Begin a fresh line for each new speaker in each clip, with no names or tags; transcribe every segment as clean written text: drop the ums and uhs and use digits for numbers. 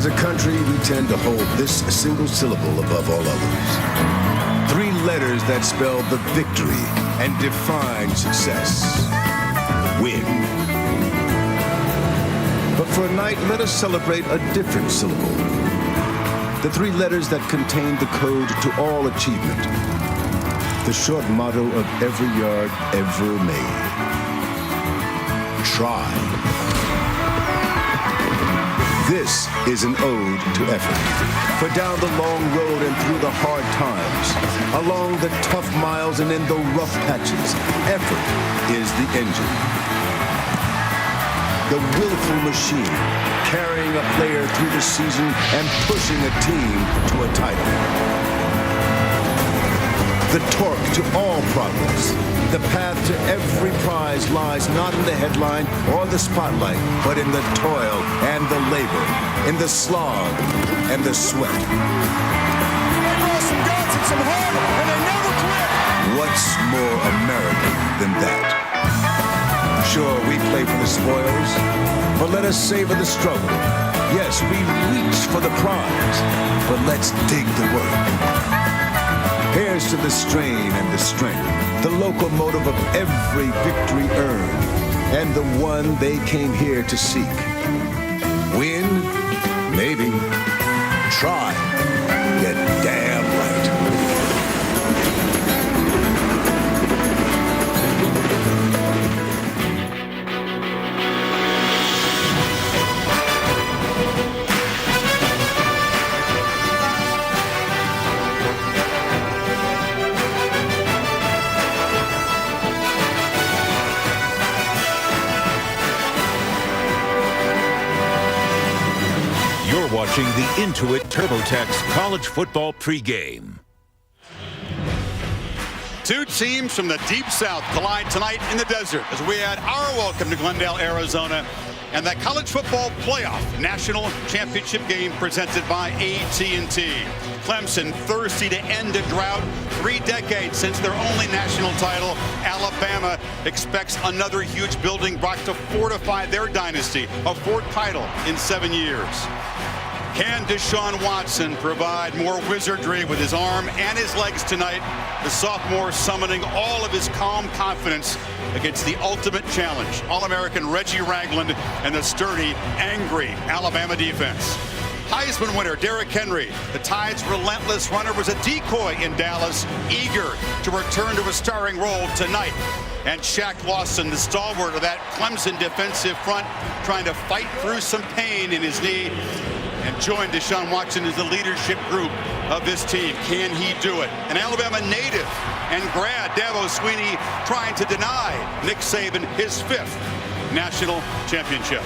As a country, we tend to hold this single syllable above all others. 3 letters that spell the victory and define success. Win. But for a night, let us celebrate a different syllable. The 3 letters that contain the code to all achievement. The short motto of every yard ever made. Try. This is an ode to effort. For down the long road and through the hard times, along the tough miles and in the rough patches, effort is the engine. The willful machine, carrying a player through the season and pushing a team to a title. The torque to all progress. The path to every prize lies not in the headline or the spotlight, but in the toil and the labor, in the slog and the sweat.
They brought some guts and some heart, and they never quit.
What's more American than that? Sure, we play for the spoils, but let us savor the struggle. Yes, we reach for the prize, but let's dig the work. Here's to the strain and the strength, the locomotive of every victory earned, and the one they came here to seek. Win? Maybe. Try. Get damn right.
Watching the Intuit TurboTax College Football pregame.
2 teams from the Deep South collide tonight in the desert as we add our welcome to Glendale, Arizona, and that college football playoff national championship game presented by AT&T. Clemson thirsty to end a drought. 3 decades since their only national title. Alabama expects another huge building brought to fortify their dynasty, a 4th title in 7 years. Can Deshaun Watson provide more wizardry with his arm and his legs tonight? The sophomore summoning all of his calm confidence against the ultimate challenge. All-American Reggie Ragland and the sturdy, angry Alabama defense. Heisman winner Derrick Henry, the Tide's relentless runner, was a decoy in Dallas, eager to return to a starring role tonight. And Shaq Lawson, the stalwart of that Clemson defensive front, trying to fight through some pain in his knee and join Deshaun Watson as the leadership group of this team. Can he do it? An Alabama native and grad, Dabo Swinney, trying to deny Nick Saban his 5th national championship.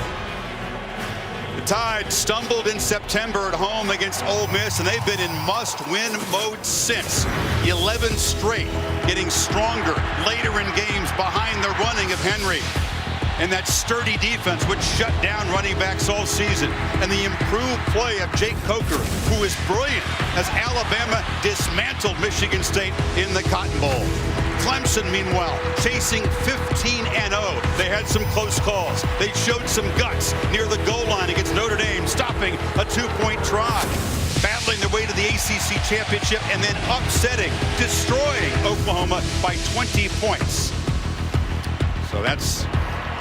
The Tide stumbled in September at home against Ole Miss, and they've been in must-win mode since. 11 straight, getting stronger later in games behind the running of Henry. And that sturdy defense which shut down running backs all season. And the improved play of Jake Coker, who is brilliant as Alabama dismantled Michigan State in the Cotton Bowl. Clemson, meanwhile, chasing 15-0. They had some close calls. They showed some guts near the goal line against Notre Dame, stopping a 2-point try. Battling their way to the ACC championship and then upsetting, destroying Oklahoma by 20 points. So that's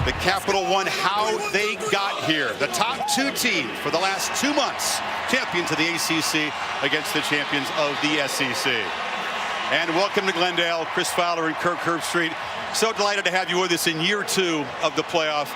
the Capital One, how they got here. The top 2 teams for the last 2 months, champions of the ACC against the champions of the SEC. And welcome to Glendale, Chris Fowler and Kirk Herbstreit. So delighted to have you with us in year 2 of the playoff.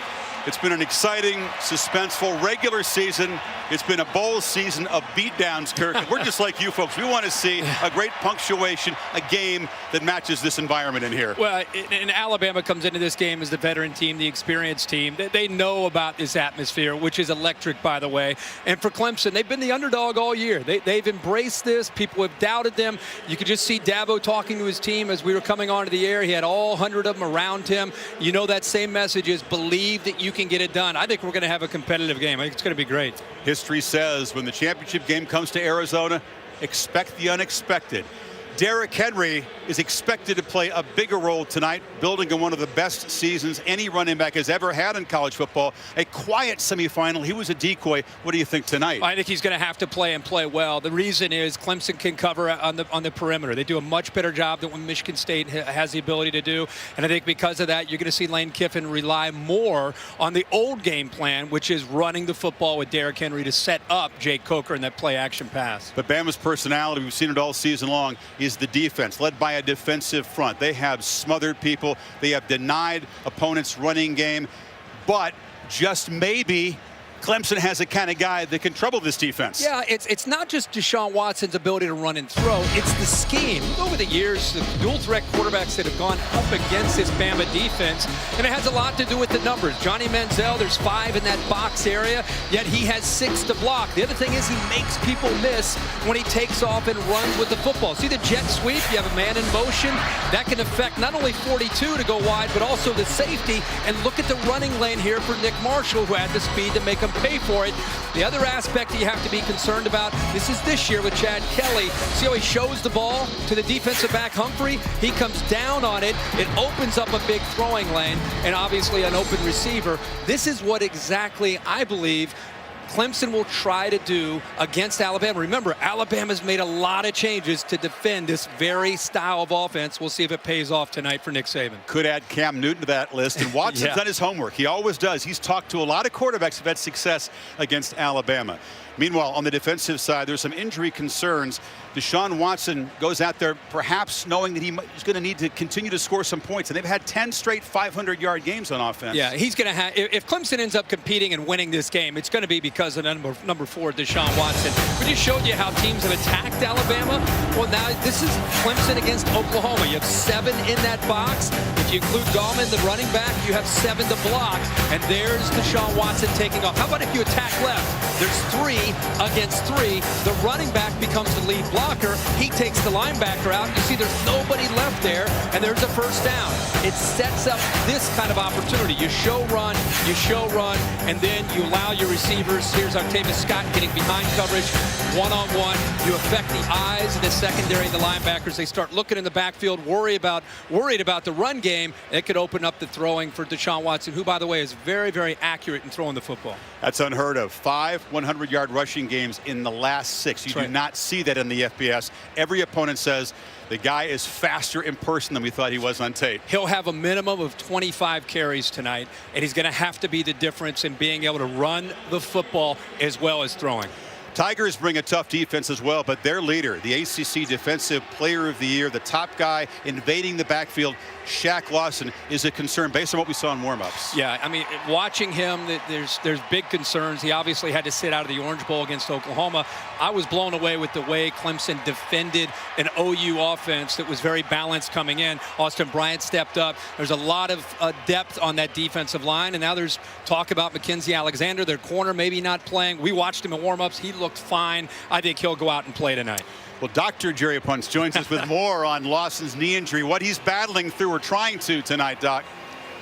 It's been an exciting, suspenseful regular season. It's been a bowl season of beatdowns, Kirk. We're just like you folks. We want to see a great punctuation, a game that matches this environment in here.
Well, and Alabama comes into this game as the veteran team, the experienced team. They know about this atmosphere, which is electric, by the way. And for Clemson, they've been the underdog all year. They've embraced this. People have doubted them. You could just see Dabo talking to his team as we were coming onto the air. He had all 100 of them around him. You know that same message is believe that you can get it done. I think we're going to have a competitive game. I think it's going to be great.
History says when the championship game comes to Arizona, expect the unexpected. Derrick Henry is expected to play a bigger role tonight, building on one of the best seasons any running back has ever had in college football. A quiet semifinal. He was a decoy. What do you think tonight?
I think he's going to have to play and play well. The reason is Clemson can cover on the perimeter. They do a much better job than what Michigan State has the ability to do. And I think because of that, you're going to see Lane Kiffin rely more on the old game plan, which is running the football with Derrick Henry to set up Jake Coker in that play action pass.
But Bama's personality, we've seen it all season long, is the defense, led by a defensive front. They have smothered people. They have denied opponents' running game. But just maybe Clemson has a kind of guy that can trouble this defense.
Yeah, it's not just Deshaun Watson's ability to run and throw. It's the scheme. Over the years, the dual threat quarterbacks that have gone up against this Bama defense, and it has a lot to do with the numbers. Johnny Manziel, there's 5 in that box area, yet he has 6 to block. The other thing is he makes people miss when he takes off and runs with the football. See the jet sweep? You have a man in motion. That can affect not only 42 to go wide, but also the safety. And look at the running lane here for Nick Marshall, who had the speed to make him pay for it. The other aspect that you have to be concerned about, this year with Chad Kelly. See how he shows the ball to the defensive back Humphrey? He comes down on it. It opens up a big throwing lane and obviously an open receiver. This is what exactly I believe Clemson will try to do against Alabama. Remember, Alabama's made a lot of changes to defend this very style of offense. We'll see if it pays off tonight for Nick Saban.
Could add Cam Newton to that list. And Watson's done his homework. He always does. He's talked to a lot of quarterbacks who've had success against Alabama. Meanwhile, on the defensive side, there's some injury concerns. Deshaun Watson goes out there perhaps knowing that he's going to need to continue to score some points. And they've had 10 straight 500-yard games on offense.
Yeah, he's going to have, if Clemson ends up competing and winning this game, it's going to be because of number 4, Deshaun Watson. We just showed you how teams have attacked Alabama. Well, now this is Clemson against Oklahoma. You have 7 in that box. If you include Gallman, the running back, you have 7 to block. And there's Deshaun Watson taking off. How about if you attack left? There's 3 against 3. The running back becomes the lead blocker. He takes the linebacker out. You see there's nobody left there, and there's a first down. It sets up this kind of opportunity. You show run, and then you allow your receivers. Here's Octavius Scott getting behind coverage, one-on-one. You affect the eyes of the secondary and the linebackers. They start looking in the backfield, worried about the run game. It could open up the throwing for Deshaun Watson, who, by the way, is very, very accurate in throwing the football.
That's unheard of. 5 100-yard rushing games in the last 6. You do not see that in the FBS. Every opponent says the guy is faster in person than we thought he was on tape.
He'll have a minimum of 25 carries tonight, and he's going to have to be the difference in being able to run the football as well as throwing.
Tigers bring a tough defense as well, but their leader, the ACC Defensive Player of the Year, the top guy invading the backfield, Shaq Lawson, is a concern based on what we saw in warm-ups.
Yeah, I mean, watching him, there's big concerns. He obviously had to sit out of the Orange Bowl against Oklahoma. I was blown away with the way Clemson defended an OU offense that was very balanced coming in. Austin Bryant stepped up. There's a lot of depth on that defensive line, and now there's talk about Mackenzie Alexander, their corner, maybe not playing. We watched him in warm-ups. He looked fine. I think he'll go out and play tonight.
Well, Dr. Jerry Punts joins us with more on Lawson's knee injury, what he's battling through or trying to tonight, Doc.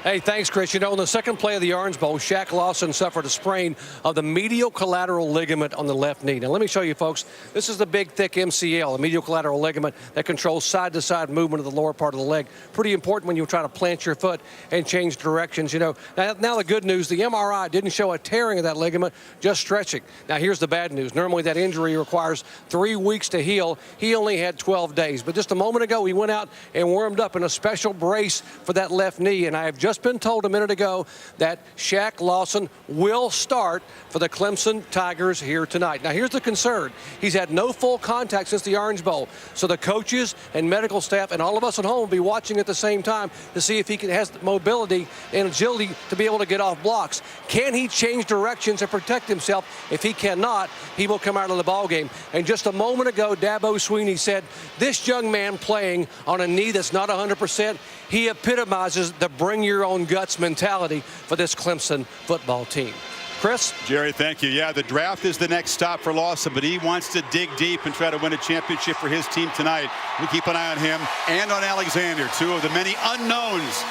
Hey, thanks, Chris. You know, in the second play of the Orange Bowl, Shaq Lawson suffered a sprain of the medial collateral ligament on the left knee. Now, let me show you, folks. This is the big, thick MCL, the medial collateral ligament that controls side-to-side movement of the lower part of the leg. Pretty important when you try to plant your foot and change directions. You know, now the good news, the MRI didn't show a tearing of that ligament, just stretching. Now, here's the bad news. Normally, that injury requires 3 weeks to heal. He only had 12 days. But just a moment ago, he went out and warmed up in a special brace for that left knee, and I have just been told a minute ago that Shaq Lawson will start for the Clemson Tigers here tonight. Now, here's the concern. He's had no full contact since the Orange Bowl, so the coaches and medical staff and all of us at home will be watching at the same time to see if he has the mobility and agility to be able to get off blocks. Can he change directions and protect himself? If he cannot, he will come out of the ballgame. And just a moment ago, Dabo Sweeney said, this young man playing on a knee that's not 100%, he epitomizes the bring your own guts mentality for this Clemson football team. Chris?
Jerry, thank you. Yeah, the draft is the next stop for Lawson, but he wants to dig deep and try to win a championship for his team tonight. We keep an eye on him and on Alexander, two of the many unknowns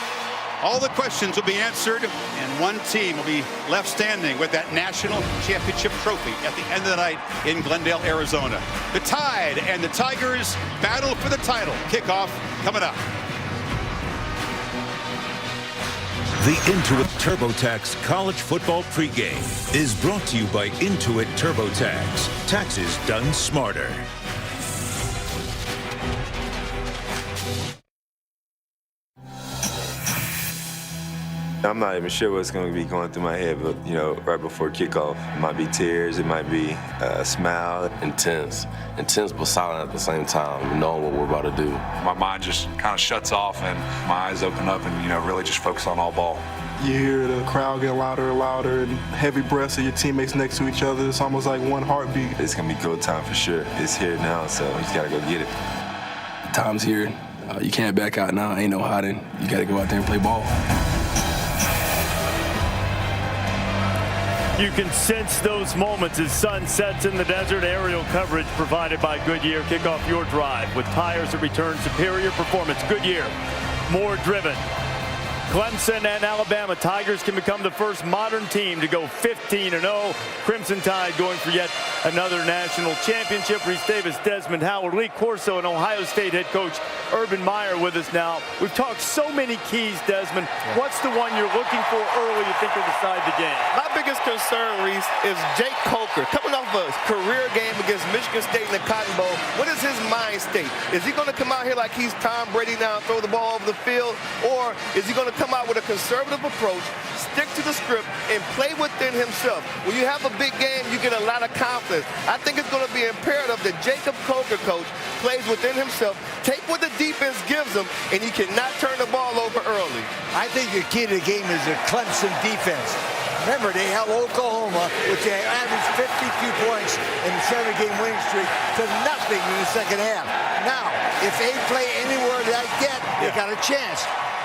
All the questions will be answered, and one team will be left standing with that national championship trophy at the end of the night in Glendale, Arizona. The Tide and the Tigers battle for the title. Kickoff coming up.
The Intuit TurboTax College Football Pregame is brought to you by Intuit TurboTax. Taxes done smarter.
I'm not even sure what's going to be going through my head, but, you know, right before kickoff, it might be tears, it might be a smile.
Intense but silent at the same time, knowing what we're about to do.
My mind just kind of shuts off and my eyes open up and, you know, really just focus on all ball.
You hear the crowd get louder and louder and heavy breaths of your teammates next to each other. It's almost like one heartbeat.
It's going to be go time for sure. It's here now, so you just got to go get it.
Time's here. You can't back out now. Ain't no hiding. You got to go out there and play ball.
You can sense those moments as sun sets in the desert. Aerial coverage provided by Goodyear. Kick off your drive with tires that return superior performance. Goodyear, more driven. Clemson and Alabama Tigers can become the first modern team to go 15-0. Crimson Tide going for yet another national championship. Reese Davis, Desmond Howard, Lee Corso, and Ohio State head coach Urban Meyer with us now. We've talked so many keys, Desmond. What's the one you're looking for early you think will decide the game?
My biggest concern, Reese, is Jake Coker coming off a career game against Michigan State in the Cotton Bowl. What is his mind state? Is he going to come out here like he's Tom Brady now and throw the ball over the field? Or is he going to come out with a conservative approach, stick to the script, and play within himself? When you have a big game, you get a lot of confidence. I think it's going to be imperative that Jacob Coker, coach, plays within himself, take what the defense gives him, and he cannot turn the ball over early.
I think the key to the game is the Clemson defense. Remember, they held Oklahoma, which they averaged 52 points in the 7-game winning streak, to nothing in the second half. Now, if they play anywhere they get, they got a chance.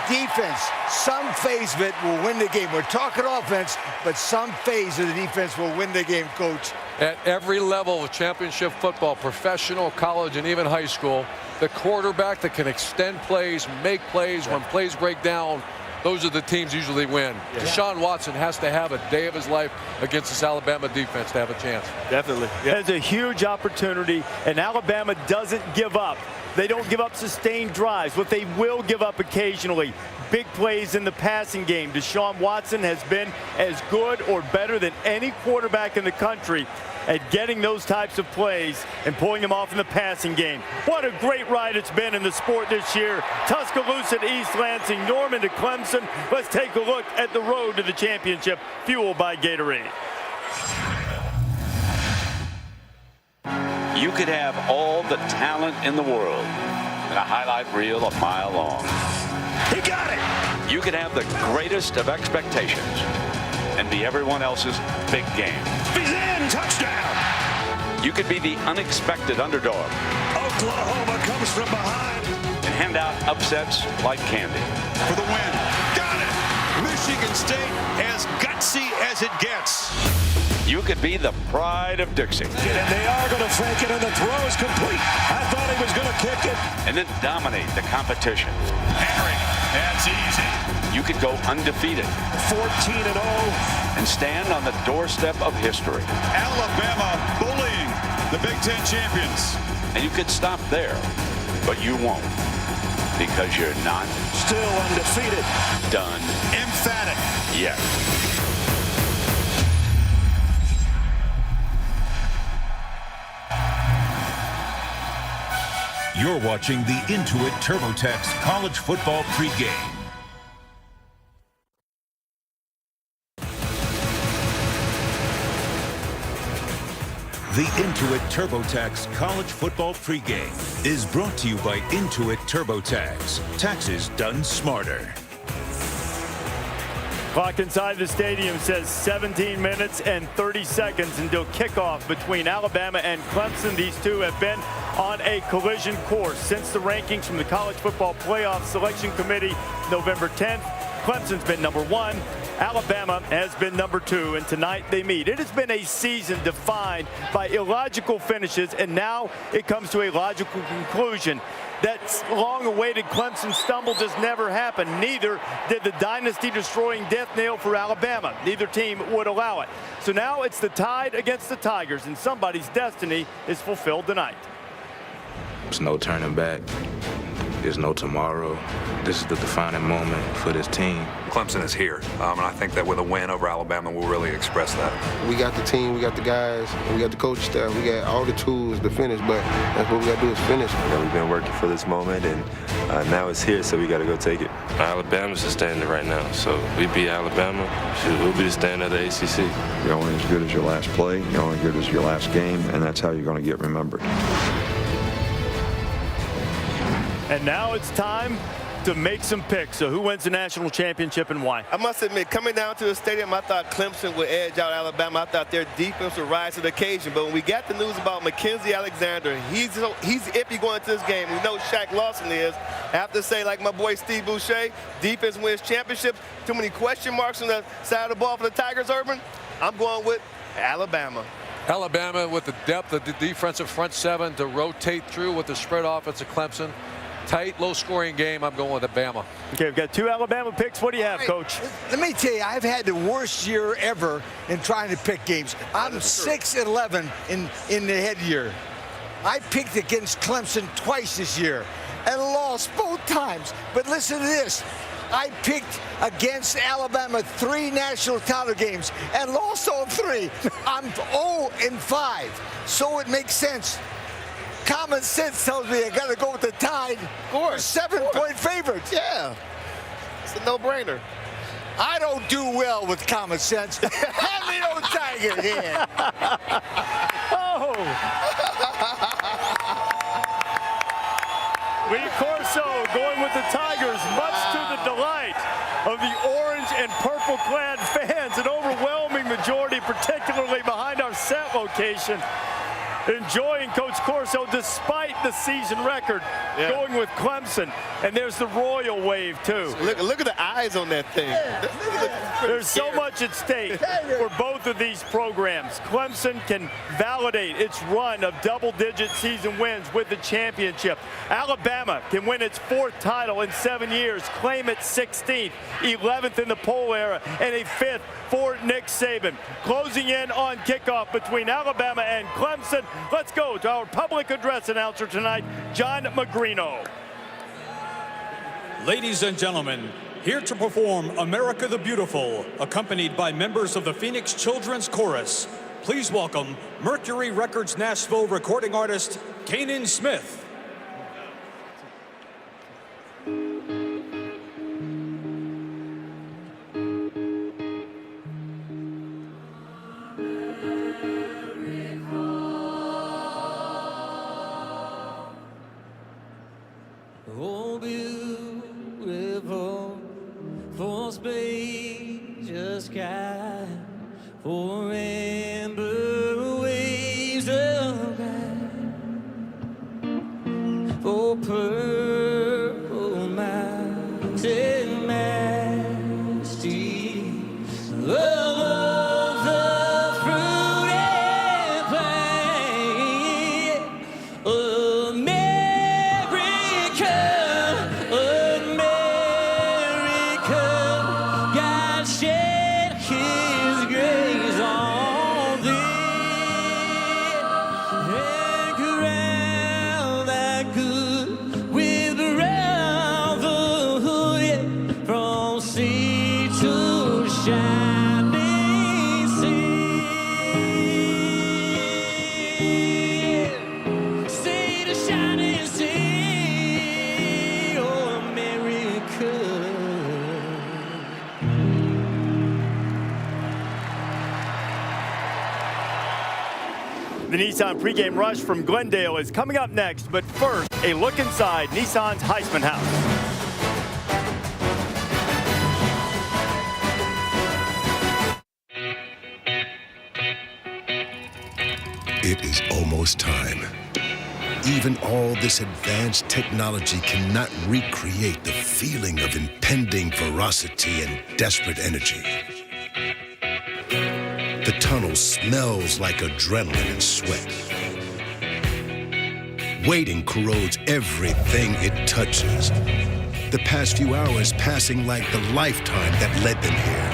Defense, some phase of it will win the game. We're talking offense, but some phase of the defense will win the game, coach.
At every level of championship football, professional, college, and even high school, the quarterback that can extend plays, make plays when plays break down, those are the teams usually win. Deshaun Watson has to have a day of his life against this Alabama defense to have a chance.
Definitely. It's a huge opportunity, and Alabama doesn't give up. They don't give up sustained drives. What they will give up occasionally, big plays in the passing game. Deshaun Watson has been as good or better than any quarterback in the country at getting those types of plays and pulling them off in the passing game. What a great ride it's been in the sport this year. Tuscaloosa to East Lansing, Norman to Clemson. Let's take a look at the road to the championship, fueled by Gatorade.
You could have all the talent in the world in a highlight reel a mile long.
He got it!
You could have the greatest of expectations and be everyone else's big game.
He's in! Touchdown!
You could be the unexpected underdog.
Oklahoma comes from behind.
And hand out upsets like candy.
For the win. Got it! Michigan State as gutsy as it gets.
You could be the pride of Dixie.
And they are going to fake it, and the throw is complete. I thought he was going to kick it.
And then dominate the competition.
Henry, that's easy.
You could go undefeated.
14-0.
And stand on the doorstep of history.
Alabama bullying the Big Ten champions.
And you could stop there, but you won't. Because you're not.
Still undefeated.
Done.
Emphatic.
Yet.
You're watching the Intuit TurboTax College Football Pregame. The Intuit TurboTax College Football Pregame is brought to you by Intuit TurboTax. Taxes done smarter.
Clock inside the stadium says 17 minutes and 30 seconds until kickoff between Alabama and Clemson. These two have been on a collision course since the rankings from the College Football Playoff Selection Committee November 10th. Clemson's been number 1. Alabama has been number 2, and tonight they meet. It has been a season defined by illogical finishes, and now it comes to a logical conclusion. that long-awaited Clemson stumble just never happened. Neither did the dynasty-destroying death knell for Alabama. Neither team would allow it. So now it's the Tide against the Tigers, and somebody's destiny is fulfilled tonight.
There's no turning back. There's no tomorrow. This is the defining moment for this team.
Clemson is here, and I think that with a win over Alabama, we'll really express that.
We got the team, we got the guys, and we got the coaching staff. We got all the tools to finish, but that's what we got to do is finish.
You know, we've been working for this moment, and now it's here, so we got to go take it.
Alabama's the standard right now, so we beat Alabama, we'll be the standard of the ACC.
You're only as good as your last play. You're only as good as your last game, and that's how you're going to get remembered.
And now it's time to make some picks. So who wins the national championship and why?
I must admit, coming down to the stadium, I thought Clemson would edge out Alabama. I thought their defense would rise to the occasion. But when we got the news about Mackenzie Alexander, he's iffy going into this game. We know Shaq Lawson is. I have to say, like my boy Steve Boucher, defense wins championships. Too many question marks on the side of the ball for the Tigers, Urban. I'm going with Alabama.
Alabama with the depth of the defensive front seven to rotate through with the spread offense of Clemson. Tight, low-scoring game. I'm going with Alabama.
Okay, we've got two Alabama picks. What do you have, Coach?
Let me tell you, I've had the worst year ever in trying to pick games. I'm 6-11 in the head year. I picked against Clemson twice this year and lost both times. But listen to this. I picked against Alabama 3 national title games and lost all 3. I'm 0-5, so it makes sense. Common sense tells me I got to go with the Tide. Of course. 7-point favorites.
Yeah. It's a no-brainer.
I don't do well with common sense. Hand me old Tiger here.
Oh! Lee Corso going with the Tigers, much to the delight of the orange and purple-clad fans. An overwhelming majority, particularly behind our set location, enjoying Coach Corso despite the season record, going with Clemson. And there's the royal wave, too.
Look at the eyes on that thing.
There's so much at stake for both of these programs. Clemson can validate its run of double-digit season wins with the championship. Alabama can win its 4th title in 7 years, claim its 16th, 11th in the poll era, and a 5th for Nick Saban. Closing in on kickoff between Alabama and Clemson. Let's go to our public address announcer tonight, John Magrino.
Ladies and gentlemen, here to perform America the Beautiful, accompanied by members of the Phoenix Children's Chorus, please welcome Mercury Records Nashville recording artist, Kanan Smith.
Oh, beautiful, for spacious sky, for amber waves of light, for purple mountain majesty, love of the fruit and plant, America, God shed His grace on thee, and crown that good with brotherhood, from sea to shining sea, sea to shining sea, oh America.
The Nissan pregame rush from Glendale is coming up next, but first, a look inside Nissan's Heisman House.
It is almost time. Even all this advanced technology cannot recreate the feeling of impending ferocity and desperate energy. The tunnel smells like adrenaline and sweat. Waiting corrodes everything it touches. The past few hours passing like the lifetime that led them here.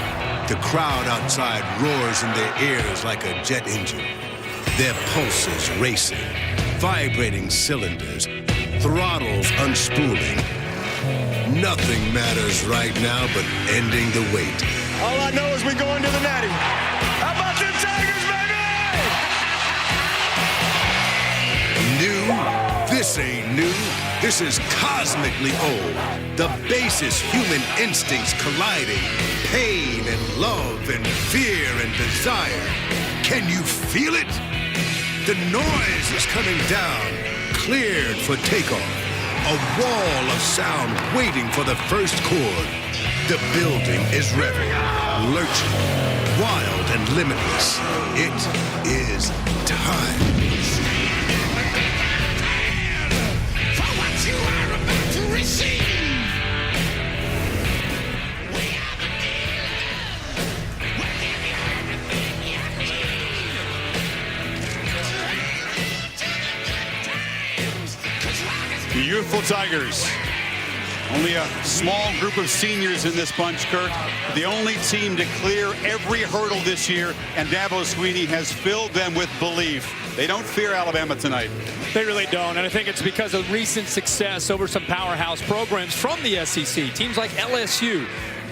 The crowd outside roars in their ears like a jet engine. Their pulses racing, vibrating cylinders, throttles unspooling. Nothing matters right now but ending the wait.
All I know is we going to the Natty. How about them Tigers, baby?
New? This ain't new. This is cosmically old. The basest human instincts colliding. Pain and love and fear and desire. Can you feel it? The noise is coming down, cleared for takeoff. A wall of sound waiting for the first chord. The building is revving, lurching, wild and limitless. It is time.
For what you are about to receive.
The youthful Tigers. Only a small group of seniors in this bunch, Kirk. The only team to clear every hurdle this year, and Dabo Swinney has filled them with belief. They don't fear Alabama tonight.
They really don't, and I think it's because of recent success over some powerhouse programs from the SEC. Teams like LSU,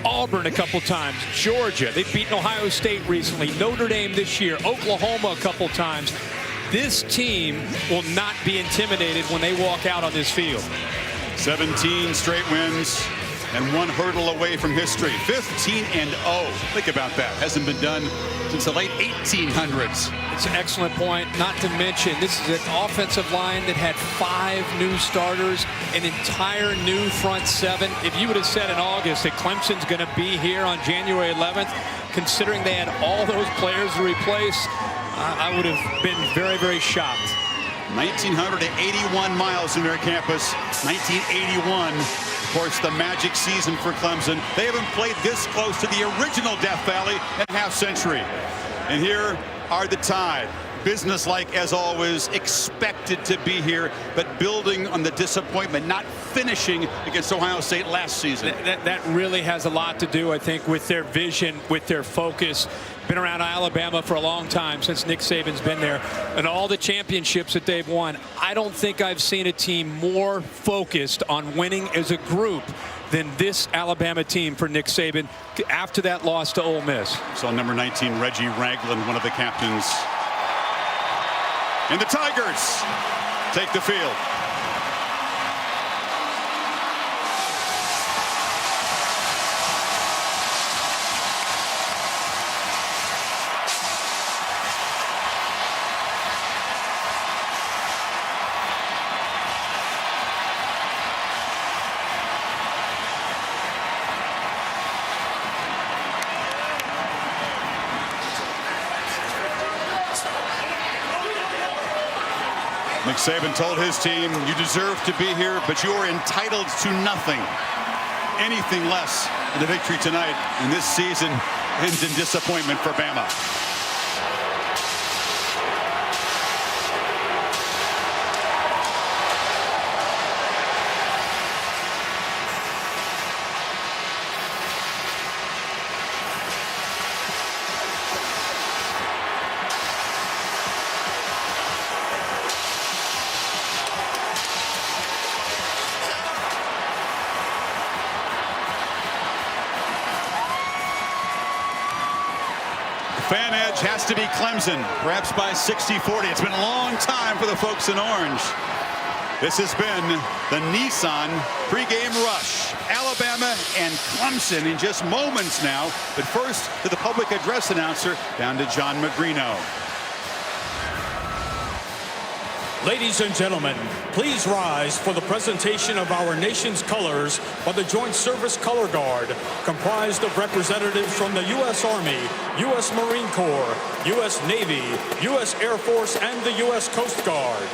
Auburn a couple times, Georgia. They've beaten Ohio State recently, Notre Dame this year, Oklahoma a couple times. This team will not be intimidated when they walk out on this field.
17 straight wins and one hurdle away from history. 15-0. Think about that. Hasn't been done since the late 1800s.
It's an excellent point. Not to mention, this is an offensive line that had 5 new starters, an entire new front 7. If you would have said in August that Clemson's going to be here on January 11th, considering they had all those players to replace, I would have been very, very shocked.
1,981 miles in their campus. 1981, of course, the magic season for Clemson. They haven't played this close to the original Death Valley in a half century. And here are the Tide. Businesslike as always, expected to be here, but building on the disappointment, not finishing against Ohio State last season.
That really has a lot to do, I think, with their vision, with their focus. Been around Alabama for a long time, since Nick Saban's been there, and all the championships that they've won. I don't think I've seen a team more focused on winning as a group than this Alabama team for Nick Saban after that loss to Ole Miss.
So number 19, Reggie Ragland, one of the captains. And the Tigers take the field. Nick Saban told his team, you deserve to be here, but you are entitled to nothing. Anything less than a victory tonight, and this season ends in disappointment for Bama. Fan edge has to be Clemson, perhaps by 60-40. It's been a long time for the folks in orange. This has been the Nissan pregame rush. Alabama and Clemson in just moments now. But first, to the public address announcer, down to John Magrino.
Ladies and gentlemen, please rise for the presentation of our nation's colors by the Joint Service Color Guard, comprised of representatives from the U.S. Army, U.S. Marine Corps, U.S. Navy, U.S. Air Force, and the U.S. Coast Guard.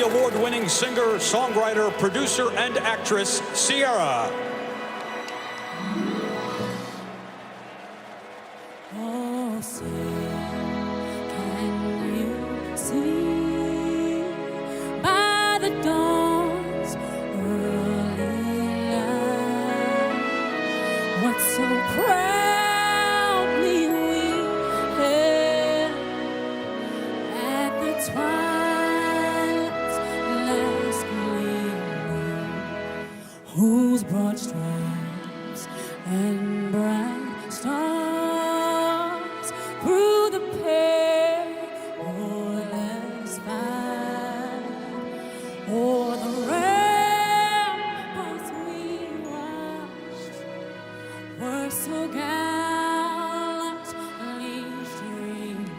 Grammy Award-winning singer, songwriter, producer, and actress, Ciara.
Oh, say, can you see by the dawn's early light what so proudly we hailed at the twilight's last gleaming, whose broad stripes and bright stars through the perilous fight o'er the ramparts we watched were so gallantly streaming,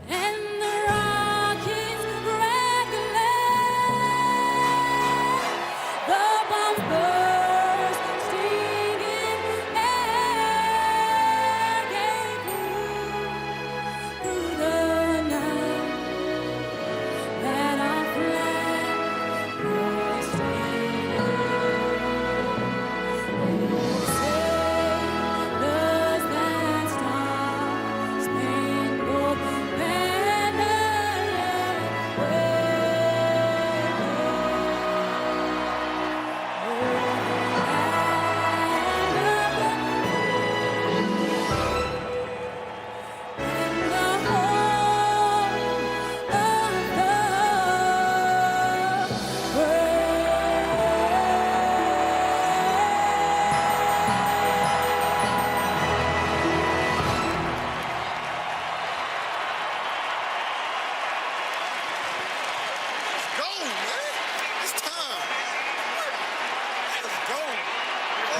and the rockets regulate, the bombs bursting in air gave through the night that our flag was sailors that star-spangled banner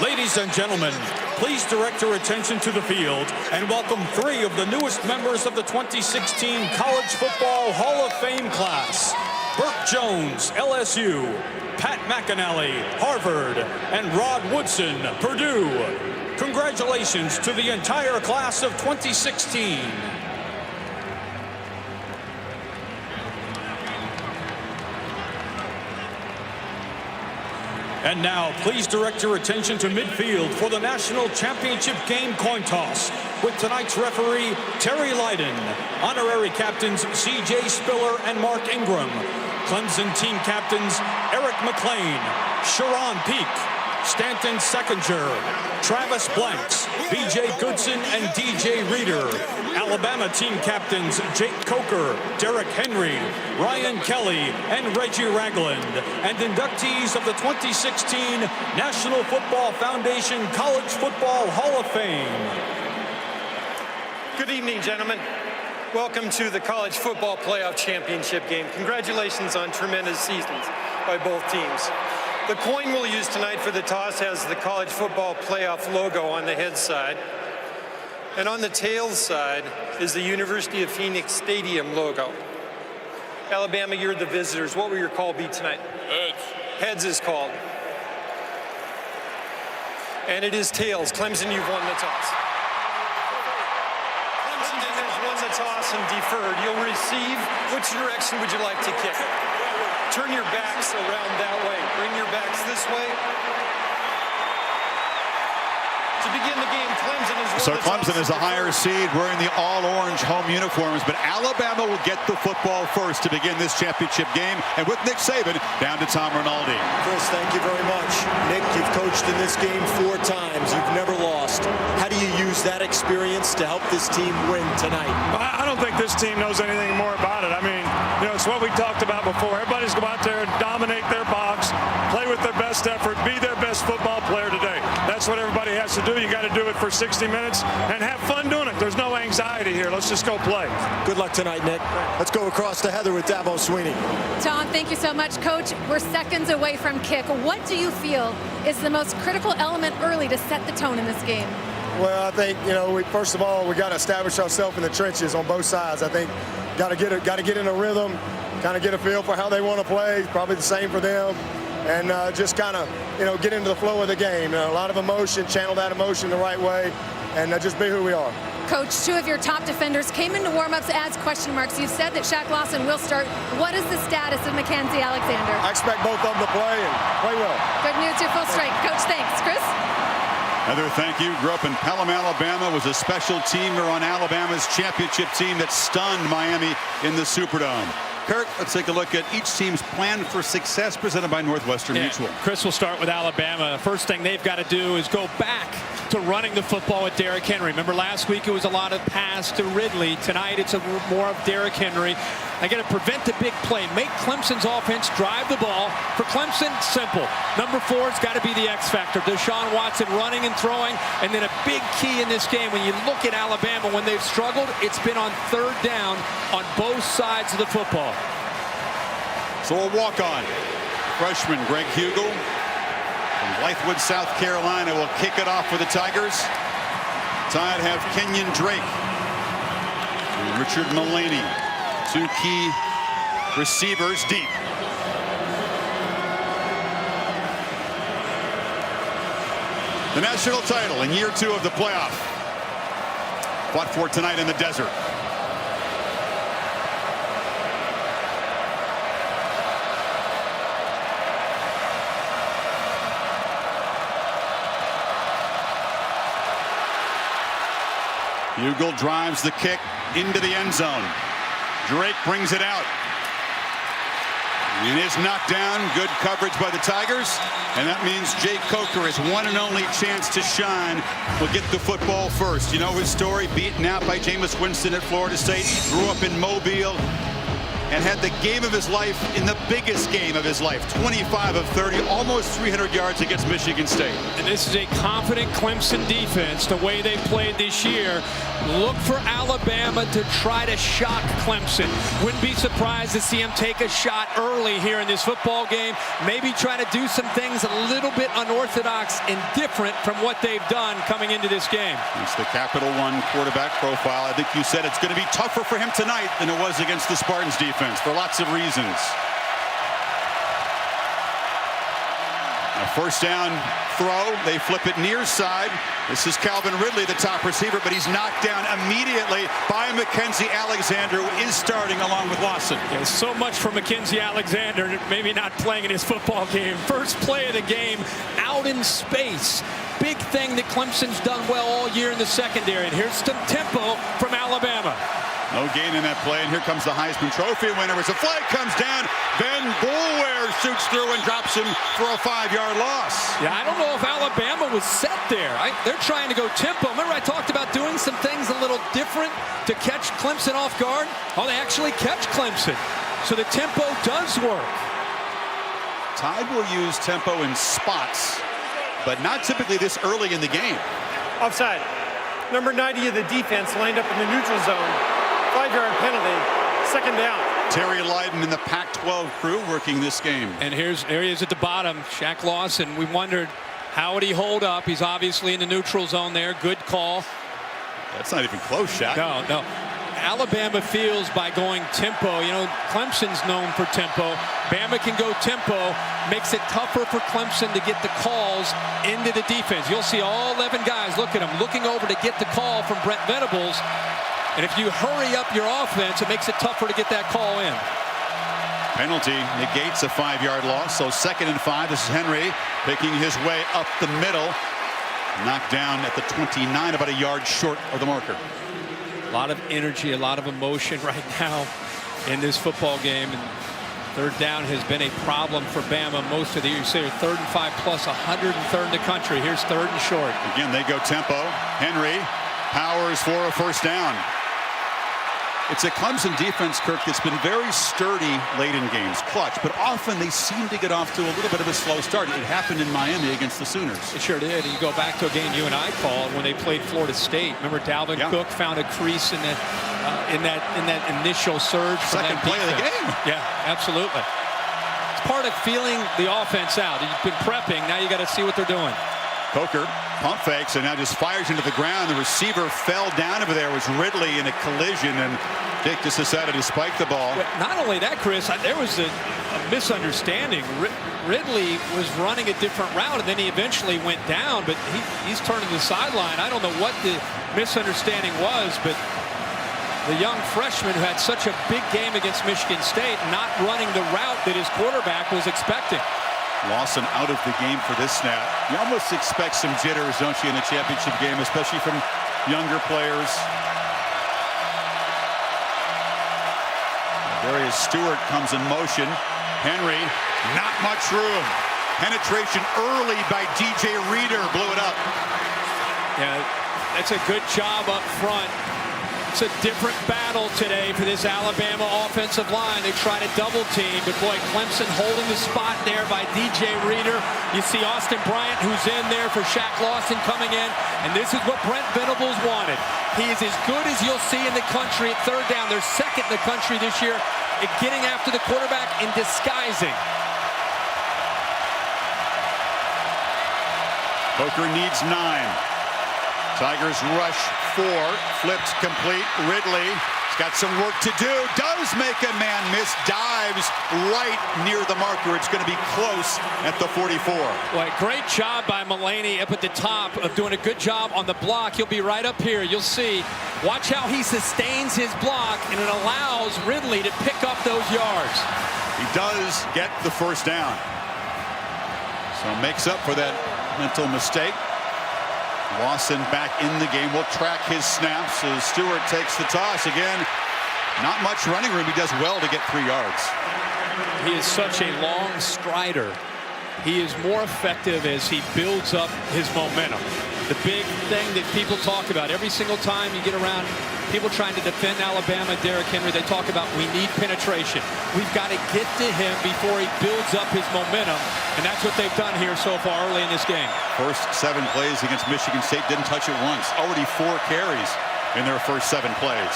Ladies and gentlemen, please direct your attention to the field and welcome 3 of the newest members of the 2016 College Football Hall of Fame class. Burke Jones, LSU, Pat McAnally, Harvard, and Rod Woodson, Purdue. Congratulations to the entire class of 2016. And now, please direct your attention to midfield for the National Championship Game coin toss with tonight's referee, Terry Lydon, honorary captains C.J. Spiller and Mark Ingram, Clemson team captains Eric McLean, Sharon Peak, Stanton Seckinger, Travis Blanks, B.J. Goodson, and D.J. Reeder, Alabama team captains Jake Coker, Derek Henry, Ryan Kelly, and Reggie Ragland, and inductees of the 2016 National Football Foundation College Football Hall of Fame.
Good evening, gentlemen. Welcome to the College Football Playoff Championship game. Congratulations on tremendous seasons by both teams. The coin we'll use tonight for the toss has the College Football Playoff logo on the head side. And on the tails side is the University of Phoenix Stadium logo. Alabama, you're the visitors. What will your call be tonight? Heads. Heads is called. And it is tails. Clemson, you've won the toss. Clemson has won the toss and deferred. You'll receive. Which direction would you like to kick? Turn your backs around that way. Bring your backs this way. To begin the game, Clemson is
So Clemson is a higher seed wearing the all-orange home uniforms, but Alabama will get the football first to begin this championship game. And with Nick Saban, down to Tom Rinaldi.
Chris, thank you very much. Nick, you've coached in this game 4 times. You've never lost. How do you use that experience to help this team win tonight?
I don't think this team knows anything more about it. I mean, you know, it's what we talked about before. Everybody's go out there and dominate their box, play with their best effort, be their best football player today. That's what everybody has to do. You got to do it for 60 minutes and have fun doing it. There's no anxiety here. Let's just go play.
Good luck tonight, Nick. Let's go across to Heather with Dabo Sweeney.
Tom, thank you so much. Coach, we're seconds away from kick. What do you feel is the most critical element early to set the tone in this game?
Well, I think, you know, first of all, we got to establish ourselves in the trenches on both sides. I think got to get in a rhythm, kind of get a feel for how they want to play. Probably the same for them. And just kind of, you know, get into the flow of the game. A lot of emotion, channel that emotion the right way, and just be who we are.
Coach, two of your top defenders came into warm-ups as question marks. You've said that Shaq Lawson will start. What is the status of Mackenzie Alexander?
I expect both of them to play and play well.
Good news, you're full strength. Coach, thanks. Chris?
Heather, thank you. Grew up in Pelham, Alabama, was a special teamer on Alabama's championship team that stunned Miami in the Superdome. Kirk, let's take a look at each team's plan for success presented by Northwestern Mutual.
Chris will start with Alabama. First thing they've got to do is go back to running the football with Derrick Henry. Remember last week it was a lot of pass to Ridley. Tonight it's more of Derrick Henry. They got to prevent the big play. Make Clemson's offense drive the ball. For Clemson, simple. Number 4's got to be the X factor. Deshaun Watson running and throwing. And then a big key in this game, when you look at Alabama, when they've struggled, it's been on third down on both sides of the football.
So a walk-on. Freshman Greg Hugel from Blythewood, South Carolina will kick it off for the Tigers. Tide have Kenyon Drake and Richard Mullaney. Two key receivers deep. The national title in year 2 of the playoff. Fought for tonight in the desert. Hugel drives the kick into the end zone. Drake brings it out. And is knocked down. Good coverage by the Tigers. And that means Jake Coker, his one and only chance to shine, will get the football first. You know his story, beaten out by Jameis Winston at Florida State. Grew up in Mobile and had the game of his life in the biggest game of his life. 25 of 30, almost 300 yards against Michigan State.
And this is a confident Clemson defense, the way they played this year. Look for Alabama to try to shock Clemson. Wouldn't be surprised to see him take a shot early here in this football game. Maybe try to do some things a little bit unorthodox and different from what they've done coming into this game.
It's the Capital One quarterback profile. I think you said it's going to be tougher for him tonight than it was against the Spartans defense for lots of reasons. A first down throw. They flip it near side. This is Calvin Ridley, the top receiver, but he's knocked down immediately by Mackenzie Alexander, who is starting along with Lawson.
Yeah, so much for Mackenzie Alexander, maybe not playing in his football game. First play of the game, out in space. Big thing that Clemson's done well all year in the secondary. And here's some tempo from Alabama.
No gain in that play, and here comes the Heisman Trophy winner as a flag comes down. Ben Boulware shoots through and drops him for a 5-yard loss.
Yeah, I don't know if Alabama was set there. They're trying to go tempo. Remember I talked about doing some things a little different to catch Clemson off guard? Oh, they actually catch Clemson. So the tempo does work.
Tide will use tempo in spots, but not typically this early in the game.
Offside. Number 90 of the defense lined up in the neutral zone. 5-yard penalty, second down.
Terry Lydon and the Pac-12 crew working this game.
And here he is at the bottom, Shaq Lawson. We wondered, how would he hold up? He's obviously in the neutral zone there. Good call.
That's not even close, Shaq.
No. Alabama feels by going tempo. You know, Clemson's known for tempo. Bama can go tempo. Makes it tougher for Clemson to get the calls into the defense. You'll see all 11 guys, look at them, looking over to get the call from Brent Venables. And if you hurry up your offense, it makes it tougher to get that call in.
Penalty negates a 5-yard loss. So 2nd and 5. This is Henry picking his way up the middle. Knocked down at the 29, about a yard short of the marker.
A lot of energy, a lot of emotion right now in this football game. And third down has been a problem for Bama most of the year. You say 3rd and 5 plus 103rd in the country. Here's 3rd and short.
Again, they go tempo. Henry powers for a first down. It's a Clemson defense, Kirk, that's been very sturdy late in games, clutch, but often they seem to get off to a little bit of a slow start. It happened in Miami against the Sooners.
It sure did. You go back to a game you and I called when they played Florida State. Remember Dalvin Cook found a crease in that initial surge.
Second play of the game.
Yeah, absolutely. It's part of feeling the offense out. You've been prepping. Now you got to see what they're doing.
Coker pump fakes and now just fires into the ground. The receiver fell down over there. It was Ridley in a collision, and Dick just decided to spike the ball.
But not only that, Chris, there was a misunderstanding. Ridley was running a different route, and then he eventually went down, but he's turning to the sideline. I don't know what the misunderstanding was, but the young freshman who had such a big game against Michigan State not running the route that his quarterback was expecting.
Lawson out of the game for this snap. You almost expect some jitters, don't you, in a championship game, especially from younger players. Darius Stewart comes in motion. Henry, not much room. Penetration early by DJ Reader, blew it up.
Yeah, that's a good job up front. It's a different battle today for this Alabama offensive line. They try to double team, but boy, Clemson holding the spot there by DJ Reader. You see Austin Bryant, who's in there for Shaq Lawson coming in, and this is what Brent Venables wanted. He is as good as you'll see in the country at third down. They're second in the country this year at getting after the quarterback and disguising.
Coker needs 9. Tigers rush 4, flipped complete. Ridley's got some work to do. Does make a man miss. Dives right near the marker. It's going to be close at the 44.
Boy, great job by Mulaney up at the top of doing a good job on the block. He'll be right up here. You'll see. Watch how he sustains his block, and it allows Ridley to pick up those yards.
He does get the first down. So makes up for that mental mistake. Lawson back in the game. We'll track his snaps as Stewart takes the toss again. Not much running room. He does well to get 3 yards.
He is such a long strider. He is more effective as he builds up his momentum. The big thing that people talk about every single time you get around people trying to defend Alabama, Derrick Henry, they talk about we need penetration. We've got to get to him before he builds up his momentum, and that's what they've done here so far early in this game.
First 7 plays against Michigan State, didn't touch it once. Already 4 carries in their first 7 plays.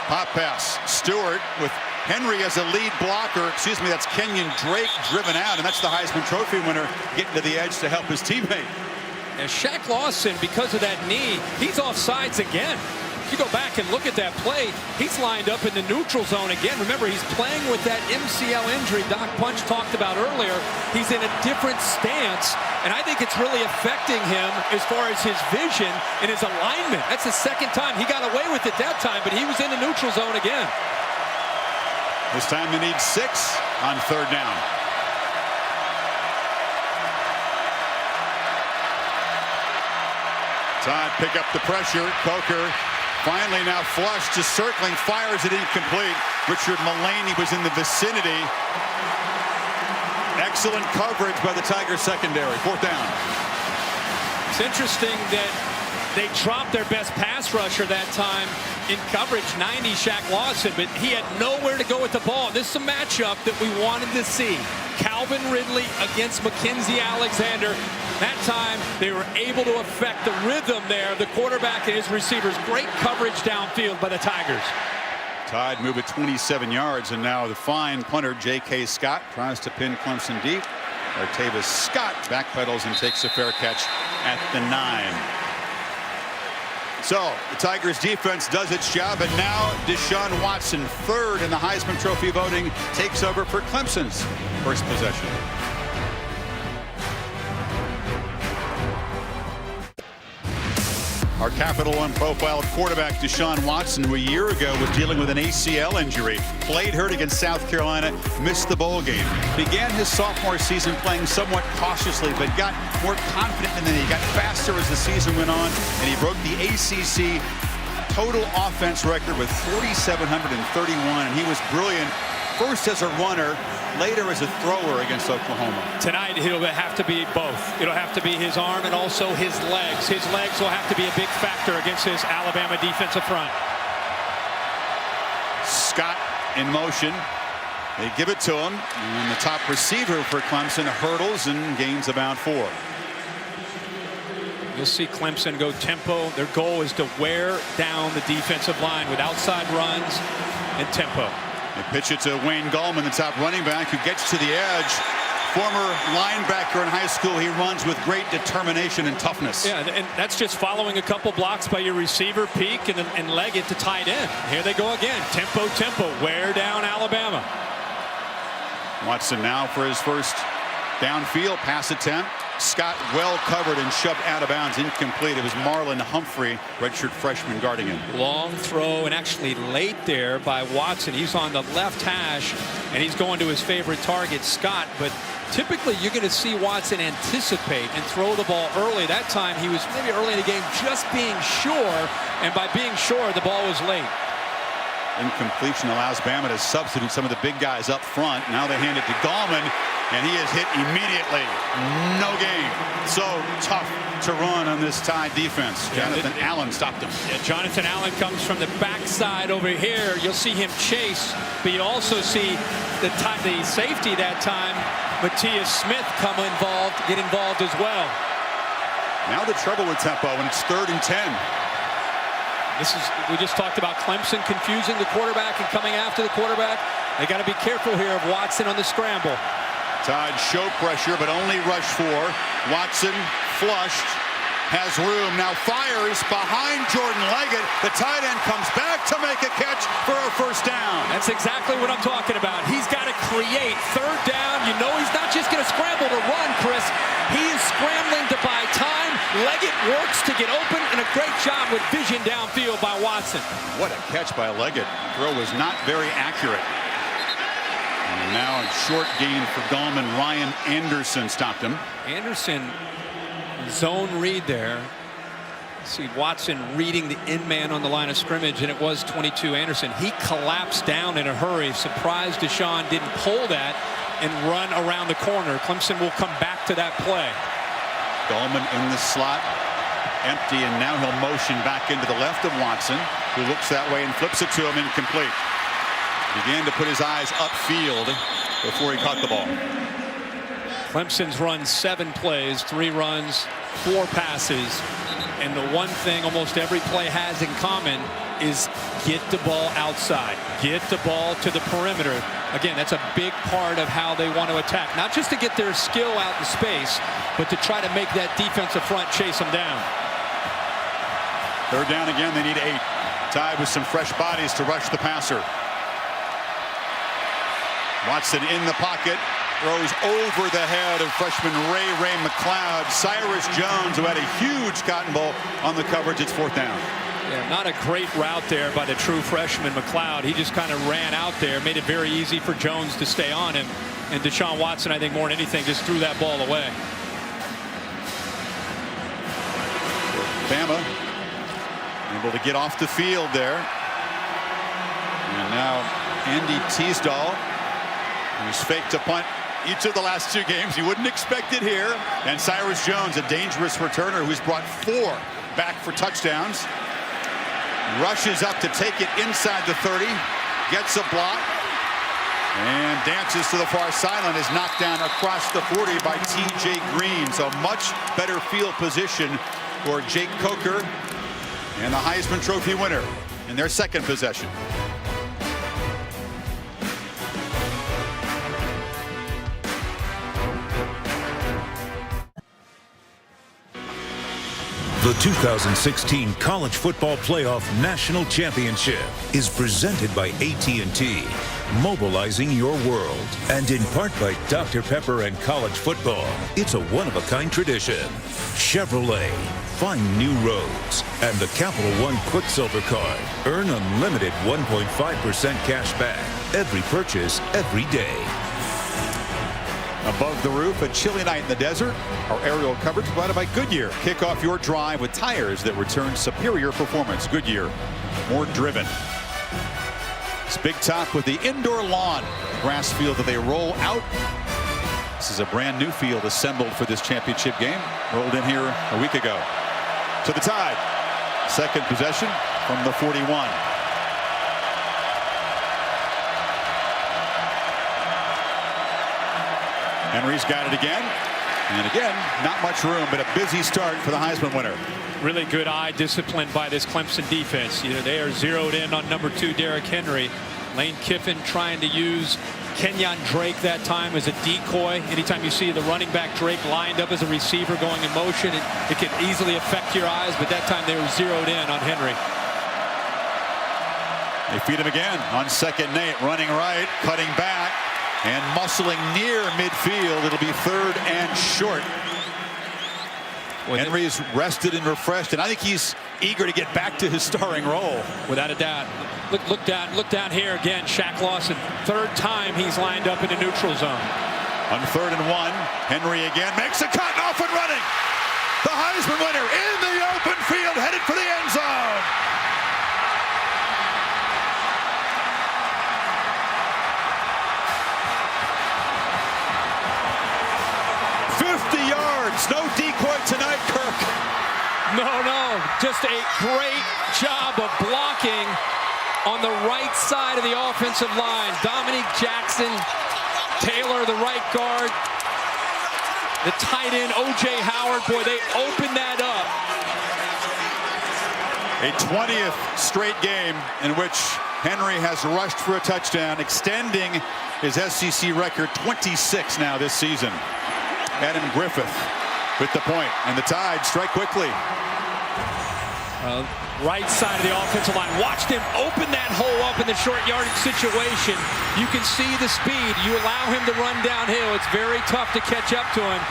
Pop pass, Stewart with Henry as a lead blocker. Excuse me, that's Kenyon Drake driven out, and that's the Heisman Trophy winner getting to the edge to help his teammate.
And Shaq Lawson, because of that knee, he's offsides again. If you go back and look at that play, he's lined up in the neutral zone again. Remember, he's playing with that MCL injury Doc Punch talked about earlier. He's in a different stance, and I think it's really affecting him as far as his vision and his alignment. That's the second time. He got away with it that time, but he was in the neutral zone again.
This time they need 6 on third down. Todd pick up the pressure. Coker finally now flushed, just circling, fires it incomplete. Richard Mulaney was in the vicinity. Excellent coverage by the Tigers secondary. 4th down.
It's interesting that they dropped their best pass rusher that time in coverage, 90, Shaq Lawson, but he had nowhere to go with the ball. This is a matchup that we wanted to see. Calvin Ridley against Mackenzie Alexander. That time, they were able to affect the rhythm there, the quarterback and his receivers. Great coverage downfield by the Tigers.
Tide move at 27 yards, and now the fine punter, J.K. Scott, tries to pin Clemson deep. Artavis Scott backpedals and takes a fair catch at the 9. So the Tigers defense does its job, and now Deshaun Watson, 3rd in the Heisman Trophy voting, takes over for Clemson's first possession. Our Capital One profile quarterback Deshaun Watson, who a year ago was dealing with an ACL injury, played hurt against South Carolina, missed the bowl game. Began his sophomore season playing somewhat cautiously, but got more confident, and then he got faster as the season went on, and he broke the ACC total offense record with 4,731, and he was brilliant, first as a runner, later as a thrower against Oklahoma.
Tonight, he'll have to be both. It'll have to be his arm and also his legs. His legs will have to be a big factor against his Alabama defensive front.
Scott in motion. They give it to him, and the top receiver for Clemson hurdles and gains about 4.
You'll see Clemson go tempo. Their goal is to wear down the defensive line with outside runs and tempo.
They pitch it to Wayne Gallman, the top running back, who gets to the edge. Former linebacker in high school, he runs with great determination and toughness.
Yeah, and that's just following a couple blocks by your receiver, peak, and leg it to tight end. Here they go again. Tempo, tempo. Wear down Alabama.
Watson now for his first Downfield pass attempt. Scott well covered and shoved out of bounds, incomplete. It was Marlon Humphrey, redshirt freshman, guarding him.
Long throw, and actually late there by Watson. He's on the left hash, and he's going to his favorite target, Scott. But typically you're going to see Watson anticipate and throw the ball early. That time he was maybe early in the game just being sure, and by being sure the ball was late.
Incompletion allows Bama to substitute some of the big guys up front. Now they hand it to Gallman, and he is hit immediately. No gain. So tough to run on this Tide defense. Jonathan Allen stopped him.
Yeah, Jonathan Allen comes from the backside over here. You'll see him chase, but you also see the safety that time, Matthias Smith, get involved as well.
Now the trouble with tempo when it's 3rd and 10.
We just talked about Clemson confusing the quarterback and coming after the quarterback. They got to be careful here of Watson on the scramble.
Tide show pressure, but only rush 4. Watson flushed, has room, now fires behind Jordan Leggett. The tight end comes back to make a catch for a first down.
That's exactly what I'm talking about. He's got to create 3rd down. You know he's not just going to scramble to run, Chris. He is scrambling to buy time. Leggett works to get open, and a great job with vision downfield by Watson.
What a catch by Leggett. Throw was not very accurate. And now a short gain for Gallman. Ryan Anderson stopped him.
Anderson zone read there. See Watson reading the in man on the line of scrimmage, and it was 22 Anderson. He collapsed down in a hurry. Surprised Deshaun didn't pull that and run around the corner. Clemson will come back to that play.
Gallman in the slot, empty, and now he'll motion back into the left of Watson, who looks that way and flips it to him, incomplete. Began to put his eyes upfield before he caught the ball.
Clemson's run 7 plays, 3 runs, 4 passes, and the one thing almost every play has in common is get the ball outside, get the ball to the perimeter. Again, that's a big part of how they want to attack, not just to get their skill out in space, but to try to make that defensive front chase them down.
3rd down again, they need 8. Tied with some fresh bodies to rush the passer. Watson in the pocket, throws over the head of freshman Ray McLeod. Cyrus Jones, who had a huge cotton ball on the coverage, it's 4th down.
Yeah, not a great route there by the true freshman McLeod. He just kind of ran out there, made it very easy for Jones to stay on him. And Deshaun Watson, I think more than anything, just threw that ball away.
Bama able to get off the field there. And now Andy Teasdall, who's faked a punt each of the last 2 games. You wouldn't expect it here. And Cyrus Jones, a dangerous returner who's brought 4 back for touchdowns. Rushes up to take it inside the 30. Gets a block. And dances to the far sideline. Is knocked down across the 40 by T.J. Green. So much better field position for Jake Coker and the Heisman Trophy winner in their 2nd possession.
The 2016 College Football Playoff National Championship is presented by AT&T, mobilizing your world, and in part by Dr. Pepper and college football. It's a one-of-a-kind tradition. Chevrolet, find new roads, and the Capital One Quicksilver Card. Earn unlimited 1.5% cash back every purchase, every day.
Above the roof, a chilly night in the desert. Our aerial coverage provided by Goodyear. Kick off your drive with tires that return superior performance. Goodyear, more driven. It's Big Top with the indoor lawn grass field that they roll out. This is a brand new field assembled for this championship game. Rolled in here a week ago. To the Tide. 2nd possession from the 41. Henry's got it again. And again, not much room, but a busy start for the Heisman winner.
Really good eye discipline by this Clemson defense. You know, they are zeroed in on number 2, Derrick Henry. Lane Kiffin trying to use Kenyon Drake that time as a decoy. Anytime you see the running back Drake lined up as a receiver going in motion, it can easily affect your eyes, but that time they were zeroed in on Henry.
They feed him again on 2nd and 8, running right, cutting back. And muscling near midfield. It'll be 3rd and short. Henry's rested and refreshed, and I think he's eager to get back to his starring role.
Without a doubt. Look down here again. Shaq Lawson, 3rd time he's lined up in the neutral zone.
On 3rd and 1, Henry again makes a cut, off and running. The Heisman winner in the open field, headed for the end zone. No decoy tonight, Kirk.
No, just a great job of blocking on the right side of the offensive line. Dominique Jackson, Taylor, the right guard, the tight end, O.J. Howard. Boy, they opened that up.
A 20th straight game in which Henry has rushed for a touchdown, extending his SEC record 26 now this season. Adam Griffith with the point, and the Tide strike quickly.
Right side of the offensive line. Watched him open that hole up in the short yardage situation. You can see the speed. You allow him to run downhill. It's very tough to catch up to him.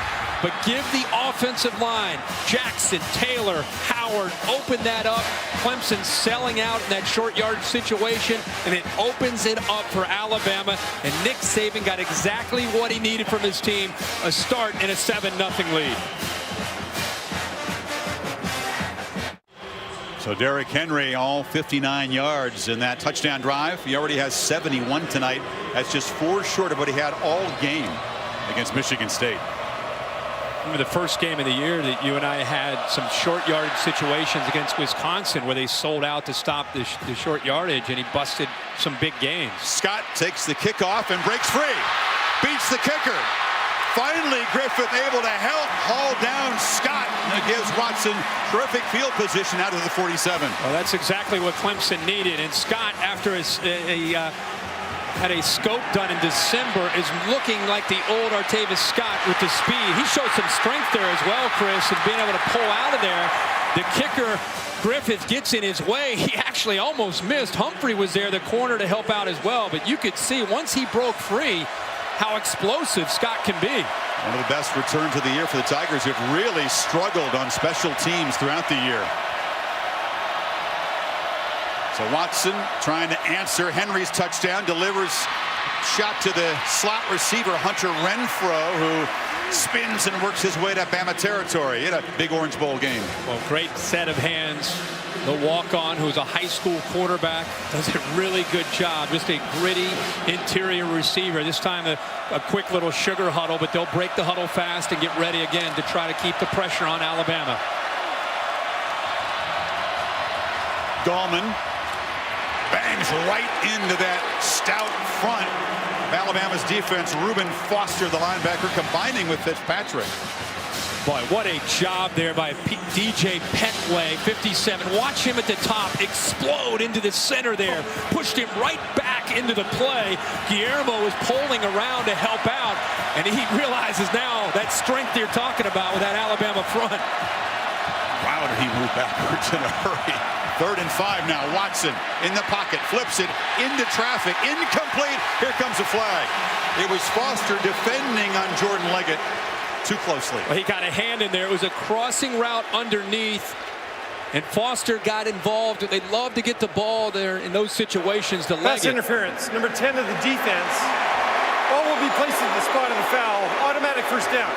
But give the offensive line, Jackson, Taylor, Howard, open that up. Clemson selling out in that short yardage situation, and it opens it up for Alabama. And Nick Saban got exactly what he needed from his team, a start in a 7-0 lead.
So Derrick Henry, all 59 yards in that touchdown drive. He already has 71 tonight. That's just 4 short of what he had all game against Michigan State.
Remember the first game of the year that you and I had some short yardage situations against Wisconsin where they sold out to stop the short yardage, and he busted some big games.
Scott takes the kickoff and breaks free. Beats the kicker. Finally, Griffith able to help haul down Scott. And it gives Watson terrific field position out of the 47.
Well, that's exactly what Clemson needed. And Scott, after had a scope done in December, is looking like the old Artavis Scott with the speed. He showed some strength there as well, Chris, and being able to pull out of there. The kicker, Griffith, gets in his way. He actually almost missed. Humphrey was there, the corner, to help out as well. But you could see once he broke free how explosive Scott can be.
One of the best returns of the year for the Tigers, who have really struggled on special teams throughout the year. So Watson trying to answer Henry's touchdown, delivers shot to the slot receiver Hunter Renfrow, who spins and works his way to Bama territory in a Big Orange Bowl game.
Well, great set of hands. The walk-on, who's a high school quarterback, does a really good job. Just a gritty interior receiver. This time a quick little sugar huddle, but they'll break the huddle fast and get ready again to try to keep the pressure on Alabama.
Gallman bangs right into that stout front of Alabama's defense. Reuben Foster, the linebacker, combining with Fitzpatrick.
Boy, what a job there by DJ Petway, 57. Watch him at the top explode into the center there. Pushed him right back into the play. Guillermo was pulling around to help out, and he realizes now that strength you're talking about with that Alabama front.
Wow, did he move backwards in a hurry. 3rd and 5 now. Watson in the pocket, flips it into traffic, incomplete. Here comes a flag. It was Foster defending on Jordan Leggett too closely.
Well, he got a hand in there. It was a crossing route underneath, and Foster got involved. They love to get the ball there in those situations to Leggett.
Pass interference, number 10 of the defense. Ball will be placed at the spot of the foul. Automatic first down.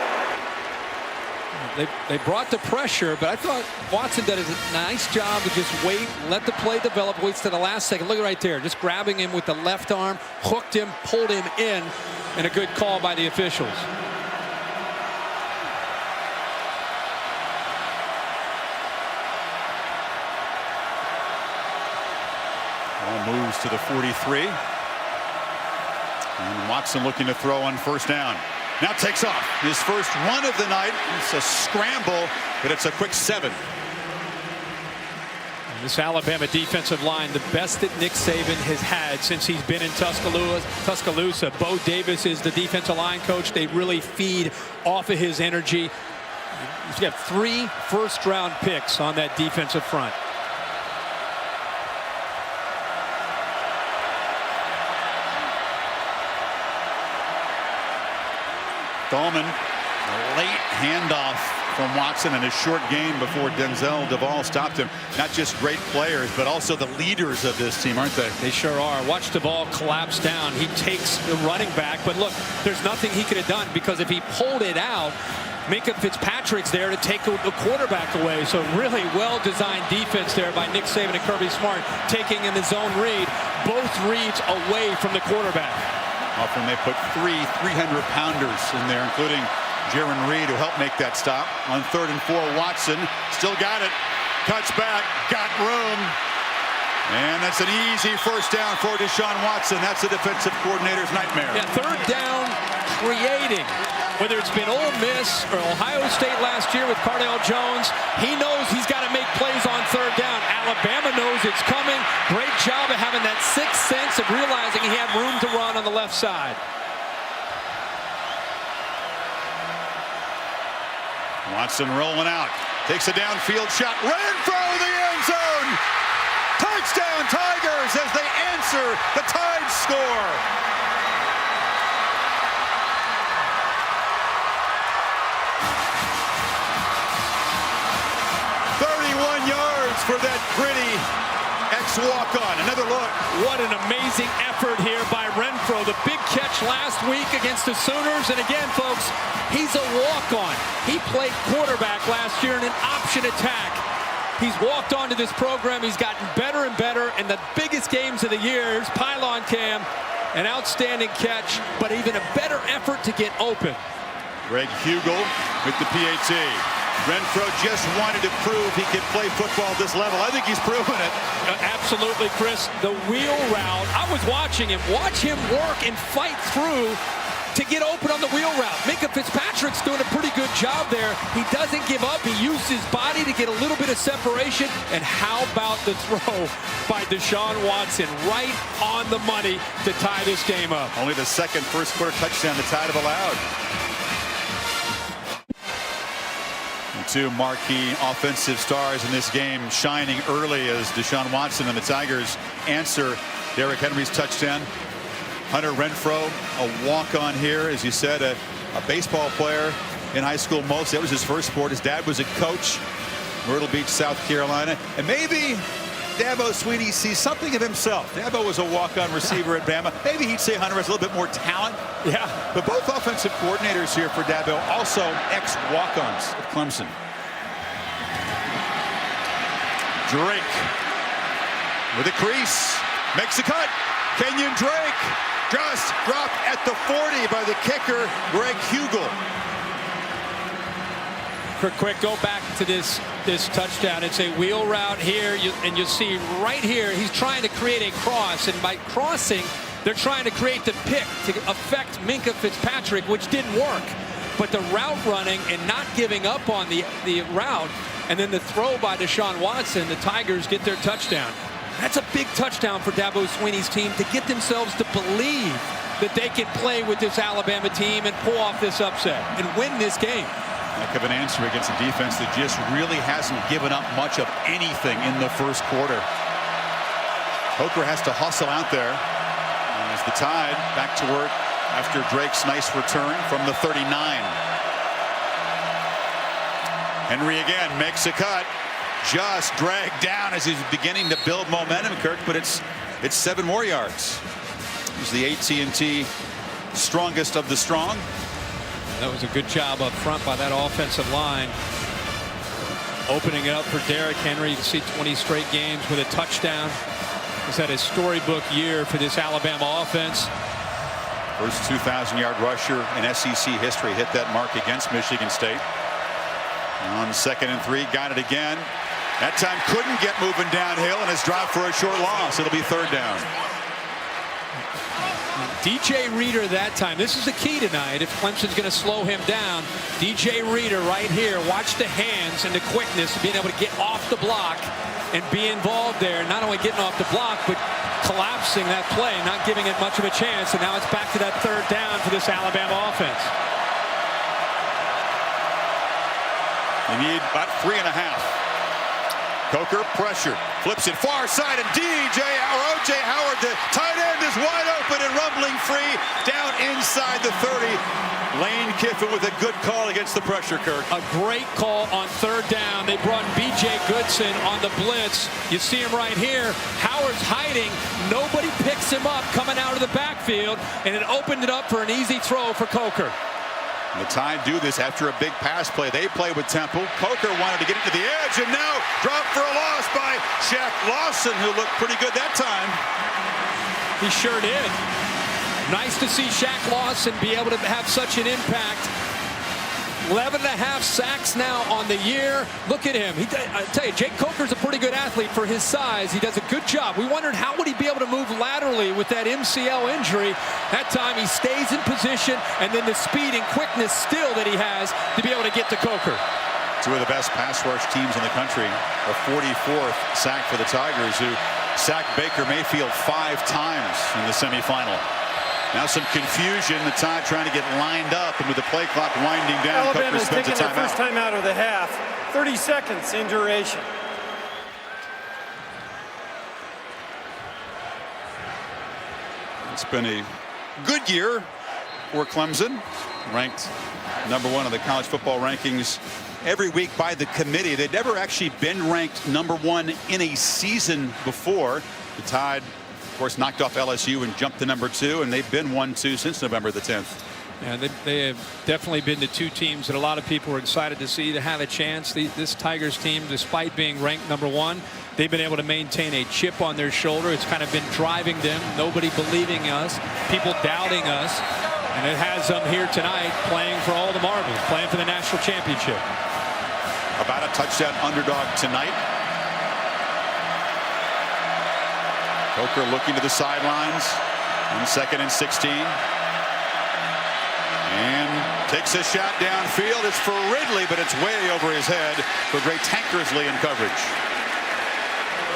They brought the pressure, but I thought Watson did a nice job to just wait, let the play develop, waits to the last second. Look right there, just grabbing him with the left arm, hooked him, pulled him in, and a good call by the officials.
Ball moves to the 43. And Watson looking to throw on first down. Now takes off. His first run of the night. It's a scramble, but it's a quick 7.
This Alabama defensive line, the best that Nick Saban has had since he's been in Tuscaloosa. Bo Davis is the defensive line coach. They really feed off of his energy. He's got 3 first-round picks on that defensive front.
Dahlman, a late handoff from Watson in a short game before Denzel Duvall stopped him. Not just great players, but also the leaders of this team, aren't they?
They sure are. Watch Duvall collapse down. He takes the running back, but look, there's nothing he could have done, because if he pulled it out, Minka Fitzpatrick's there to take the quarterback away. So really well-designed defense there by Nick Saban and Kirby Smart, taking in the zone read, both reads away from the quarterback.
Often they put 300-pounders in there, including Jaron Reed, who helped make that stop. On 3rd and 4, Watson still got it. Cuts back, got room. And that's an easy first down for Deshaun Watson. That's the defensive coordinator's nightmare.
Yeah, 3rd down, creating. Whether it's been Ole Miss or Ohio State last year with Cardale Jones, he knows he's got to make plays on 3rd down. Alabama knows it's coming. Great job of having that sixth sense of realizing he had room to run on the left side.
Watson rolling out. Takes a downfield shot. Ran for the end zone. Touchdown Tigers as they answer the Tide score. For that gritty ex-walk-on. Another look.
What an amazing effort here by Renfro. The big catch last week against the Sooners. And again, folks, he's a walk-on. He played quarterback last year in an option attack. He's walked onto this program. He's gotten better and better. And the biggest games of the year, pylon cam, an outstanding catch, but even a better effort to get open.
Greg Hugel with the PAT. Renfro just wanted to prove he could play football at this level. I think he's proven it.
Absolutely, Chris. The wheel route. I was watching him. Watch him work and fight through to get open on the wheel route. Minka Fitzpatrick's doing a pretty good job there. He doesn't give up. He used his body to get a little bit of separation. And how about the throw by Deshaun Watson? Right on the money to tie this game up.
Only the second first-quarter touchdown the Tide have allowed. Two marquee offensive stars in this game shining early as Deshaun Watson and the Tigers answer Derrick Henry's touchdown. Hunter Renfro, a walk-on here, as you said, a baseball player in high school mostly. That was his first sport. His dad was a coach, Myrtle Beach, South Carolina. And maybe Dabo Swinney sees something of himself. Dabo was a walk-on receiver at Bama. Maybe he'd say Hunter has a little bit more talent.
Yeah.
But both offensive coordinators here for Dabo, also ex-walk-ons at Clemson. Drake with a crease, makes a cut. Kenyon Drake just dropped at the 40 by the kicker, Greg Hugel.
Quick, go back to this touchdown. It's a wheel route here, and you see right here, he's trying to create a cross, and by crossing, they're trying to create the pick to affect Minka Fitzpatrick, which didn't work. But the route running and not giving up on the route, and then the throw by Deshaun Watson, the Tigers get their touchdown. That's a big touchdown for Dabo Swinney's team to get themselves to believe that they can play with this Alabama team and pull off this upset and win this game.
Heck of an answer against a defense that just really hasn't given up much of anything in the first quarter. Coker has to hustle out there as the Tide back to work after Drake's nice return from the 39. Henry again makes a cut, just dragged down as he's beginning to build momentum, Kirk, but it's 7 more yards. He's the AT&T strongest of the strong.
That was a good job up front by that offensive line. Opening it up for Derrick Henry. You can see 20 straight games with a touchdown. He's had a storybook year for this Alabama offense.
First 2,000-yard rusher in SEC history hit that mark against Michigan State. On 2nd and 3, got it again. That time couldn't get moving downhill and has dropped for a short loss. It'll be 3rd down.
DJ Reader that time. This is the key tonight if Clemson's going to slow him down. DJ Reader right here. Watch the hands and the quickness of being able to get off the block and be involved there. Not only getting off the block, but collapsing that play, not giving it much of a chance. And now it's back to that 3rd down for this Alabama offense.
They need about 3.5. Coker pressure, flips it far side, and O.J. Howard, the tight end, is wide open and rumbling free down inside the 30. Lane Kiffin with a good call against the pressure, Kirk.
A great call on third down. They brought B.J. Goodson on the blitz. You see him right here. Howard's hiding. Nobody picks him up coming out of the backfield, and it opened it up for an easy throw for Coker.
The Tide do this after a big pass play. They play with Temple. Coker wanted to get it to the edge, and now dropped for a loss by Shaq Lawson, who looked pretty good that time.
He sure did. Nice to see Shaq Lawson be able to have such an impact. 11.5 sacks now on the year. Look at him. I tell you, Jake Coker's a pretty good athlete for his size. He does a good job. We wondered how would he be able to move laterally with that MCL injury. That time he stays in position, and then the speed and quickness still that he has to be able to get to Coker.
Two of the best pass rush teams in the country. A 44th sack for the Tigers, who sacked Baker Mayfield 5 times in the semifinal. Now some confusion. The Tide trying to get lined up, and with the play clock winding down, Coker
Alabama's
spends a
taking their first
timeout.
timeout of the half. 30 seconds in duration.
It's been a good year for Clemson, ranked #1 in the college football rankings every week by the committee. They'd never actually been ranked #1 in a season before. The Tide, of course, knocked off LSU and jumped to #2, and they've been 1-2 since November the 10th.
Yeah, they have definitely been the two teams that a lot of people were excited to see to have a chance. This Tigers team, despite being ranked #1, they've been able to maintain a chip on their shoulder. It's kind of been driving them. Nobody believing us, people doubting us, and it has them here tonight playing for all the marbles, playing for the national championship.
About a touchdown underdog tonight. Coker looking to the sidelines on 2nd and 16. And takes a shot downfield. It's for Ridley, but it's way over his head for Gray Tankersley in coverage.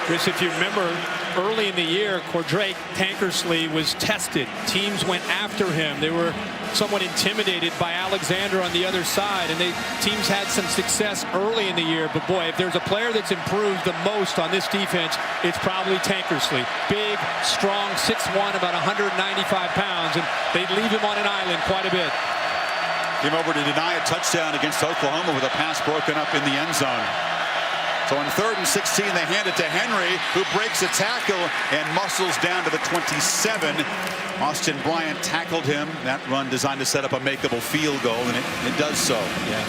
Chris, if you remember, early in the year, Cordray Tankersley was tested. Teams went after him. They were somewhat intimidated by Alexander on the other side, and teams had some success early in the year. But boy, if there's a player that's improved the most on this defense, it's probably Tankersley. Big, strong, 6'1", about 195 pounds, and they leave him on an island quite a bit.
Came over to deny a touchdown against Oklahoma with a pass broken up in the end zone. So on 3rd and 16, they hand it to Henry, who breaks a tackle and muscles down to the 27. Austin Bryant tackled him. That run designed to set up a makeable field goal, and it does so.
Yeah.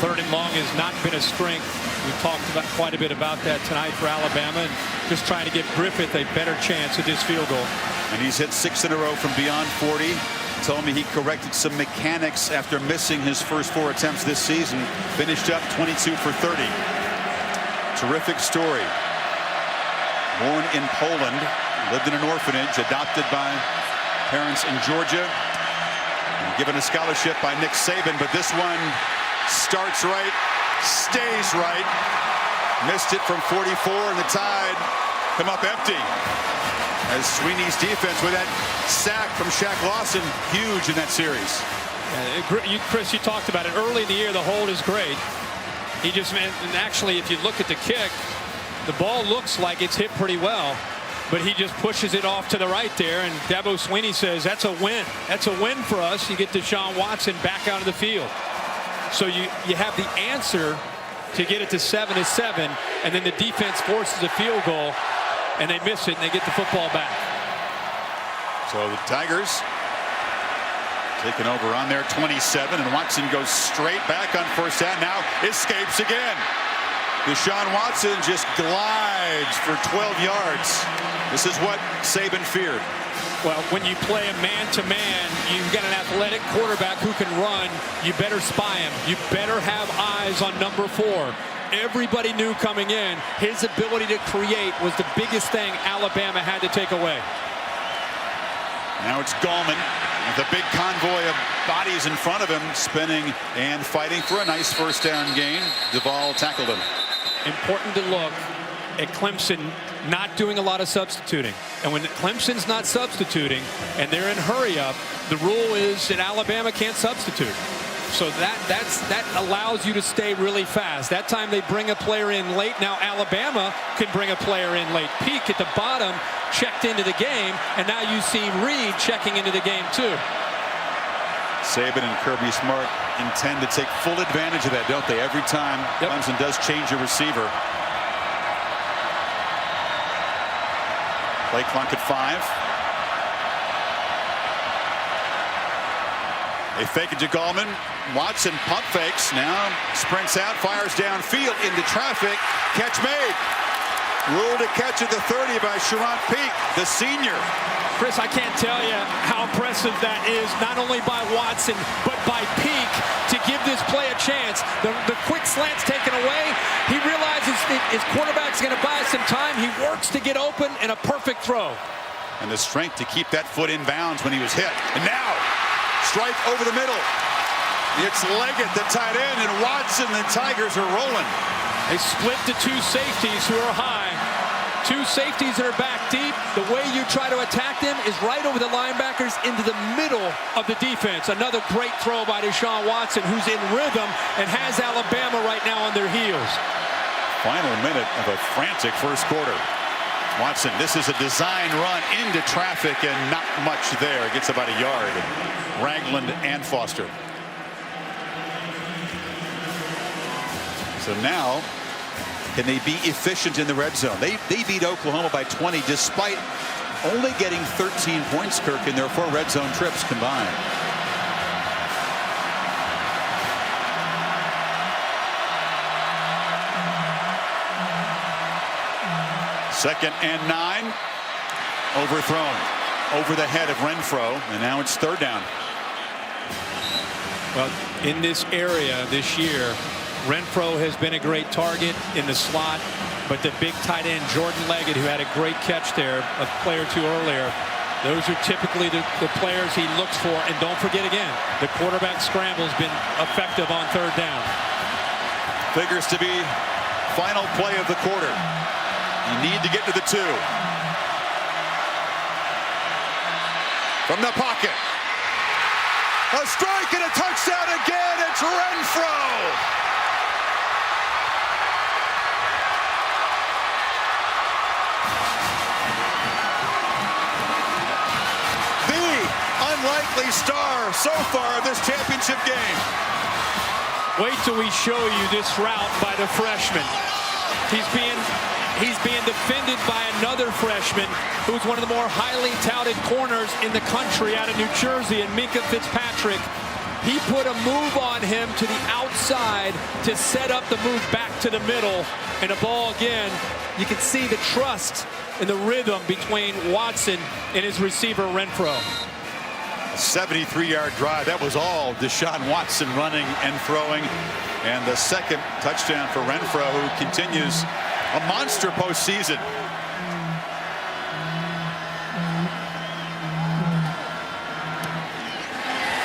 3rd and long has not been a strength. We've talked about quite a bit about that tonight for Alabama, and just trying to give Griffith a better chance at this field goal.
And he's hit 6 in a row from beyond 40. Told me he corrected some mechanics after missing his first 4 attempts this season. Finished up 22 for 30. Terrific story. Born in Poland, lived in an orphanage, adopted by parents in Georgia, and given a scholarship by Nick Saban. But this one starts right, stays right. Missed it from 44, and the Tide come up empty. As Sweeney's defense with that sack from Shaq Lawson, huge in that series.
Chris, you talked about it early in the year. The hold is great. He just, and actually, if you look at the kick, the ball looks like it's hit pretty well, but he just pushes it off to the right there, and Dabo Sweeney says, that's a win. That's a win for us. You get Deshaun Watson back out of the field. So you have the answer to get it to 7-7, and then the defense forces a field goal, and they miss it, and they get the football back.
So the Tigers taking over on their 27, and Watson goes straight back on 1st down. Now escapes again. Deshaun Watson just glides for 12 yards. This is what Saban feared.
Well, when you play a man-to-man, you've got an athletic quarterback who can run. You better spy him. You better have eyes on number 4. Everybody knew coming in, his ability to create was the biggest thing Alabama had to take away.
Now it's Gallman with a big convoy of bodies in front of him, spinning and fighting for a nice 1st down gain. Duvall tackled him.
Important to look at Clemson not doing a lot of substituting. And when Clemson's not substituting and they're in hurry up, the rule is that Alabama can't substitute. So that allows you to stay really fast. That time they bring a player in late. Now Alabama can bring a player in late. Peak at the bottom checked into the game, and now you see Reed checking into the game too.
Saban and Kirby Smart intend to take full advantage of that, don't they? Every time Clemson does change a receiver. Play clock at 5. They fake it to Gallman. Watson pump fakes. Now sprints out, fires downfield into traffic. Catch made. Ruled a catch at the 30 by Sharon Peak, the senior.
Chris, I can't tell you how impressive that is, not only by Watson, but by Peak to give this play a chance. The quick slant's taken away. He realizes his quarterback's going to buy some time. He works to get open, and a perfect throw.
And the strength to keep that foot in bounds when he was hit. And now, strike over the middle. It's Leggett, the tight end, and Watson, the Tigers are rolling.
They split to two safeties who are high. Two safeties that are back deep. The way you try to attack them is right over the linebackers into the middle of the defense. Another great throw by Deshaun Watson, who's in rhythm and has Alabama right now on their heels.
Final minute of a frantic first quarter. Watson, this is a design run into traffic and not much there. It gets about a yard. Ragland and Foster. So now, can they be efficient in the red zone? They beat Oklahoma by 20 despite only getting 13 points, Kirk, in their 4 red zone trips combined. Second and 9. Overthrown over the head of Renfro, and now it's 3rd down.
Well, in this area this year, Renfro has been a great target in the slot, but the big tight end Jordan Leggett, who had a great catch there a play or two earlier, those are typically the players he looks for. And don't forget again, the quarterback scramble has been effective on 3rd down.
Figures to be final play of the quarter. You need to get to the 2. From the pocket. A strike and a touchdown again. It's Renfro. Unlikely star so far of this championship game.
Wait till we show you this route by the freshman. He's being defended by another freshman who's one of the more highly touted corners in the country out of New Jersey, and Minkah Fitzpatrick. He put a move on him to the outside to set up the move back to the middle, and the ball again. You can see the trust and the rhythm between Watson and his receiver Renfro.
73-yard drive. That was all Deshaun Watson running and throwing. And the second touchdown for Renfro, who continues a monster postseason.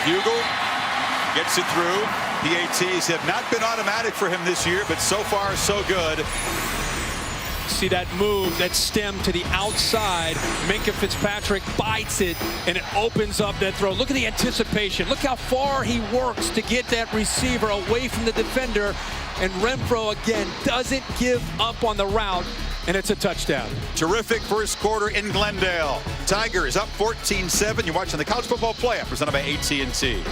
Bugle gets it through. PATs have not been automatic for him this year, but so far so good.
See that move, that stem to the outside. Minkah Fitzpatrick bites it, and it opens up that throw. Look at the anticipation. Look how far he works to get that receiver away from the defender. And Renfro, again, doesn't give up on the route, and it's a touchdown.
Terrific first quarter in Glendale. Tigers up 14-7. You're watching the College Football Playoff presented by AT&T.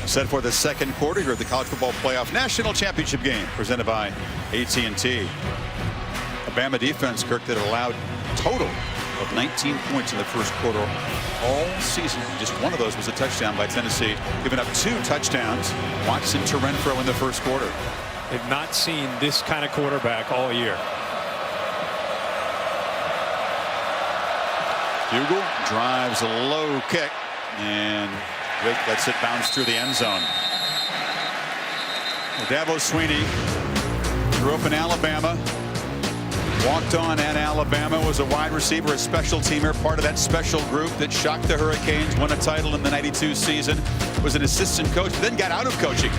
Set for the second quarter here of the College Football Playoff National Championship game presented by AT&T. A Bama defense, Kirk, that allowed a total of 19 points in the first quarter all season. Just one of those was a touchdown by Tennessee, giving up 2 touchdowns. Watson to Renfro in the first quarter.
They've not seen this kind of quarterback all year.
Bugle drives a low kick, and Rick lets it bounce through the end zone. Well, Dabo Swinney grew up in Alabama, walked on at Alabama, was a wide receiver, a special teamer, part of that special group that shocked the Hurricanes, won a title in the '92 season, was an assistant coach, then got out of coaching.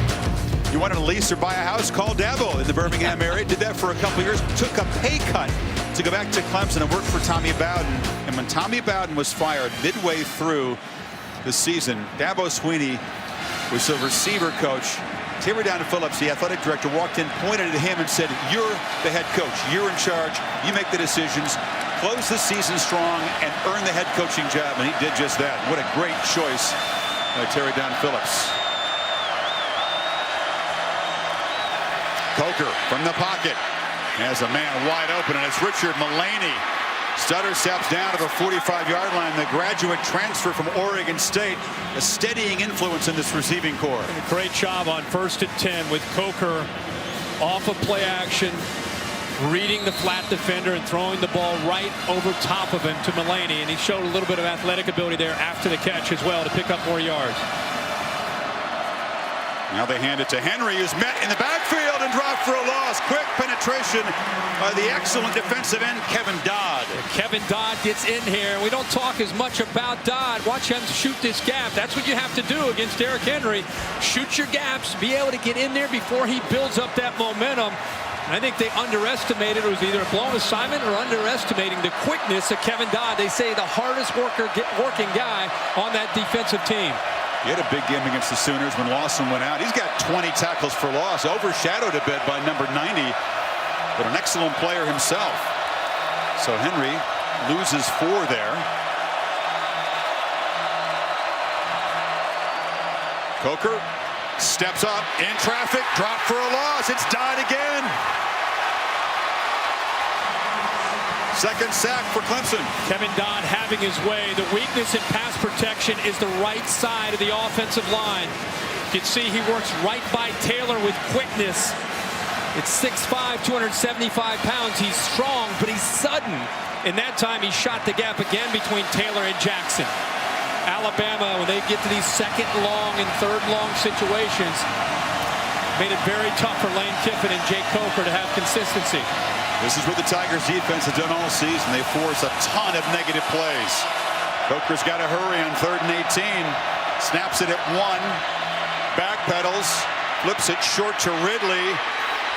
You wanted to lease or buy a house, call Dabo in the Birmingham area, did that for a couple years, took a pay cut to go back to Clemson and work for Tommy Bowden. And when Tommy Bowden was fired midway through the season, Dabo Swinney was the receiver coach. Terry Phillips, the athletic director, walked in, pointed at him and said, "You're the head coach. You're in charge. You make the decisions. Close the season strong and earn the head coaching job." And he did just that. What a great choice by Terry Phillips. Coker from the pocket has a man wide open, and it's Richard Mullaney. Stutter steps down to the 45-yard line. The graduate transfer from Oregon State, a steadying influence in this receiving corps.
Great job on 1st and 10 with Coker off of play action, reading the flat defender and throwing the ball right over top of him to Mullaney. And he showed a little bit of athletic ability there after the catch as well to pick up more yards.
Now they hand it to Henry, who's met in the backfield and dropped for a loss. Quick penetration by the excellent defensive end, Kevin Dodd.
Kevin Dodd gets in here. We don't talk as much about Dodd. Watch him shoot this gap. That's what you have to do against Derrick Henry. Shoot your gaps, be able to get in there before he builds up that momentum. I think they underestimated, it was either a blown assignment or underestimating the quickness of Kevin Dodd. They say the hardest working guy on that defensive team.
He had a big game against the Sooners when Lawson went out. He's got 20 tackles for loss, overshadowed a bit by number 90, but an excellent player himself. So Henry loses 4 there. Coker steps up in traffic, dropped for a loss. It's Dodd again. Second sack for Clemson.
Kevin Dodd having his way. The weakness in pass protection is the right side of the offensive line. You can see he works right by Taylor with quickness. It's 6'5", 275 pounds. He's strong, but he's sudden. And that time he shot the gap again between Taylor and Jackson. Alabama, when they get to these second long and third long situations, made it very tough for Lane Kiffin and Jake Coker to have consistency.
This is what the Tigers defense has done all season. They force a ton of negative plays. Coker's got to hurry on 3rd and 18. Snaps it at 1. Backpedals. Flips it short to Ridley,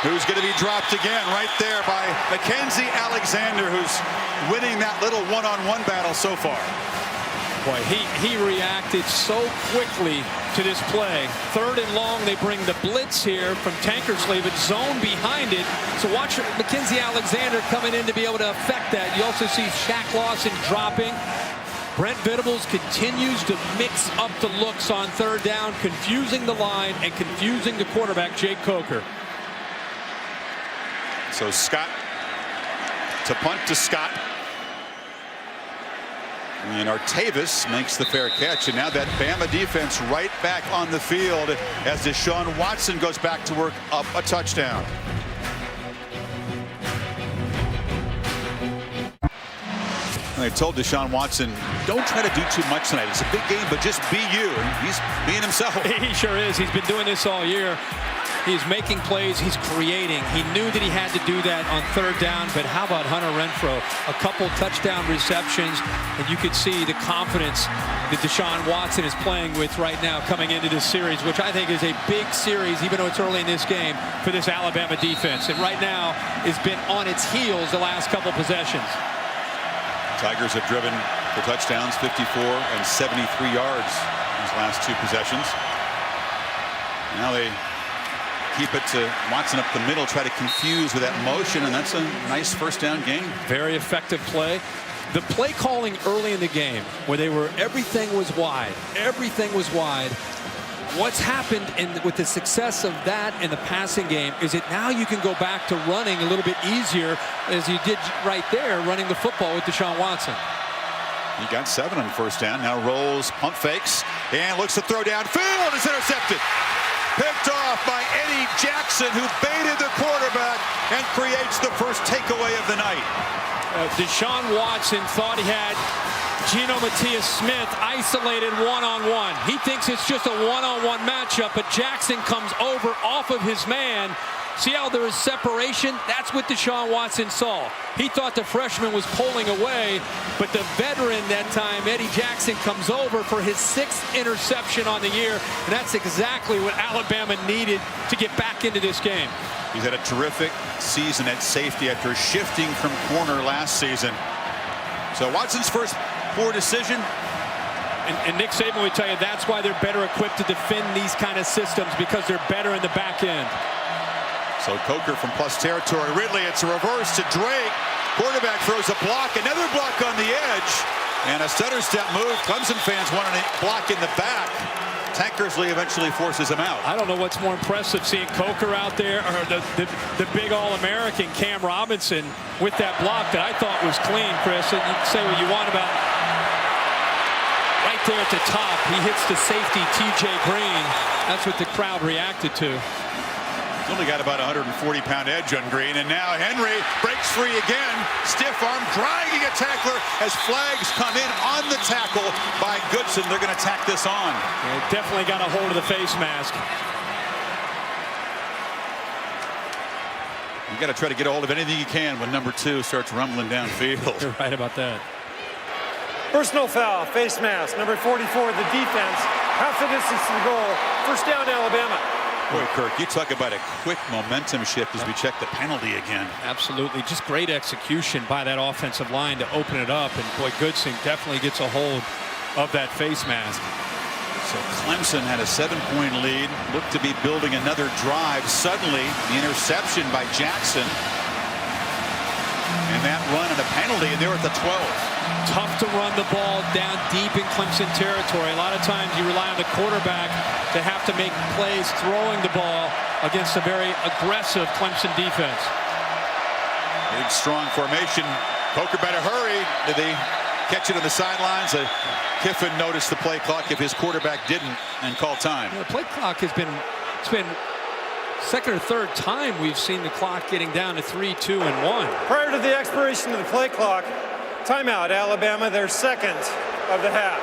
who's going to be dropped again right there by Mackenzie Alexander, who's winning that little one-on-one battle so far.
Boy, he reacted so quickly to this play. 3rd and long, they bring the blitz here from Tankersley, but zone behind it. So watch Mackenzie Alexander coming in to be able to affect that. You also see Shaq Lawson dropping. Brent Venables continues to mix up the looks on 3rd down, confusing the line and confusing the quarterback, Jake Coker.
So Scott to punt to Scott. And Artavis makes the fair catch, and now that Bama defense right back on the field as Deshaun Watson goes back to work up a touchdown. And they told Deshaun Watson, don't try to do too much tonight. It's a big game, but just be you. And he's being himself.
He sure is. He's been doing this all year. He's making plays. He's creating. He knew that he had to do that on 3rd down, but how about Hunter Renfrow? A couple touchdown receptions, and you could see the confidence that Deshaun Watson is playing with right now coming into this series, which I think is a big series, even though it's early in this game, for this Alabama defense. And right now, it's been on its heels the last couple possessions.
Tigers have driven for touchdowns, 54 and 73 yards these last 2 possessions. Now they keep it to Watson up the middle, try to confuse with that motion, and that's a nice 1st down gain.
Very effective play. The play calling early in the game, where everything was wide. Everything was wide. What's happened with the success of that in the passing game is that now you can go back to running a little bit easier, as you did right there, running the football with Deshaun Watson.
He got 7 on 1st down, now rolls, pump fakes, and looks to throw downfield. It's intercepted. Picked off by Eddie Jackson, who baited the quarterback and creates the first takeaway of the night.
Deshaun Watson thought he had Geno Matias-Smith isolated one-on-one. He thinks it's just a one-on-one matchup, but Jackson comes over off of his man. See how there is separation? That's what Deshaun Watson saw. He thought the freshman was pulling away, but the veteran that time, Eddie Jackson, comes over for his 6th interception on the year, and that's exactly what Alabama needed to get back into this game.
He's had a terrific season at safety after shifting from corner last season. So Watson's first poor decision.
And Nick Saban would tell you that's why they're better equipped to defend these kind of systems, because they're better in the back end.
So Coker from plus territory. Ridley, it's a reverse to Drake. Quarterback throws a block, another block on the edge, and a stutter step move. Clemson fans want a block in the back. Tankersley eventually forces him out.
I don't know what's more impressive, seeing Coker out there, or the big All-American Cam Robinson with that block that I thought was clean, Chris. And you can say what you want about right there at the top. He hits the safety, T.J. Green. That's what the crowd reacted to.
He's only got about a 140-pound edge on Green, and now Henry breaks free again. Stiff arm, dragging a tackler as flags come in on the tackle by Goodson. They're going to tack this on.
Yeah, definitely got a hold of the face mask.
You got to try to get a hold of anything you can when number 2 starts rumbling downfield.
You're right about that.
Personal foul, face mask, number 44, the defense. Half the distance to the goal. First down, Alabama.
Boy, Kirk, you talk about a quick momentum shift as we check the penalty again.
Absolutely. Just great execution by that offensive line to open it up. And boy, Goodson definitely gets a hold of that face mask.
So Clemson had a 7-point lead, looked to be building another drive. Suddenly, the interception by Jackson. And that run and a penalty, and they're at the 12.
Tough to run the ball down deep in Clemson territory. A lot of times you rely on the quarterback to have to make plays throwing the ball against a very aggressive Clemson defense.
Big, strong formation. Coker better hurry. Did they catch it on the sidelines? Kiffin noticed the play clock if his quarterback didn't and called time.
The play clock has been, it's been second or third time we've seen the clock getting down to 3, 2, and 1.
Prior to the expiration of the play clock, timeout, Alabama, their second of the half.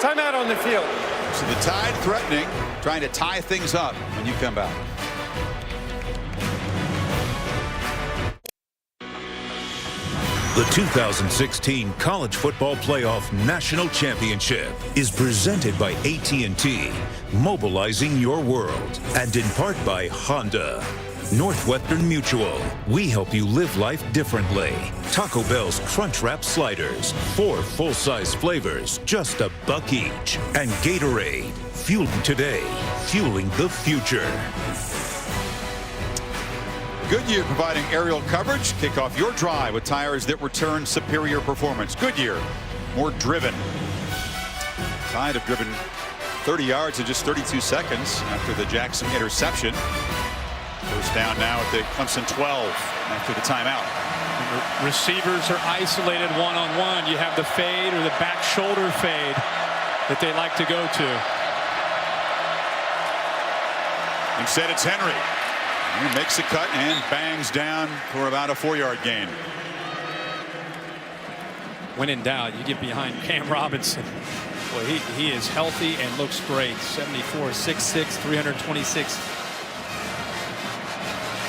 Timeout on the field.
So the Tide threatening, trying to tie things up when you come back.
The 2016 College Football Playoff National Championship is presented by AT&T, mobilizing your world, and in part by Honda. Northwestern Mutual, we help you live life differently. Taco Bell's Crunch Wrap Sliders, 4 full-size flavors, just $1 each. And Gatorade, fueling today, fueling the future.
Goodyear providing aerial coverage. Kick off your drive with tires that return superior performance. Goodyear, more driven. Tide have driven 30 yards in just 32 seconds after the Jackson interception. First down now at the Clemson 12 after the timeout.
Receivers are isolated one-on-one. You have the fade or the back shoulder fade that they like to go to.
Instead, it's Henry. He makes a cut and bangs down for about a 4-yard gain.
When in doubt, you get behind Cam Robinson. Boy, he is healthy and looks great. 74, 6'6", 326.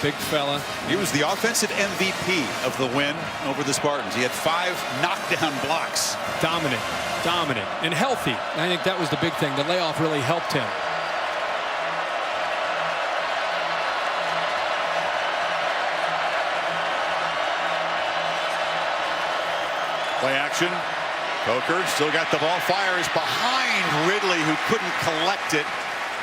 Big fella.
He was the offensive MVP of the win over the Spartans. He had 5 knockdown blocks.
Dominant, and healthy. I think that was the big thing. The layoff really helped him.
Play action. Coker still got the ball. Fires behind Ridley, who couldn't collect it.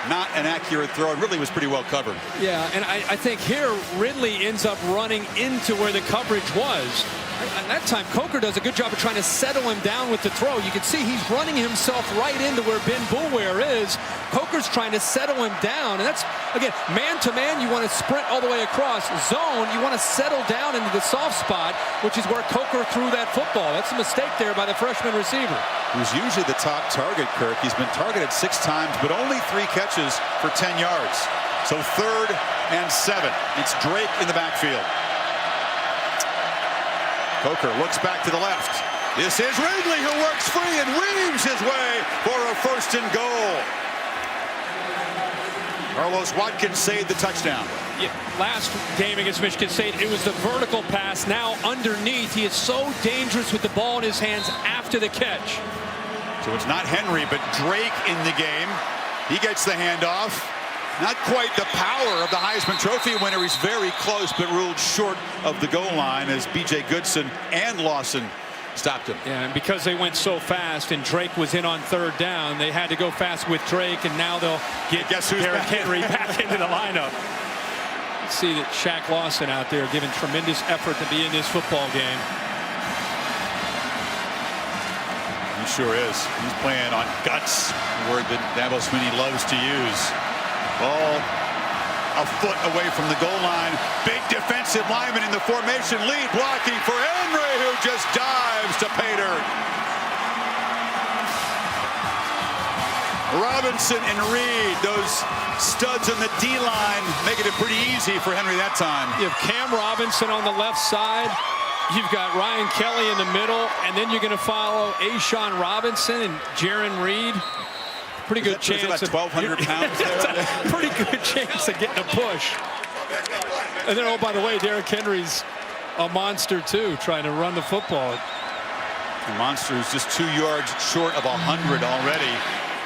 Not an accurate throw. It really was pretty well covered.
Yeah, and I think here Ridley ends up running into where the coverage was. At that time, Coker does a good job of trying to settle him down with the throw. You can see he's running himself right into where Ben Boulware is. Coker's trying to settle him down. And that's, again, man-to-man, you want to sprint all the way across. Zone, you want to settle down into the soft spot, which is where Coker threw that football. That's a mistake there by the freshman receiver.
Who's usually the top target, Kirk. He's been targeted 6 times, but only 3 catches for 10 yards. So 3rd and 7. It's Drake in the backfield. Coker looks back to the left. This is Ridley, who works free and weaves his way for a 1st and goal. Carlos Watkins saved the touchdown.
Yeah, last game against Michigan State, it was the vertical pass. Now underneath, he is so dangerous with the ball in his hands after the catch.
So it's not Henry, but Drake in the game. He gets the handoff. Not quite the power of the Heisman Trophy winner. He's very close, but ruled short of the goal line as B.J. Goodson and Lawson stopped him.
Yeah, and because they went so fast and Drake was in on 3rd down, they had to go fast with Drake, and now they'll get Derrick Henry back into the lineup. See that Shaq Lawson out there giving tremendous effort to be in this football game.
He sure is. He's playing on guts, a word that Dabo Swinney loves to use. Ball a foot away from the goal line. Big defensive lineman in the formation lead, blocking for Henry, who just dives to pay dirt. Robinson and Reed, those studs on the D-line, making it pretty easy for Henry that time.
You have Cam Robinson on the left side. You've got Ryan Kelly in the middle, and then you're going to follow Ashawn Robinson and Jaron Reed. Pretty good chance.
About 1,200 pounds there?
Pretty good chance of getting a push. And then, oh, by the way, Derrick Henry's a monster, too, trying to run the football.
The monster is just 2 yards short of 100 already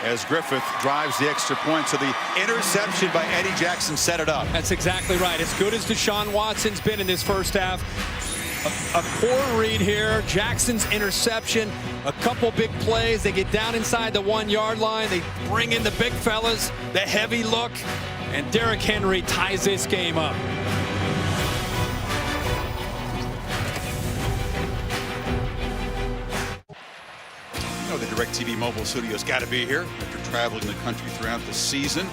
as Griffith drives the extra point. So the interception by Eddie Jackson set it up.
That's exactly right. As good as Deshaun Watson's been in this first half, a poor read here. Jackson's interception, a couple big plays. They get down inside the 1 yard line. They bring in the big fellas, the heavy look, and Derrick Henry ties this game up.
You know the DirecTV mobile studio's got to be here after traveling the country throughout the season.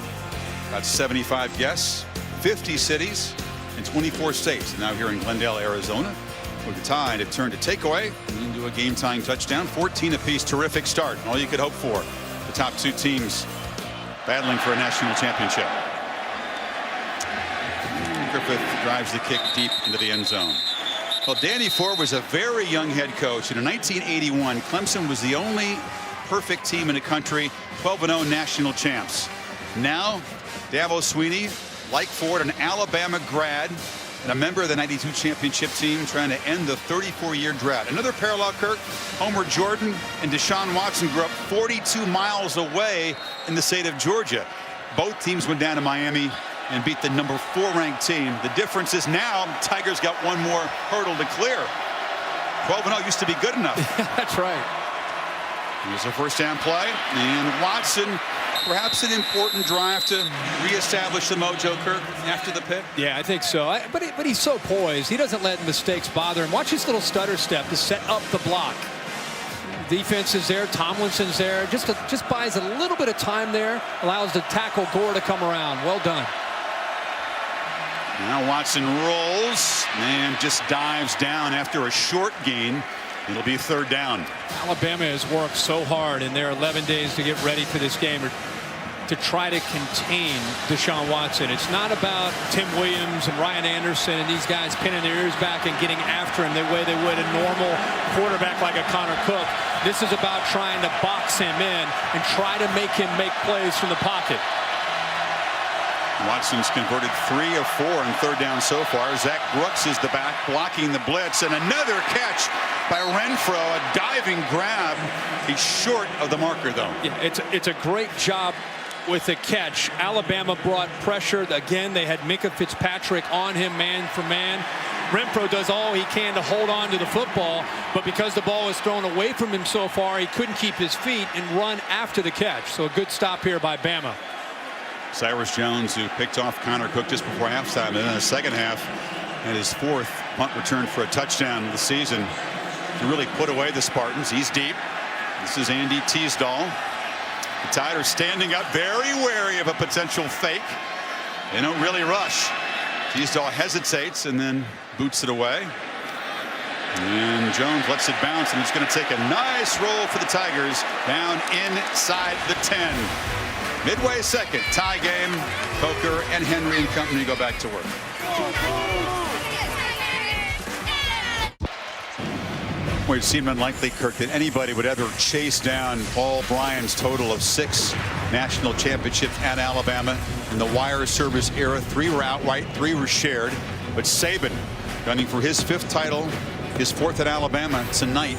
About 75 guests, 50 cities, and 24 states. And now here in Glendale, Arizona, with the Tide have turned a takeaway into a game-tying touchdown. 14 apiece. Terrific start. All you could hope for. The top 2 teams battling for a national championship. And Griffith drives the kick deep into the end zone. Well, Danny Ford was a very young head coach. And in 1981, Clemson was the only perfect team in the country, 12-0 national champs. Now, Dabo Swinney, like Ford, an Alabama grad, and a member of the 92 championship team, trying to end the 34-year drought. Another parallel, Kirk, Homer Jordan and Deshaun Watson grew up 42 miles away in the state of Georgia. Both teams went down to Miami and beat the number 4 ranked team. The difference is now Tigers got one more hurdle to clear. 12-0 used to be good enough.
That's right.
Here's a first down play, and Watson, perhaps an important drive to reestablish the mojo, Kirk, after the pick.
Yeah, I think so. But he's so poised. He doesn't let mistakes bother him. Watch his little stutter step to set up the block. Defense is there. Tomlinson's there. Just buys a little bit of time there. Allows the tackle Gore to come around. Well done.
Now Watson rolls and just dives down after a short gain. It'll be 3rd down.
Alabama has worked so hard in their 11 days to get ready for this game to try to contain Deshaun Watson. It's not about Tim Williams and Ryan Anderson and these guys pinning their ears back and getting after him the way they would a normal quarterback like a Connor Cook. This is about trying to box him in and try to make him make plays from the pocket.
Watson's converted 3 of 4 on 3rd down so far. Zach Brooks is the back blocking the blitz, and another catch by Renfro, a diving grab. He's short of the marker, though.
Yeah, it's a great job with the catch. Alabama brought pressure. Again, they had Minka Fitzpatrick on him man for man. Renfro does all he can to hold on to the football, but because the ball was thrown away from him so far, he couldn't keep his feet and run after the catch. So a good stop here by Bama.
Cyrus Jones, who picked off Connor Cook just before halftime, and in the second half, and his 4th punt return for a touchdown of the season to really put away the Spartans. He's deep. This is Andy Teasdall. The Tide are standing up, very wary of a potential fake. They don't really rush. Teasdall hesitates and then boots it away. And Jones lets it bounce, and it's going to take a nice roll for the Tigers down inside the 10. Midway second, tie game. Coker and Henry and company go back to work. Well, it seemed unlikely, Kirk, that anybody would ever chase down Paul Bryant's total of 6 national championships at Alabama. In the wire service era, 3 were outright, 3 were shared. But Saban gunning for his 5th title, his 4th at Alabama tonight.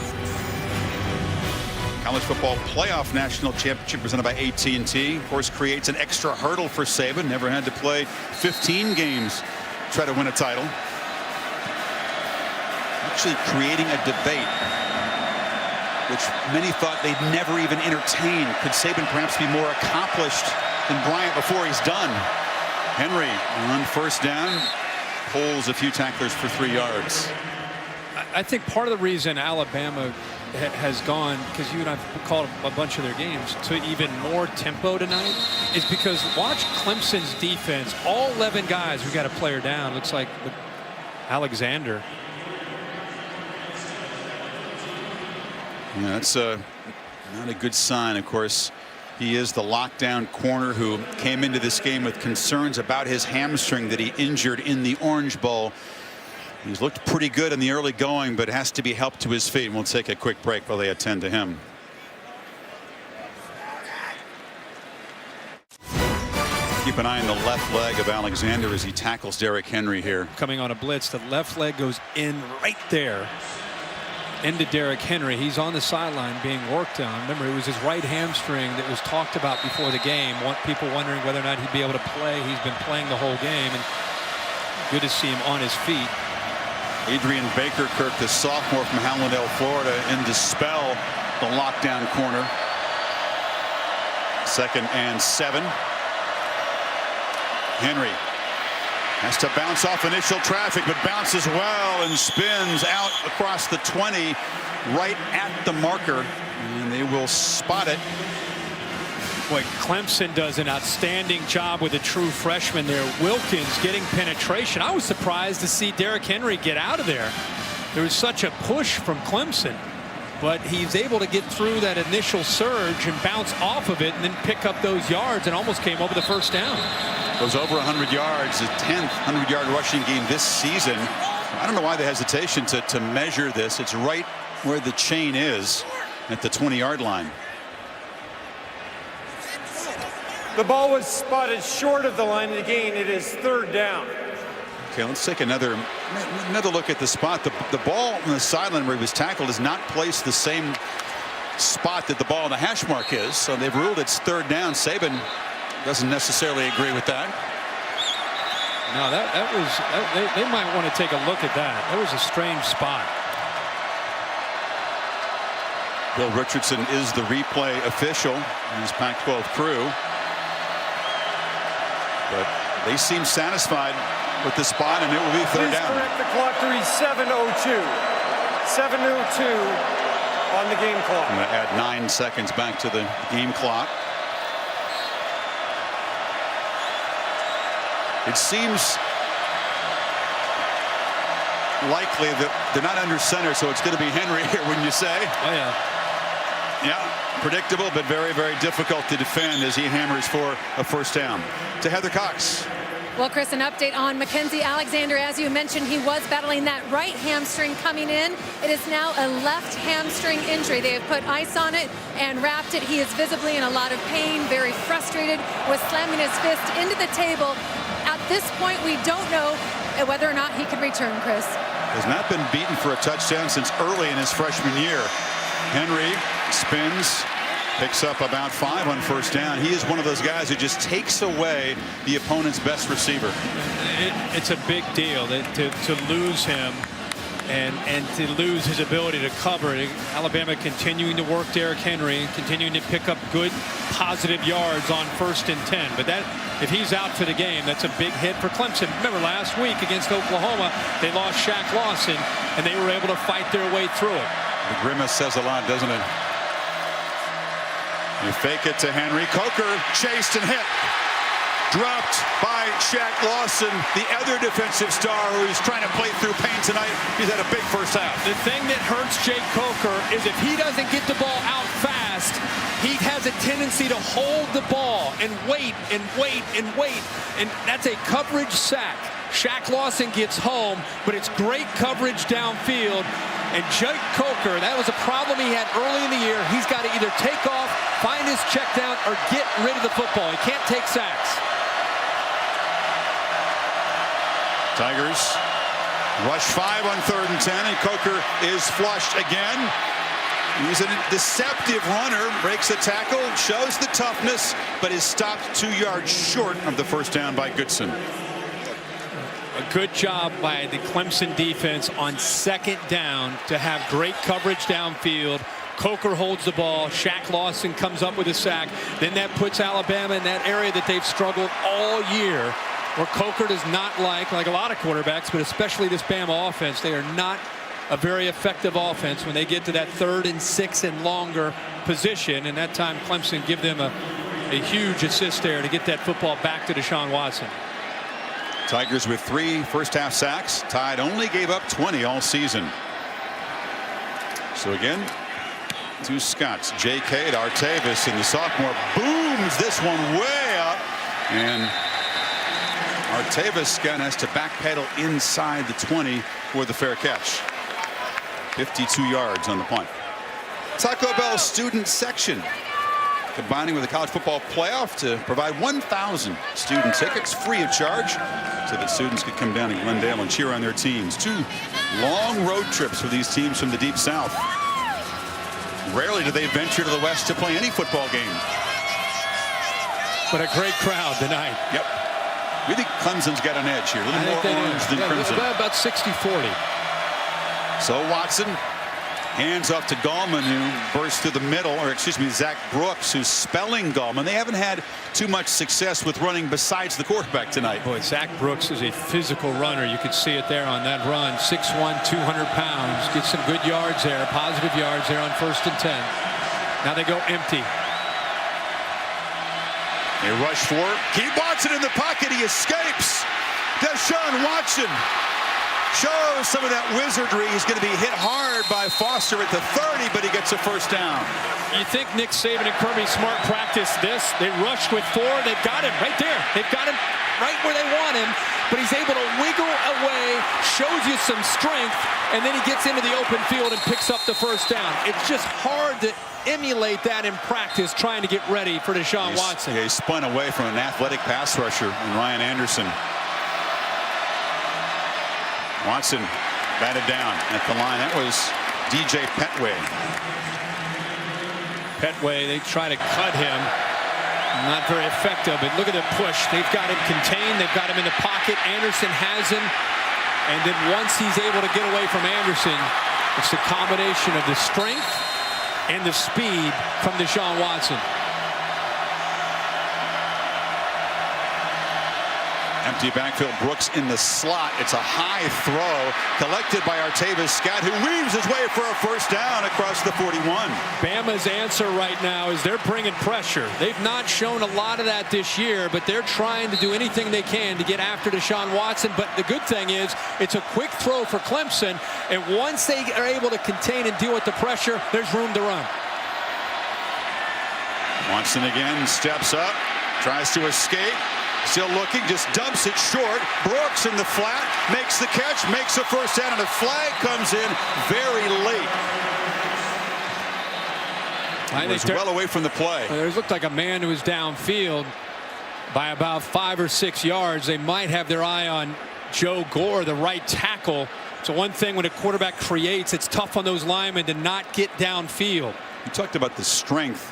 College Football Playoff National Championship presented by AT&T. Of course, creates an extra hurdle for Saban. Never had to play 15 games to try to win a title. Actually creating a debate which many thought they'd never even entertain. Could Saban perhaps be more accomplished than Bryant before he's done? Henry on first down pulls a few tacklers for 3 yards.
I think part of the reason Alabama has gone, because you and I've called a bunch of their games, to even more tempo tonight, is because watch Clemson's defense. All 11 guys who got a player down. Looks like Alexander.
Yeah, that's not a good sign. Of course, he is the lockdown corner who came into this game with concerns about his hamstring that he injured in the Orange Bowl. He's looked pretty good in the early going, but has to be helped to his feet. We'll take a quick break while they attend to him. Keep an eye on the left leg of Alexander as he tackles Derrick Henry here.
Coming on a blitz, the left leg goes in right there into Derrick Henry. He's on the sideline being worked on. Remember, it was his right hamstring that was talked about before the game. People wondering whether or not he'd be able to play. He's been playing the whole game, and good to see him on his feet.
Adrian Baker-Kirk, the sophomore from Hallandale, Florida, in to spell the lockdown corner. 2nd and 7. Henry has to bounce off initial traffic, but bounces well and spins out across the 20, right at the marker, and they will spot it.
Boy, Clemson does an outstanding job with a true freshman there. Wilkins getting penetration. I was surprised to see Derrick Henry get out of there. There was such a push from Clemson, but he's able to get through that initial surge and bounce off of it and then pick up those yards and almost came over the first down.
Goes over 100 yards, the 10th 100-yard rushing game this season. I don't know why the hesitation to measure this. It's right where the chain is at the 20-yard line.
The ball was spotted short of the line of the gain. It is 3rd down.
Okay, let's take another look at the spot. The ball on the sideline where he was tackled is not placed the same spot that the ball on the hash mark is. So they've ruled it's 3rd down. Saban doesn't necessarily agree with that.
No, they might want to take a look at that. That was a strange spot.
Bill Richardson is the replay official in his Pac-12 crew. But they seem satisfied with the spot, and it will be 3rd down.
Please correct the clock to read 7:02. 7:02 on the game clock.
I'm going to add 9 seconds back to the game clock. It seems likely that they're not under center, so it's going to be Henry here, wouldn't you say?
Oh, yeah.
Yeah, predictable, but very, very difficult to defend as he hammers for a first down. To Heather Cox.
Well, Chris, an update on Mackenzie Alexander. As you mentioned, he was battling that right hamstring coming in. It is now a left hamstring injury. They have put ice on it and wrapped it. He is visibly in a lot of pain, very frustrated, was slamming his fist into the table. At this point, we don't know whether or not he can return, Chris.
Has not been beaten for a touchdown since early in his freshman year. Henry spins, picks up about 5 on first down. He is one of those guys who just takes away the opponent's best receiver.
It's a big deal to lose him and to lose his ability to cover. Alabama continuing to work Derrick Henry, continuing to pick up good positive yards on 1st and 10. But that, if he's out for the game, that's a big hit for Clemson. Remember last week against Oklahoma, they lost Shaq Lawson, and they were able to fight their way through it.
The grimace says a lot, doesn't it? You fake it to Henry. Coker chased and hit. Dropped by Shaq Lawson, the other defensive star who's trying to play through pain tonight. He's had a big first half.
The thing that hurts Jake Coker is if he doesn't get the ball out fast, he has a tendency to hold the ball and wait and wait and wait. And that's a coverage sack. Shaq Lawson gets home, but it's great coverage downfield. And Jake Coker, that was a problem he had early in the year. He's got to either take off, find his check down, or get rid of the football. He can't take sacks.
Tigers rush 5 on 3rd and 10, and Coker is flushed again. He's a deceptive runner, breaks the tackle, shows the toughness, but is stopped 2 yards short of the first down by Goodson.
A good job by the Clemson defense on second down to have great coverage downfield. Coker holds the ball. Shaq Lawson comes up with a sack. Then that puts Alabama in that area that they've struggled all year, where Coker does not like a lot of quarterbacks, but especially this Bama offense. They are not a very effective offense when they get to that 3rd and 6 and longer position. And that time Clemson give them a huge assist there to get that football back to Deshaun Watson.
Tigers with 3 first-half sacks. Tide only gave up 20 all season. So again, to Scott's J.K. to Artavis, and the sophomore booms this one way up. And Artavis again has to backpedal inside the 20 for the fair catch. 52 yards on the punt. Taco Bell student section combining with the college football playoff to provide 1,000 student tickets free of charge so that students could come down to Glendale and cheer on their teams. 2 long road trips for these teams from the Deep South. Rarely do they venture to the West to play any football game.
But a great crowd tonight.
Yep. We think Clemson's got an edge here. A little more orange than Crimson.
About 60-40.
So Watson hands off to Gallman, who bursts through the middle, or excuse me, Zach Brooks, who's spelling Gallman. They haven't had too much success with running besides the quarterback tonight.
Boy, Zach Brooks is a physical runner. You could see it there on that run. 6'1", 200 pounds. Gets some good yards there, positive yards there on 1st and 10. Now they go empty.
They rush for Keith Watson in the pocket. He escapes. Deshaun Watson shows some of that wizardry. He's going to be hit hard by Foster at the 30, but he gets a first down.
You think Nick Saban and Kirby Smart practiced this? They rushed with 4. They've got him right there. They've got him right where they want him, but he's able to wiggle away, shows you some strength, and then he gets into the open field and picks up the first down. It's just hard to emulate that in practice, trying to get ready for Deshaun Watson.
He spun away from an athletic pass rusher in Ryan Anderson. Watson batted down at the line. That was DJ Petway.
Petway, they try to cut him. Not very effective, but look at the push. They've got him contained. They've got him in the pocket. Anderson has him. And then once he's able to get away from Anderson, it's the combination of the strength and the speed from Deshaun Watson.
Empty backfield. Brooks in the slot. It's a high throw collected by Artavis Scott, who weaves his way for a first down across the 41.
Bama's answer right now is they're bringing pressure. They've not shown a lot of that this year, but they're trying to do anything they can to get after Deshaun Watson. But the good thing is it's a quick throw for Clemson, and once they are able to contain and deal with the pressure, there's room to run.
Watson again steps up, tries to escape. Still looking, just dumps it short. Brooks in the flat, makes the catch, makes a first down, and a flag comes in very late. It was well away from the play.
It looked like a man who was downfield by about 5 or 6 yards. They might have their eye on Joe Gore, the right tackle. So one thing when a quarterback creates, it's tough on those linemen to not get downfield.
You talked about the strength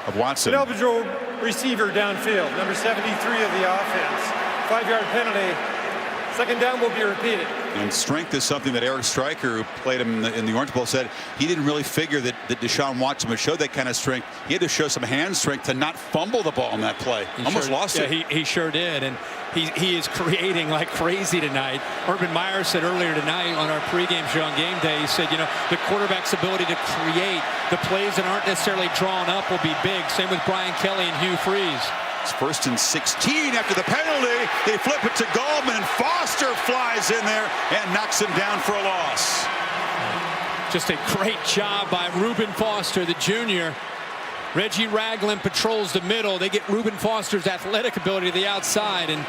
of Watson.
An eligible receiver downfield, number 73 of the offense. 5-yard penalty. Second down will be repeated.
And strength is something that Eric Stryker, who played him in the Orange Bowl, said he didn't really figure that Deshaun Watson would show that kind of strength. He had to show some hand strength to not fumble the ball on that play. Almost lost it.
He sure did. And he is creating like crazy tonight. Urban Meyer said earlier tonight on our pregame show on game day, he said, you know, the quarterback's ability to create the plays that aren't necessarily drawn up will be big. Same with Brian Kelly and Hugh Freeze.
It's 1st and 16 after the penalty. They flip it to Gallman, and Foster flies in there and knocks him down for a loss.
Just a great job by Reuben Foster, the junior. Reggie Ragland patrols the middle. They get Reuben Foster's athletic ability to the outside, and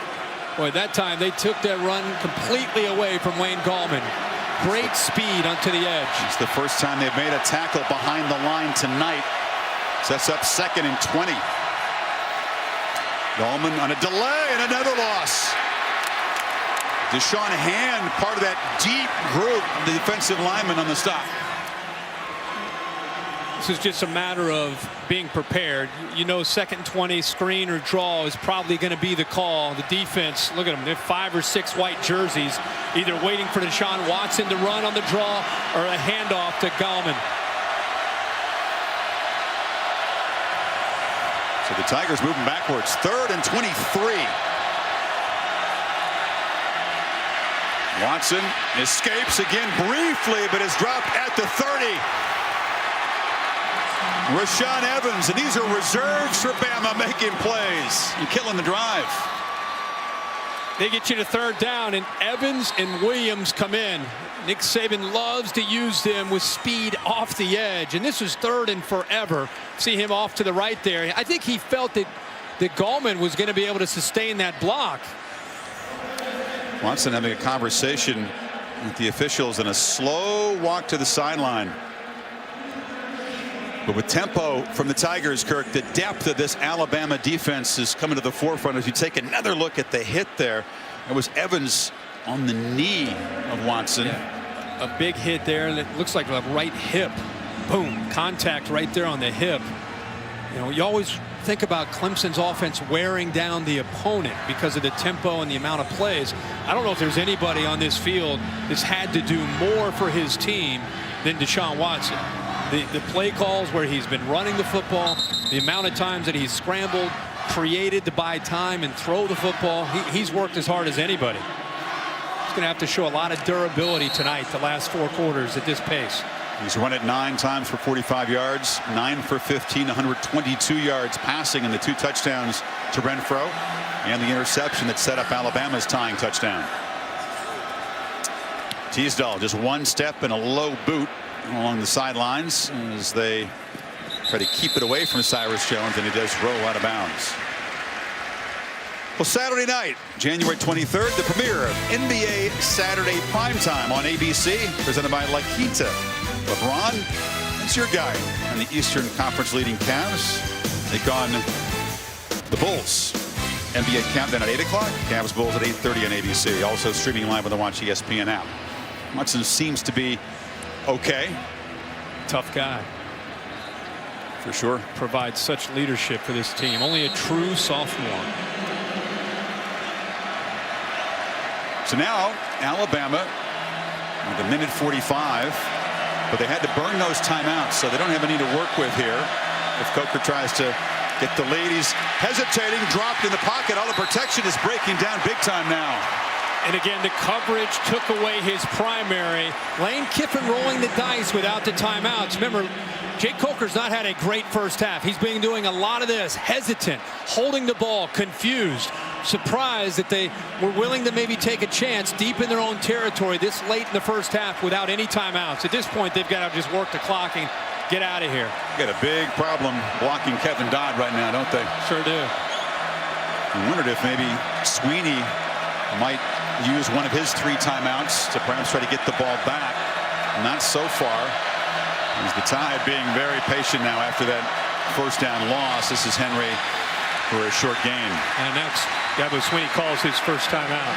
boy, that time they took that run completely away from Wayne Gallman. Great speed onto the edge.
It's the first time they've made a tackle behind the line tonight. Sets up 2nd and 20. Gallman on a delay and another loss. Deshaun Hand, part of that deep group, the defensive lineman on the stop.
this is just a matter of being prepared. You know, 2nd and 20, screen or draw is probably going to be the call. The defense, look at them. They have 5 or 6 white jerseys, either waiting for Deshaun Watson to run on the draw or a handoff to Gallman.
So the Tigers moving backwards. 3rd and 23. Watson escapes again briefly, but is dropped at the 30. Rashaan Evans, and these are reserves for Bama making plays. You're killing the drive.
They get you to 3rd down, and Evans and Williams come in. Nick Saban loves to use them with speed off the edge, and this was 3rd and forever. See him off to the right there. I think he felt that Gallman was going to be able to sustain that block.
Watson having a conversation with the officials and a slow walk to the sideline. But with tempo from the Tigers, Kirk, the depth of this Alabama defense is coming to the forefront. As you take another look at the hit there, it was Evans on the knee of Watson.
Yeah. A big hit there, and it looks like a right hip. Boom, contact right there on the hip. You know, you always think about Clemson's offense wearing down the opponent because of the tempo and the amount of plays. I don't know if there's anybody on this field that's had to do more for his team than Deshaun Watson. The play calls where he's been running the football, the amount of times that he's scrambled, created to buy time and throw the football, he's worked as hard as anybody. He's going to have to show a lot of durability tonight, the last 4 quarters at this pace.
He's run it 9 times for 45 yards, 9 for 15, 122 yards passing, and the 2 touchdowns to Renfro and the interception that set up Alabama's tying touchdown. Teasdale just 1 step and a low boot along the sidelines as they try to keep it away from Cyrus Jones, and he does roll out of bounds. Well, Saturday night, January 23rd, the premiere of NBA Saturday Primetime on ABC, presented by La Quinta. LeBron is your guy, and the Eastern Conference leading Cavs take on the Bulls. NBA Countdown at 8 o'clock, Cavs Bulls at 8:30 on ABC. Also streaming live on the Watch ESPN app. Watson seems to be okay.
Tough guy.
For sure.
Provides such leadership for this team. Only a true sophomore.
So now Alabama with 1:45, but they had to burn those timeouts, so they don't have any to work with here. If Coker tries to get the lead, he's hesitating, dropped in the pocket. All the protection is breaking down big time now.
And again, the coverage took away his primary. Lane Kiffin rolling the dice without the timeouts. Remember, Jake Coker's not had a great first half. He's been doing a lot of this, hesitant, holding the ball, confused, surprised that they were willing to maybe take a chance deep in their own territory this late in the first half without any timeouts. At this point, they've got to just work the clock and get out of here.
Got a big problem blocking Kevin Dodd right now, don't they?
Sure do.
I wondered if maybe Sweeney might use one of his 3 timeouts to perhaps try to get the ball back. Not so far. As the Tide being very patient now after that first down loss. This is Henry for a short gain.
And next, Dabo Sweeney calls his first timeout.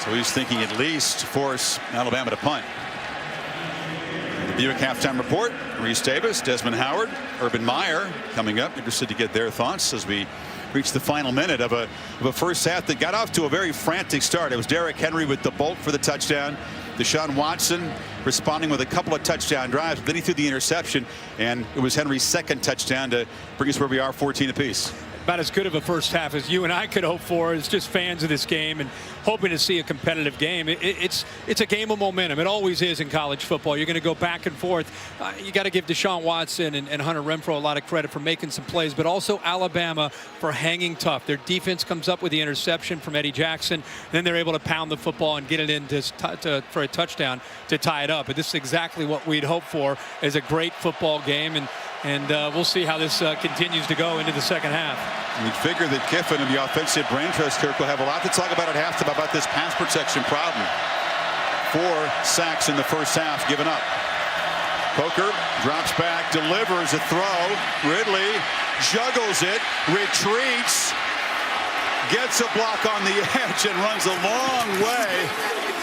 So he's thinking at least force Alabama to punt. The Buick halftime report. Reese Davis, Desmond Howard, Urban Meyer coming up. Interested to get their thoughts as we reach the final minute of a first half that got off to a very frantic start. It was Derrick Henry with the bolt for the touchdown. Deshaun Watson responding with a couple of touchdown drives. Then he threw the interception, and it was Henry's 2nd touchdown to bring us where we are, 14 apiece.
About as good of a first half as you and I could hope for as just fans of this game and hoping to see a competitive game. It's a game of momentum. It always is in college football. You're going to go back and forth. You got to give Deshaun Watson and Hunter Renfro a lot of credit for making some plays, but also Alabama for hanging tough. Their defense comes up with the interception from Eddie Jackson. Then they're able to pound the football and get it in for a touchdown to tie it up. But this is exactly what we'd hope for is a great football game. And we'll see how this continues to go into the second half.
You'd figure that Kiffin and the offensive brain trust, Kirk, will have a lot to talk about at halftime about this pass protection problem. 4 sacks in the first half given up. Coker drops back, delivers a throw. Ridley juggles it, retreats, gets a block on the edge, and runs a long way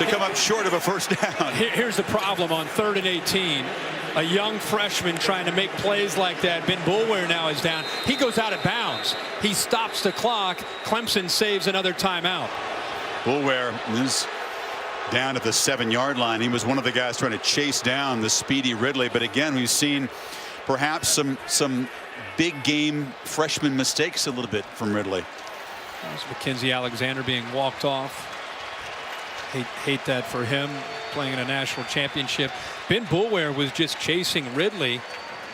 to come up short of a first down.
Here's the problem on 3rd and 18. a young freshman trying to make plays like that. Ben Boulware now is down. He goes out of bounds. He stops the clock. Clemson saves another timeout.
Boulware is down at the 7-yard line. He was one of the guys trying to chase down the speedy Ridley. But again, we've seen perhaps some big game freshman mistakes a little bit from Ridley.
There's Mackenzie Alexander being walked off. Hate that for him, playing in a national championship. Ben Boulware was just chasing Ridley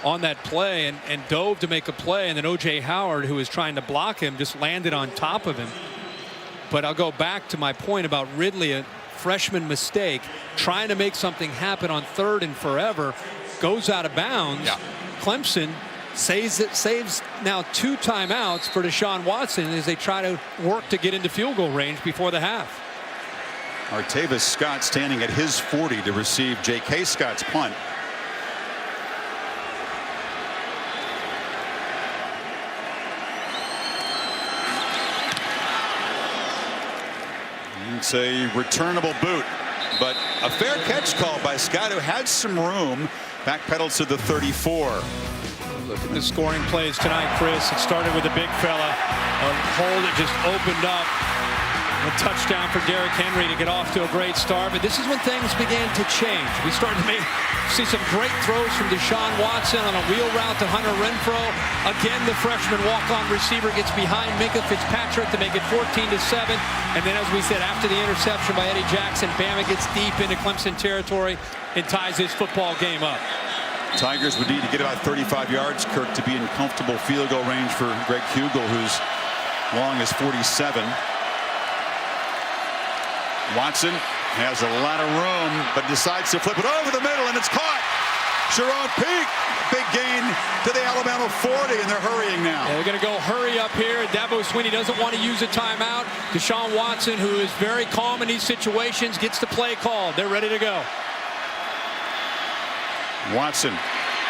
on that play and dove to make a play, and then O.J. Howard, who was trying to block him, just landed on top of him. But I'll go back to my point about Ridley, a freshman mistake, trying to make something happen on 3rd and forever, goes out of bounds.
Yeah.
Clemson saves now 2 timeouts for Deshaun Watson as they try to work to get into field goal range before the half.
Artavis Scott standing at his 40 to receive J.K. Scott's punt. It's a returnable boot, but a fair catch call by Scott, who had some room. Backpedals to the 34.
Look at the scoring plays tonight, Chris. It started with a big fella, a hole that just opened up. A touchdown for Derrick Henry to get off to a great start. But this is when things began to change. We started to see some great throws from Deshaun Watson on a wheel route to Hunter Renfrow. Again, the freshman walk-on receiver gets behind Minkah Fitzpatrick to make it 14-7. And then, as we said, after the interception by Eddie Jackson, Bama gets deep into Clemson territory and ties his football game up.
Tigers would need to get about 35 yards, Kirk, to be in comfortable field goal range for Greg Hugel, who's long as 47. Watson has a lot of room, but decides to flip it over the middle, and it's caught. Sharon Peak, big gain to the Alabama 40, and they're hurrying now.
Yeah, they're going to go hurry up here. Dabo Swinney doesn't want to use a timeout. Deshaun Watson, who is very calm in these situations, gets the play called. They're ready to go.
Watson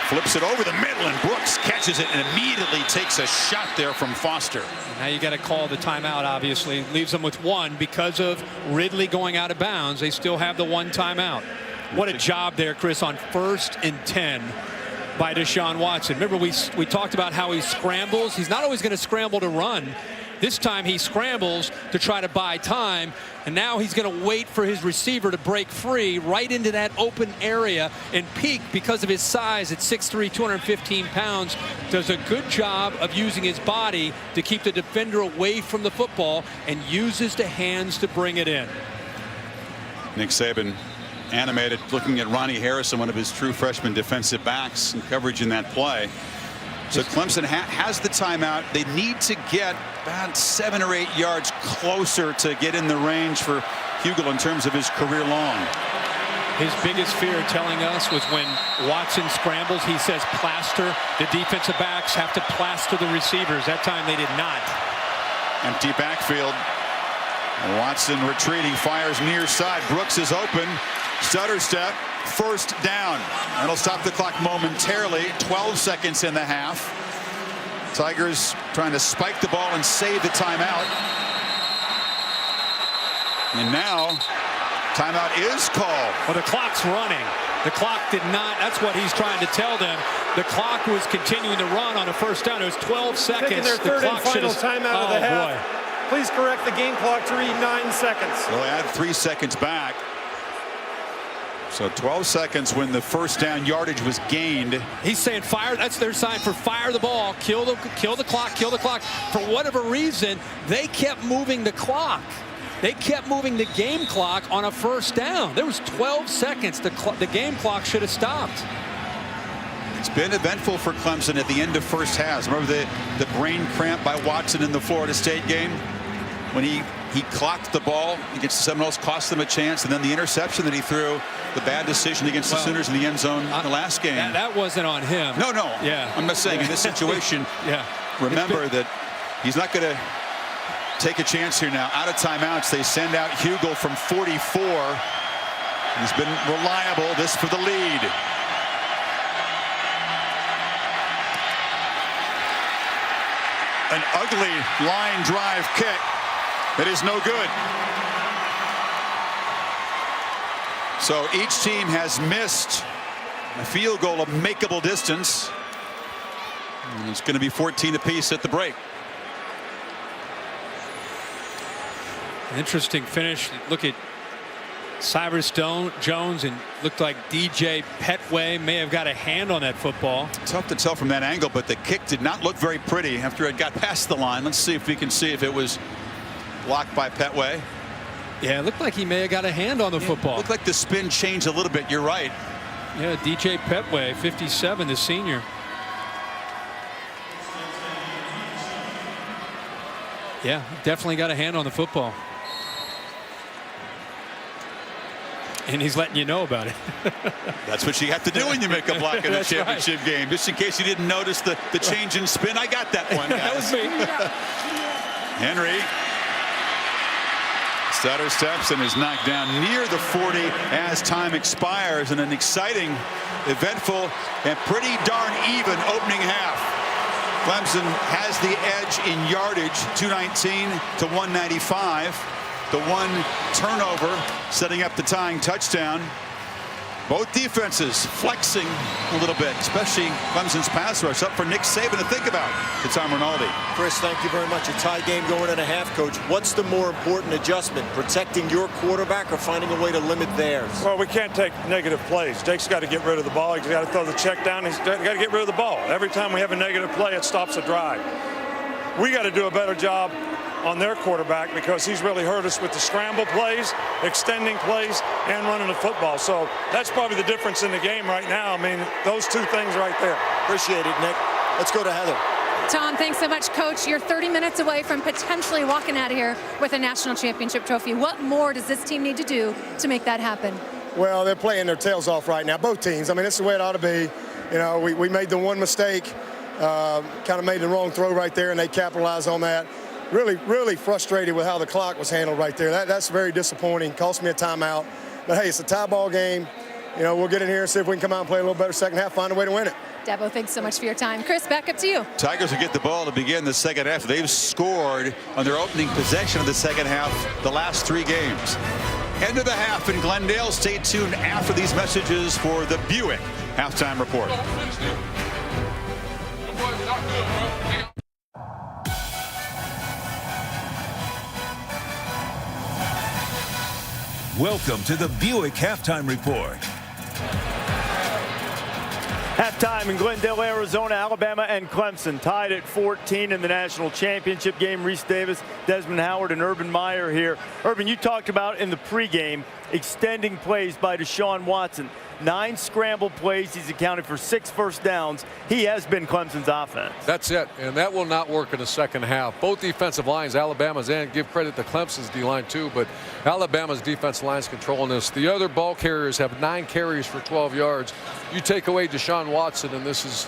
flips it over the middle, and Brooks catches it and immediately takes a shot there from Foster.
Now you got to call the timeout, obviously. Leaves them with 1 because of Ridley going out of bounds. They still have the 1 timeout. What a job there, Chris, on 1st and 10 by Deshaun Watson. Remember, we talked about how he scrambles. He's not always going to scramble to run. This time he scrambles to try to buy time, and now he's going to wait for his receiver to break free right into that open area. And Peak, because of his size at 6'3", 215 pounds, does a good job of using his body to keep the defender away from the football and uses the hands to bring it in.
Nick Saban animated looking at Ronnie Harrison, one of his true freshman defensive backs, and coverage in that play. So Clemson has the timeout. They need to get about 7 or 8 yards closer to get in the range for Hugel in terms of his career long.
His biggest fear, telling us, was when Watson scrambles, he says plaster. The defensive backs have to plaster the receivers. That time they did not.
Empty backfield. Watson retreating, fires near side. Brooks is open. Stutter step. 1st down. That'll stop the clock momentarily. 12 seconds in the half. Tigers trying to spike the ball and save the timeout. And now timeout is called.
Well, the clock's running. The clock did not. That's what he's trying to tell them. The clock was continuing to run on a 1st down. It was 12 seconds.
Taking their 3rd and final timeout of the half.
Boy.
Please correct the game clock to read 9 seconds.
Well, they add 3 seconds back. So 12 seconds when the 1st down yardage was gained.
He's saying fire. That's their sign for fire the ball, kill the clock, kill the clock. For whatever reason, they kept moving the clock. They kept moving the game clock on a 1st down. There was 12 seconds. The game clock should have stopped.
It's been eventful for Clemson at the end of first halves. Remember the brain cramp by Watson in the Florida State game when he clocked the ball against the Seminoles, cost them a chance, and then the interception that he threw, the bad decision against the Sooners in the end zone in the last game.
That wasn't on him.
No.
Yeah.
I'm not saying in this situation.
Yeah.
Remember that he's not going to take a chance here now. Out of timeouts, they send out Hugel from 44. He's been reliable. This for the lead. An ugly line drive kick. It is no good. So each team has missed A field goal, a makeable distance. And it's going to be 14 apiece at the break.
Interesting finish. Look at Cyrus Jones, and looked like DJ Petway may have got a hand on that football.
Tough to tell from that angle, but the kick did not look very pretty after it got past the line. Let's see if we can see if it was blocked by Petway.
Yeah, it looked like he may have got a hand on the football.
Looked like the spin changed a little bit. You're right.
Yeah, DJ Petway, 57, the senior. Yeah, definitely got a hand on the football. And he's letting you know about it.
That's what you have to do when you make a block in a championship game. Just in case you didn't notice the change in spin. I got that one, guys.
That was me.
Henry stutter steps and is knocked down near the 40 as time expires, in an exciting, eventful, and pretty darn even opening half. Clemson has the edge in yardage, 219 to 195. The one turnover setting up the tying touchdown. Both defenses flexing a little bit, especially Clemson's pass rush. Up for Nick Saban to think about. To Tom Rinaldi.
Chris, thank you very much. A tie game going in a half, Coach. What's the more important adjustment, protecting your quarterback or finding a way to limit theirs?
Well, we can't take negative plays. Jake's got to get rid of the ball. He's got to throw the check down. He's got to get rid of the ball. Every time we have a negative play, it stops a drive. We got to do a better job on their quarterback, because he's really hurt us with the scramble plays, extending plays, and running the football. So that's probably the difference in the game right now. I mean, those two things right there.
Appreciate it, Nick. Let's go to Heather.
Tom, thanks so much, Coach. You're 30 minutes away from potentially walking out of here with a national championship trophy. What more does this team need to do to make that happen?
Well, they're playing their tails off right now, both teams. I mean, this is the way it ought to be. You know, we made the one mistake, kind of made the wrong throw right there, and they capitalized on that. Really frustrated with how the clock was handled right there. That's very disappointing. Cost me a timeout. But, hey, it's a tie ball game. You know, we'll get in here and see if we can come out and play a little better second half, find a way to win it.
Dabo, thanks so much for your time. Chris, back up to you.
Tigers will get the ball to begin the second half. They've scored on their opening possession of the second half the last 3 games. End of the half in Glendale. Stay tuned after these messages for the Buick halftime report.
Welcome to the Buick Halftime Report.
Halftime in Glendale, Arizona. Alabama and Clemson tied at 14 in the national championship game. Reese Davis, Desmond Howard, and Urban Meyer here. Urban, you talked about in the pregame extending plays by Deshaun Watson. 9 scramble plays. He's accounted for 6 first downs. He has been Clemson's offense.
That's it, and that will not work in the second half. Both defensive lines, Alabama's, and give credit to Clemson's D-line too, but Alabama's defensive line's controlling this. The other ball carriers have 9 carries for 12 yards. You take away Deshaun Watson, and this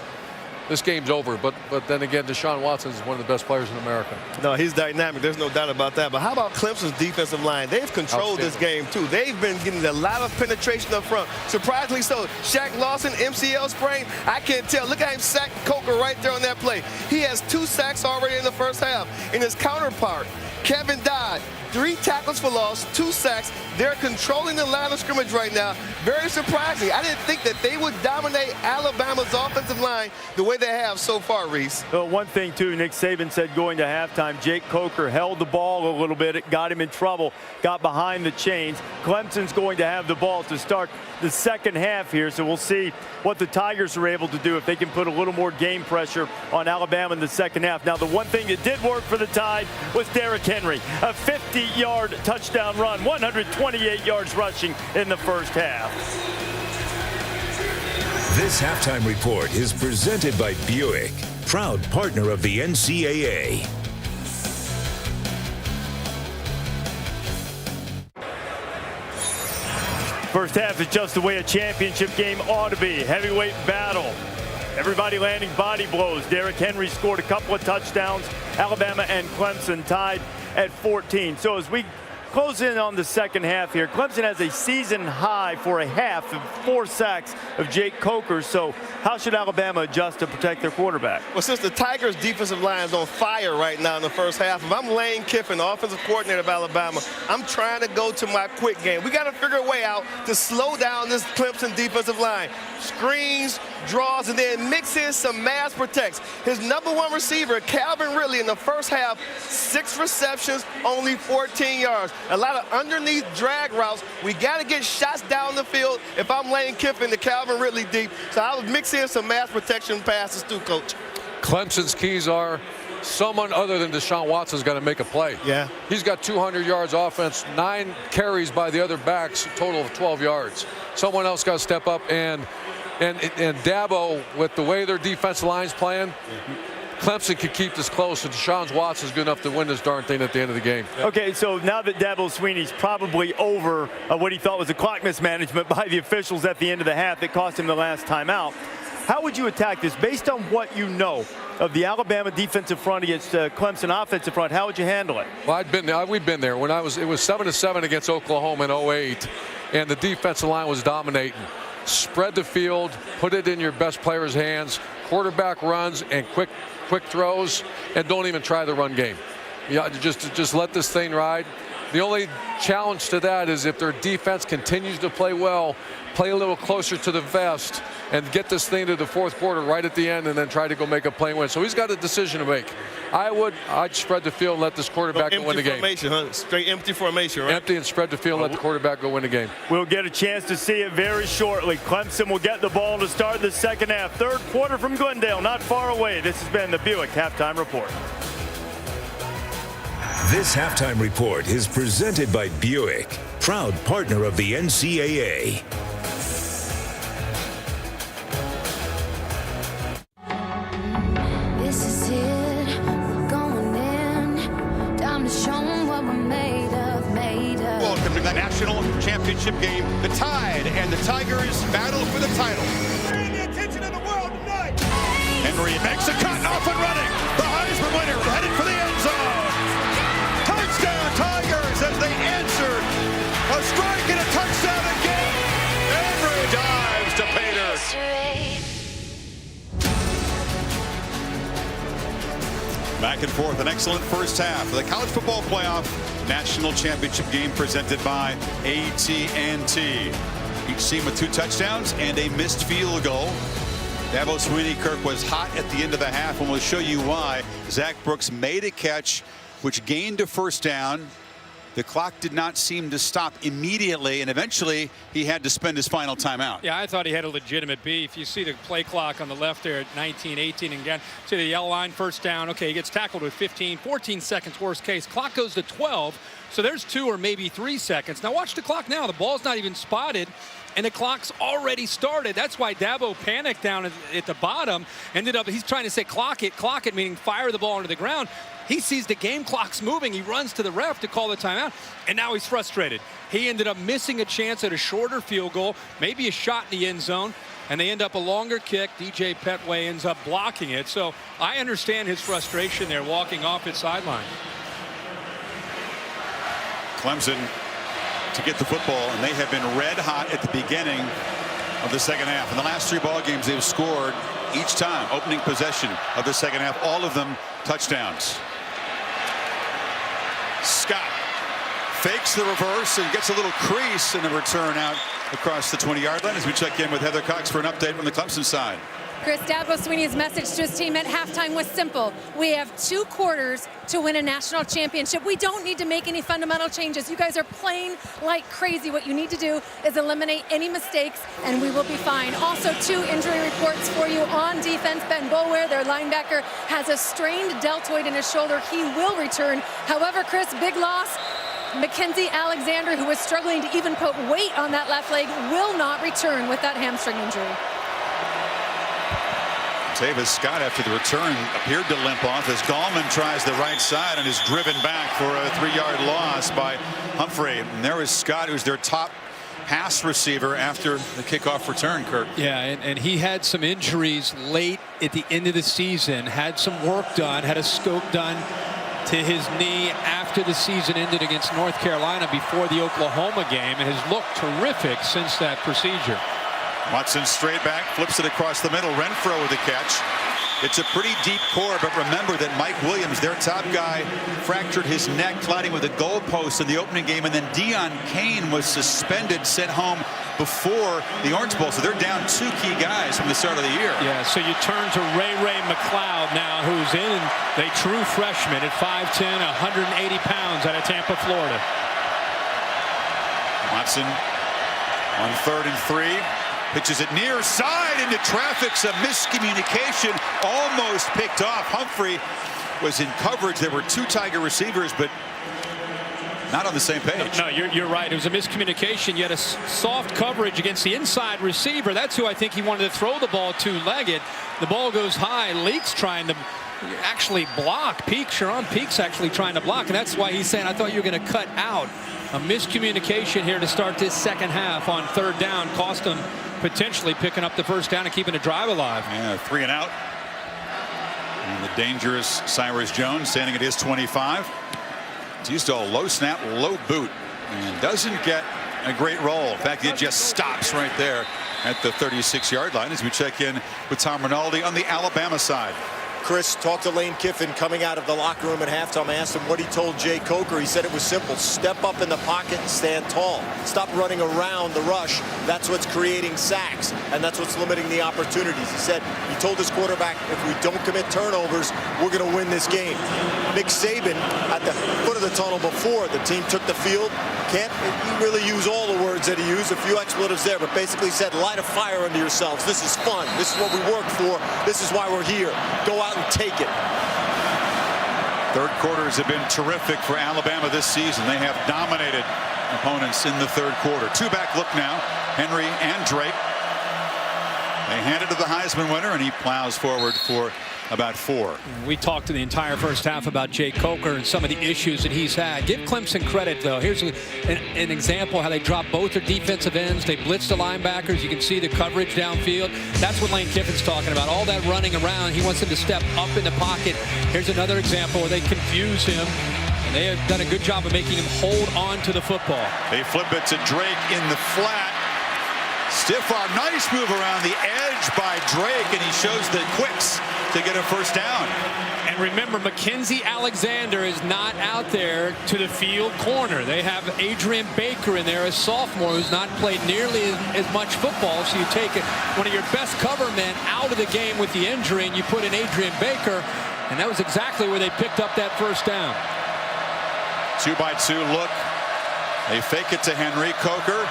game's over. But then again, Deshaun Watson is one of the best players in America.
No, he's dynamic. There's no doubt about that. But how about Clemson's defensive line? They've controlled this game, too. They've been getting a lot of penetration up front. Surprisingly so. Shaq Lawson, MCL sprain. I can't tell. Look at him sack Coker right there on that play. He has 2 sacks already in the first half. And his counterpart, Kevin Dodd, 3 tackles for loss, 2 sacks. They're controlling the line of scrimmage right now. Very surprising. I didn't think that they would dominate Alabama's offensive line the way they have so far, Reese.
Well, one thing, too, Nick Saban said going to halftime, Jake Coker held the ball a little bit. It got him in trouble, got behind the chains. Clemson's going to have the ball to start the second half here, so we'll see what the Tigers are able to do if they can put a little more game pressure on Alabama in the second half. Now, the one thing that did work for the Tide was Derrick Henry, a 50-yard touchdown run, 128 yards rushing in the first half.
This halftime report is presented by Buick, proud partner of the NCAA.
First half is just the way a championship game ought to be. Heavyweight battle. Everybody landing body blows. Derrick Henry scored a couple of touchdowns. Alabama and Clemson tied at 14. So as we Close in on the second half here. Clemson has a season high for a half of 4 sacks of Jake Coker. So how should Alabama adjust to protect their quarterback?
Well, since the Tigers' defensive line is on fire right now in the first half, if I'm Lane Kiffin, the offensive coordinator of Alabama, I'm trying to go to my quick game. We got to figure a way out to slow down this Clemson defensive line. Screens, draws, and then mix in some mass protects. His number 1 receiver, Calvin Ridley, in the first half, 6 receptions, only 14 yards. A lot of underneath drag routes. We got to get shots down the field. If I'm Lane Kiffin, to Calvin Ridley deep. So I would mix in some mass protection passes too, Coach.
Clemson's keys are someone other than Deshaun Watson's got to make a play.
Yeah.
He's got 200 yards offense, 9 carries by the other backs, a total of 12 yards. Someone else got to step up, and Dabo, with the way their defensive line's playing, Clemson could keep this close, and Deshaun Watson's good enough to win this darn thing at the end of the game.
Okay, so now that Dabo Swinney's probably over what he thought was a clock mismanagement by the officials at the end of the half that cost him the last timeout, how would you attack this based on what you know of the Alabama defensive front against Clemson offensive front? How would you handle it?
Well, we've been there. When it was 7-7 against Oklahoma in 08, and the defensive line was dominating. Spread the field, put it in your best player's hands, quarterback runs and quick throws, and don't even try the run game. Yeah, just let this thing ride. The only challenge to that is if their defense continues to play well, play a little closer to the vest, and get this thing to the fourth quarter right at the end, and then try to go make a play win. So he's got a decision to make. I'd spread the field and let this quarterback go win the game.
Formation, huh? Straight empty formation, right?
Empty and spread the field and let the quarterback go win the game.
We'll get a chance to see it very shortly. Clemson will get the ball to start the second half. Third quarter from Glendale, not far away. This has been the Buick Halftime Report.
This halftime report is presented by Buick, proud partner of the NCAA.
This is it, we're going in. Time to show them what we're made of.
Welcome to the national championship game. The Tide and the Tigers battle for the title.
The attention of the world tonight.
Henry makes a cut, off and running. The Heisman winner headed for the end zone. Touchdown Tigers as they answered a strike and a touchdown again. Henry dives to Pater. Back and forth, an excellent first half of the college football playoff national championship game presented by AT&T. Each team with 2 touchdowns and a missed field goal. Dabo Swinney, Kirk, was hot at the end of the half, and we'll show you why. Zach Brooks made a catch which gained a first down. The clock did not seem to stop immediately, and eventually he had to spend his final timeout.
Yeah, I thought he had a legitimate beef. You see the play clock on the left there at 19-18, and again, see the yellow line, first down. Okay, he gets tackled with 14 seconds, worst case. Clock goes to 12, so there's 2 or maybe 3 seconds. Now watch the clock now. The ball's not even spotted, and the clock's already started. That's why Dabo panicked down at the bottom. He's trying to say clock it, meaning fire the ball into the ground. He sees the game clock's moving. He runs to the ref to call the timeout, and now he's frustrated. He ended up missing a chance at a shorter field goal, maybe a shot in the end zone, and they end up a longer kick. DJ Petway ends up blocking it. So I understand his frustration there walking off his sideline.
Clemson to get the football, and they have been red hot at the beginning of the second half. In the last 3 ball games, they've scored each time, opening possession of the second half, all of them touchdowns. Scott fakes the reverse and gets a little crease in the return out across the 20-yard line as we check in with Heather Cox for an update from the Clemson side.
Chris, Dabo Swinney's message to his team at halftime was simple. We have 2 quarters to win a national championship. We don't need to make any fundamental changes. You guys are playing like crazy. What you need to do is eliminate any mistakes, and we will be fine. Also, 2 injury reports for you on defense. Ben Boulware, their linebacker, has a strained deltoid in his shoulder. He will return. However, Chris, big loss. Mackenzie Alexander, who was struggling to even put weight on that left leg, will not return with that hamstring injury.
Tavis Scott, after the return, appeared to limp off as Gallman tries the right side and is driven back for a 3-yard loss by Humphrey. And there is Scott, who's their top pass receiver after the kickoff return, Kirk.
Yeah, and he had some injuries late at the end of the season, had some work done, had a scope done to his knee after the season ended against North Carolina before the Oklahoma game, and has looked terrific since that procedure.
Watson straight back, flips it across the middle. Renfro with the catch. It's a pretty deep core, but remember that Mike Williams, their top guy, fractured his neck colliding with a goalpost in the opening game, and then Deion Kane was suspended, sent home before the Orange Bowl. So they're down 2 key guys from the start of the year.
Yeah, so you turn to Ray McLeod now, who's in, a true freshman at 5'10", 180 pounds out of Tampa, Florida.
Watson on 3rd and 3. Pitches it near side into traffic. Some miscommunication, almost picked off. Humphrey was in coverage. There were 2 Tiger receivers, but not on the same page.
No, you're right. It was a miscommunication. You had a soft coverage against the inside receiver. That's who I think he wanted to throw the ball two-legged. The ball goes high. Leak's trying to actually block. Sharon Peak's actually trying to block, and that's why he's saying, I thought you were going to cut out. A miscommunication here to start this second half on 3rd down cost him potentially picking up the 1st down and keeping a drive alive.
Yeah, 3 and out. And the dangerous Cyrus Jones standing at his 25. Teasdale low snap, low boot, and doesn't get a great roll. In fact, it just stops right there at the 36-yard line as we check in with Tom Rinaldi on the Alabama side.
Chris, talked to Lane Kiffin coming out of the locker room at halftime. I asked him what he told Jay Coker. He said it was simple. Step up in the pocket and stand tall. Stop running around the rush. That's what's creating sacks, and that's what's limiting the opportunities. He said he told his quarterback, if we don't commit turnovers, we're going to win this game. Nick Saban, at the foot of the tunnel before the team took the field, he really used all the words that he used, a few expletives there, but basically said, light a fire under yourselves. This is fun. This is what we work for. This is why we're here. Go out and take it.
3rd quarters have been terrific for Alabama this season. They have dominated opponents in the 3rd quarter. 2-back look now. Henry and Drake. They hand it to the Heisman winner, and he plows forward for about 4.
We talked to the entire 1st half about Jay Coker and some of the issues that he's had. Give Clemson credit, though. Here's an example how they dropped both their defensive ends. They blitzed the linebackers. You can see the coverage downfield. That's what Lane Kiffin's talking about. All that running around. He wants them to step up in the pocket. Here's another example where they confuse him. And they have done a good job of making him hold on to the football.
They flip it to Drake in the flat. Stiff arm. Nice move around the edge by Drake, and he shows the quicks to get a 1st down.
And remember, Mackenzie Alexander is not out there to the field corner. They have Adrian Baker in there, a sophomore who's not played nearly as much football. So you take one of your best cover men out of the game with the injury, and you put in Adrian Baker, and that was exactly where they picked up that 1st down.
2-by-2 look. They fake it to Henry. Coker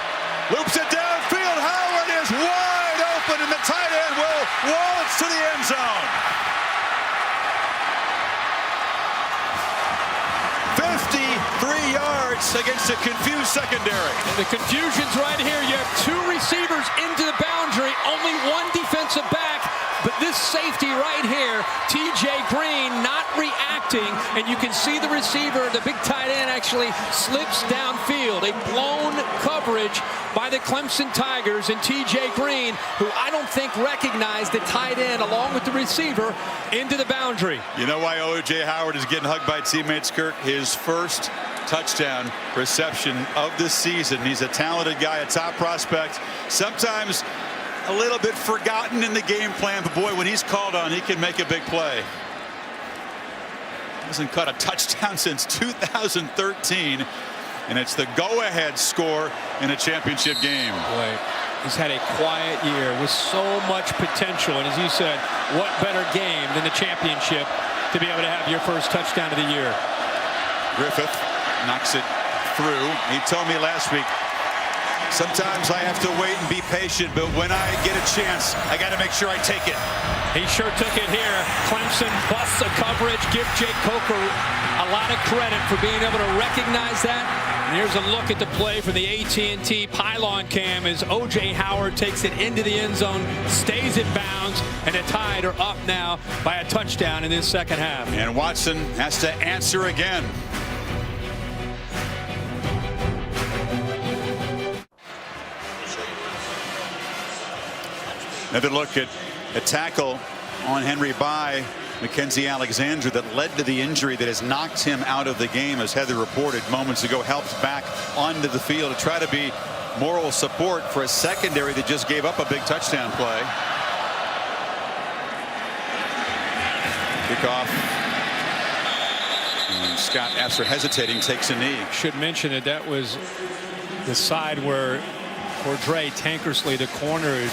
loops it downfield. Howard is wide open, and the tight end will waltz to the end zone. 53 yards against a confused secondary.
And the confusion's right here. You have 2 receivers into the boundary, only 1 defensive back. But this safety right here, TJ Green, not reacting, and you can see the receiver, the big tight end, actually slips downfield. A blown coverage by the Clemson Tigers, and TJ Green, who I don't think recognized the tight end along with the receiver into the boundary.
You know why O.J. Howard is getting hugged by teammates, Kirk? His 1st touchdown reception of the season. He's a talented guy, a top prospect. Sometimes a little bit forgotten in the game plan, but boy, when he's called on, he can make a big play. Hasn't caught a touchdown since 2013, and it's the go-ahead score in a championship game.
Boy, he's had a quiet year with so much potential, and as you said, what better game than the championship to be able to have your 1st touchdown of the year.
Griffith knocks it through. He told me last week, sometimes I have to wait and be patient, but when I get a chance, I got to make sure I take it.
He sure took it here. Clemson busts a coverage. Give Jake Coker a lot of credit for being able to recognize that. And here's a look at the play from the AT&T pylon cam as O.J. Howard takes it into the end zone, stays in bounds, and the Tide are up now by a touchdown in this 2nd half.
And Watson has to answer again. Another look at a tackle on Henry by Mackenzie Alexander that led to the injury that has knocked him out of the game, as Heather reported moments ago, helps back onto the field to try to be moral support for a secondary that just gave up a big touchdown play. Kickoff. And Scott, after hesitating, takes a knee.
Should mention that was the side where Cordray Tankersley, the corner,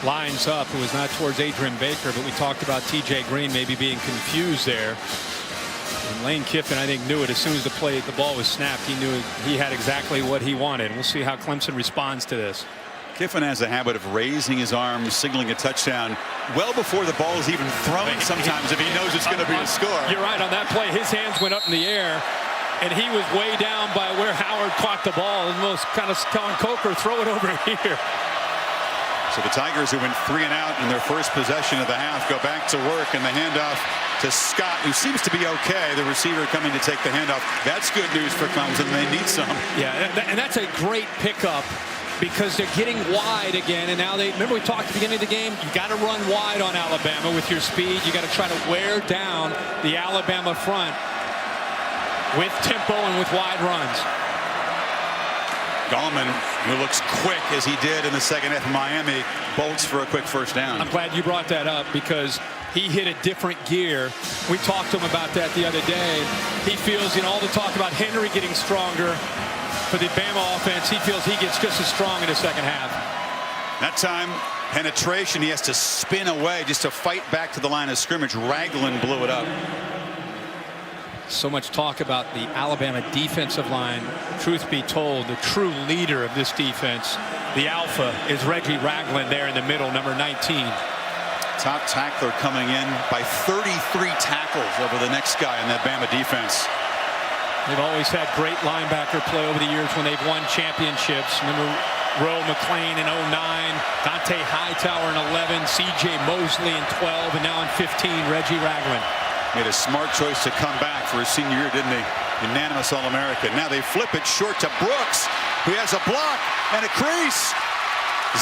lines up. It was not towards Adrian Baker, but we talked about TJ Green maybe being confused there. And Lane Kiffin, I think, knew it as soon as the ball was snapped. He knew he had exactly what he wanted. We'll see how Clemson responds to this.
Kiffin has a habit of raising his arms, signaling a touchdown well before the ball is even thrown sometimes if he knows it's going to be a score.
You're right. On that play, his hands went up in the air, and he was way down by where Howard caught the ball. And most kind of telling Coker, throw it over here.
So the Tigers, who went 3 and out in their first possession of the half, go back to work, and the handoff to Scott, who seems to be okay. The receiver coming to take the handoff. That's good news for Clemson. They need some.
Yeah, and that's a great pickup, because they're getting wide again. And now remember we talked at the beginning of the game, you got to run wide on Alabama with your speed. You got to try to wear down the Alabama front with tempo and with wide runs.
Gallman, who looks quick as he did in the second half of Miami, bolts for a quick first down.
I'm glad you brought that up, because he hit a different gear. We talked to him about that the other day. He feels, all the talk about Henry getting stronger for the Bama offense, he feels he gets just as strong in the second half.
That time, penetration, he has to spin away just to fight back to the line of scrimmage. Ragland blew it up.
So much talk about the Alabama defensive line. Truth be told, the true leader of this defense, the alpha, is Reggie Ragland there in the middle, number 19.
Top tackler coming in by 33 tackles over the next guy in that Bama defense.
They've always had great linebacker play over the years when they've won championships. Remember Roe McLean in 09, Dante Hightower in 11, C.J. Mosley in 12, and now in 15, Reggie Ragland.
Made a smart choice to come back for his senior year, didn't he? Unanimous All-American. Now they flip it short to Brooks, who has a block and a crease.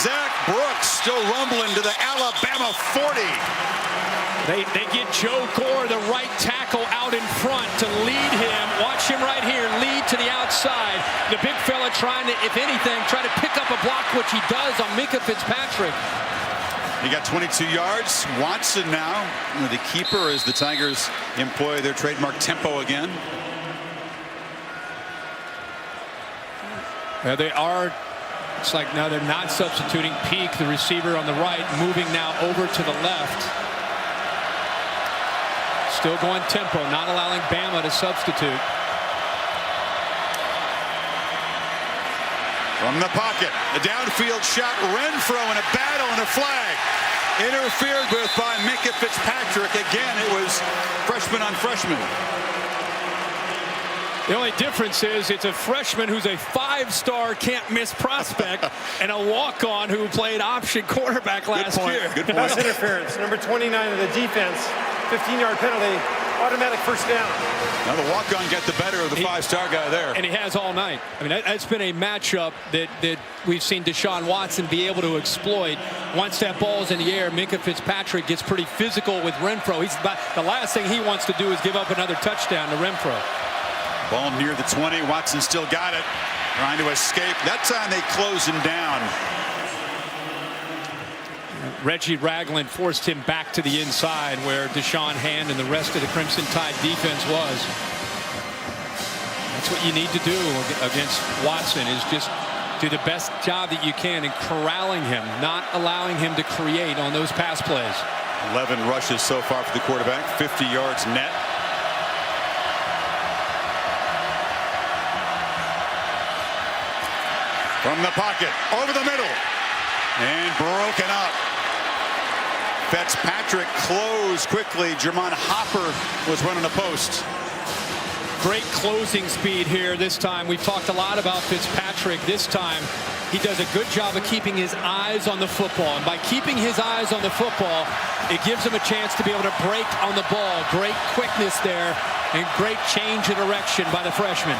Zach Brooks still rumbling to the Alabama 40.
They get Joe Gore, the right tackle, out in front to lead him. Watch him right here, lead to the outside. The big fella trying to, if anything, try to pick up a block, which he does on Minkah Fitzpatrick.
He got 22 yards. Watson now, the keeper, as the Tigers employ their trademark tempo again.
They are. It's like now they're not substituting. Peak, the receiver on the right, moving now over to the left. Still going tempo, not allowing Bama to substitute.
From the pocket, a downfield shot. Renfro in a battle and a flag. Interfered with by Minkah Fitzpatrick. Again, it was freshman on freshman.
The only difference is it's a freshman who's a 5-star can't-miss prospect and a walk-on who played option quarterback last year.
Good point.
Pass interference, number 29 of the defense, 15-yard penalty, automatic first down.
Now the walk-on got the better of the 5-star guy there.
And he has all night. I mean, that's been a matchup that we've seen Deshaun Watson be able to exploit. Once that ball's in the air, Minkah Fitzpatrick gets pretty physical with Renfro. The last thing he wants to do is give up another touchdown to Renfro.
Ball near the 20. Watson still got it. Trying to escape. That time they close him down.
Reggie Ragland forced him back to the inside where Deshaun Hand and the rest of the Crimson Tide defense was. That's what you need to do against Watson, is just do the best job that you can in corralling him, not allowing him to create on those pass plays.
11 rushes so far for the quarterback, 50 yards net. From the pocket, over the middle, and broken up. Fitzpatrick closed quickly. Jermon Hopper was running a post.
Great closing speed here this time. We've talked a lot about Fitzpatrick. This time, he does a good job of keeping his eyes on the football. And by keeping his eyes on the football, it gives him a chance to be able to break on the ball. Great quickness there, and great change of direction by the freshman.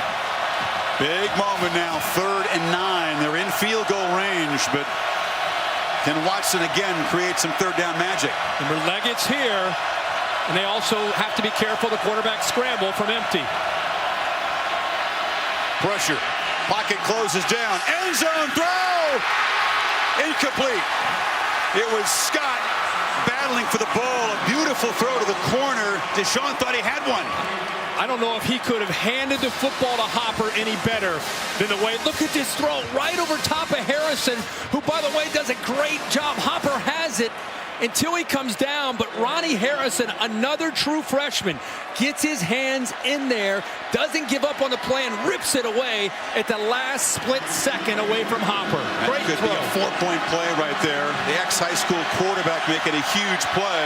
Big moment now, 3rd and 9. They're in field goal range, but can Watson again create some third down magic?
Remember, Leggett's here. And they also have to be careful the quarterback scramble from empty.
Pressure. Pocket closes down. End zone throw. Incomplete. It was Scott battling for the ball. A beautiful throw to the corner. Deshaun thought he had one.
I don't know if he could have handed the football to Hopper any better than the way. Look at this throw right over top of Harrison, who, by the way, does a great job. Hopper has it until he comes down, but Ronnie Harrison, another true freshman, gets his hands in there, doesn't give up on the play, and rips it away at the last split second away from Hopper.
That could be a 4-point play right there. The ex-high school quarterback making a huge play.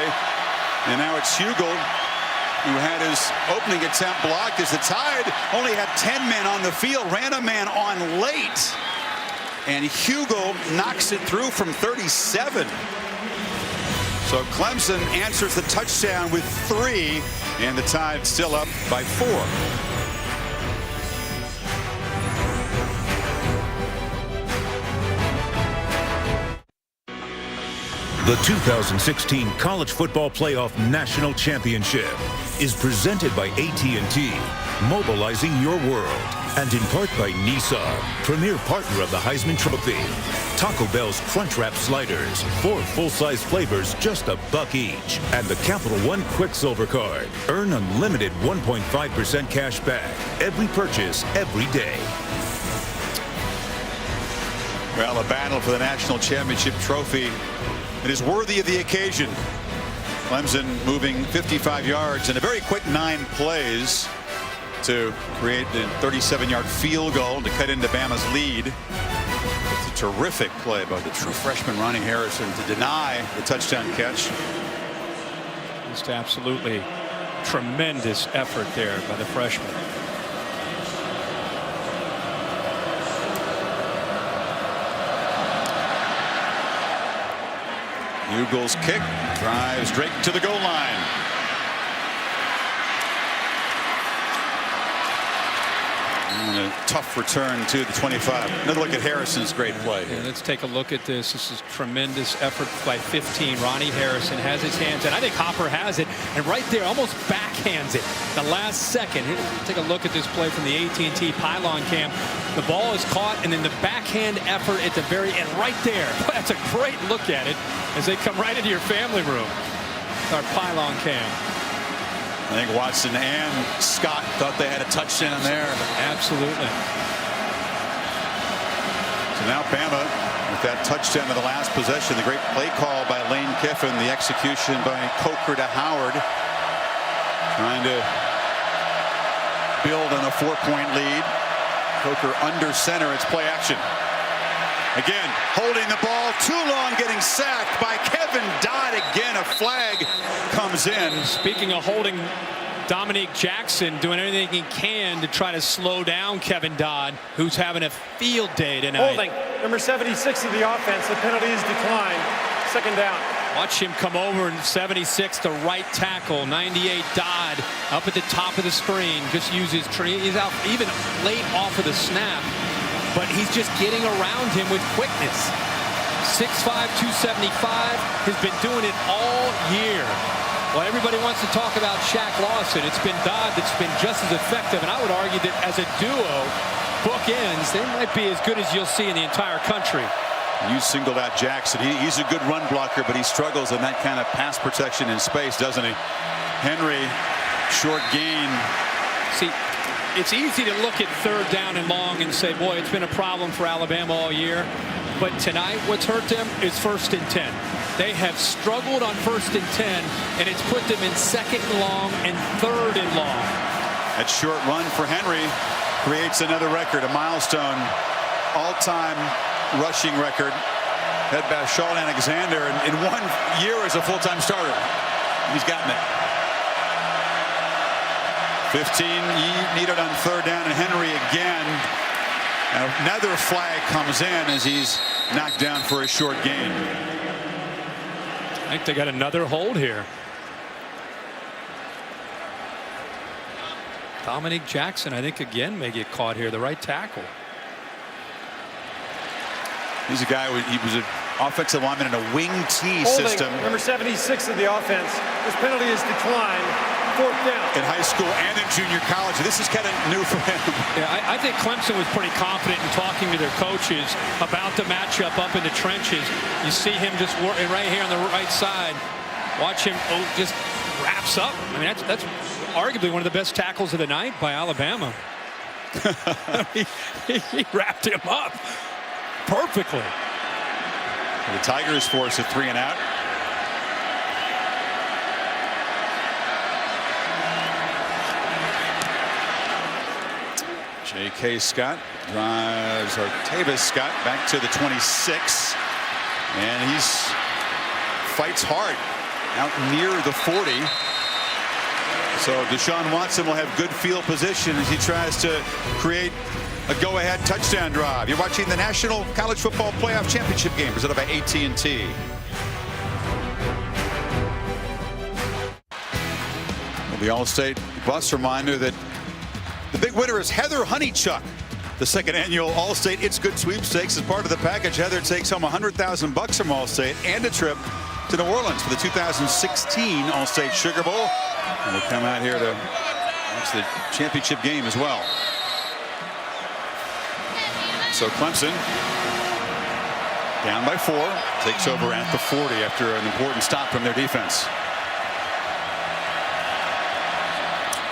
And now it's Hugel, who had his opening attempt blocked as the Tide only had 10 men on the field, ran a man on late. And Hugel knocks it through from 37. So Clemson answers the touchdown with 3, and the Tide still up by 4.
The 2016 College Football Playoff National Championship is presented by AT&T, mobilizing your world, and in part by Nissan, premier partner of the Heisman Trophy. Taco Bell's Crunchwrap Sliders, 4 full-size flavors, just $1 each. And the Capital One Quicksilver Card. Earn unlimited 1.5% cash back. Every purchase, every day.
Well, a battle for the national championship trophy. It is worthy of the occasion. Clemson moving 55 yards in a very quick 9 plays to create the 37-yard field goal to cut into Bama's lead. It's a terrific play by the true freshman Ronnie Harrison to deny the touchdown catch.
Just absolutely tremendous effort there by the freshman.
Hugel's kick drives Drake to the goal line. And a tough return to the 25. Another look at Harrison's great play.
Yeah, let's take a look at this. This is tremendous effort by 15. Ronnie Harrison has his hands, and I think Hopper has it, and right there almost backhands it the last second. Here, take a look at this play from the AT&T pylon cam. The ball is caught, and then the backhand effort at the very end right there. That's a great look at it as they come right into your family room. Our pylon cam.
I think Watson and Scott thought they had a touchdown there.
Absolutely.
So now Bama with that touchdown of the last possession. The great play call by Lane Kiffin. The execution by Coker to Howard. Trying to build on a 4-point lead. Coker under center. It's play action. Again, holding the ball too long, getting sacked by Kevin Dodd. Again, a flag comes in.
Speaking of holding, Dominique Jackson doing everything he can to try to slow down Kevin Dodd, who's having a field day tonight.
Holding, number 76 of the offense. The penalty is declined. 2nd down.
Watch him come over in 76 to right tackle. 98 Dodd up at the top of the screen. Just uses tree. He's out even late off of the snap. But he's just getting around him with quickness. 6'5", 275, has been doing it all year. Well, everybody wants to talk about Shaq Lawson. It's been Dodd that's been just as effective, and I would argue that as a duo, bookends, they might be as good as you'll see in the entire country.
You singled out Jackson. He's a good run blocker, but he struggles in that kind of pass protection in space, doesn't he? Henry, short gain.
See, it's easy to look at 3rd down and long and say, boy, it's been a problem for Alabama all year. But tonight, what's hurt them is 1st and 10. They have struggled on 1st and 10, and it's put them in 2nd and long and 3rd and long.
That short run for Henry creates another record, a milestone, all-time rushing record. Led by Sean Alexander in 1 year as a full-time starter. He's gotten it. 15 needed on 3rd down, and Henry again. Another flag comes in as he's knocked down for a short gain.
I think they got another hold here. Dominique Jackson, I think, again may get caught here, the right tackle.
He's a guy, he was an offensive lineman in a wing T
Holding,
system.
number 76 of the offense. This penalty is declined. 4th down.
In high school and in junior college. This is kind of new for him.
Yeah, I think Clemson was pretty confident in talking to their coaches about the matchup up in the trenches. You see him just working right here on the right side. Watch him just wraps up. I mean, that's arguably one of the best tackles of the night by Alabama. he wrapped him up perfectly.
The Tigers force a 3 and out. J.K. Scott drives Artavis Scott back to the 26. And he's fights hard out near the 40. So Deshaun Watson will have good field position as he tries to create a go-ahead touchdown drive. You're watching the National College Football Playoff Championship game presented by AT&T. Well, the All-State bus reminder that the big winner is Heather Honeychuck. The second annual All-State It's Good sweepstakes is part of the package. Heather takes home $100,000 from All-State and a trip to New Orleans for the 2016 All-State Sugar Bowl. And we'll come out here to watch the championship game as well. So Clemson down by 4, takes over at the 40 after an important stop from their defense.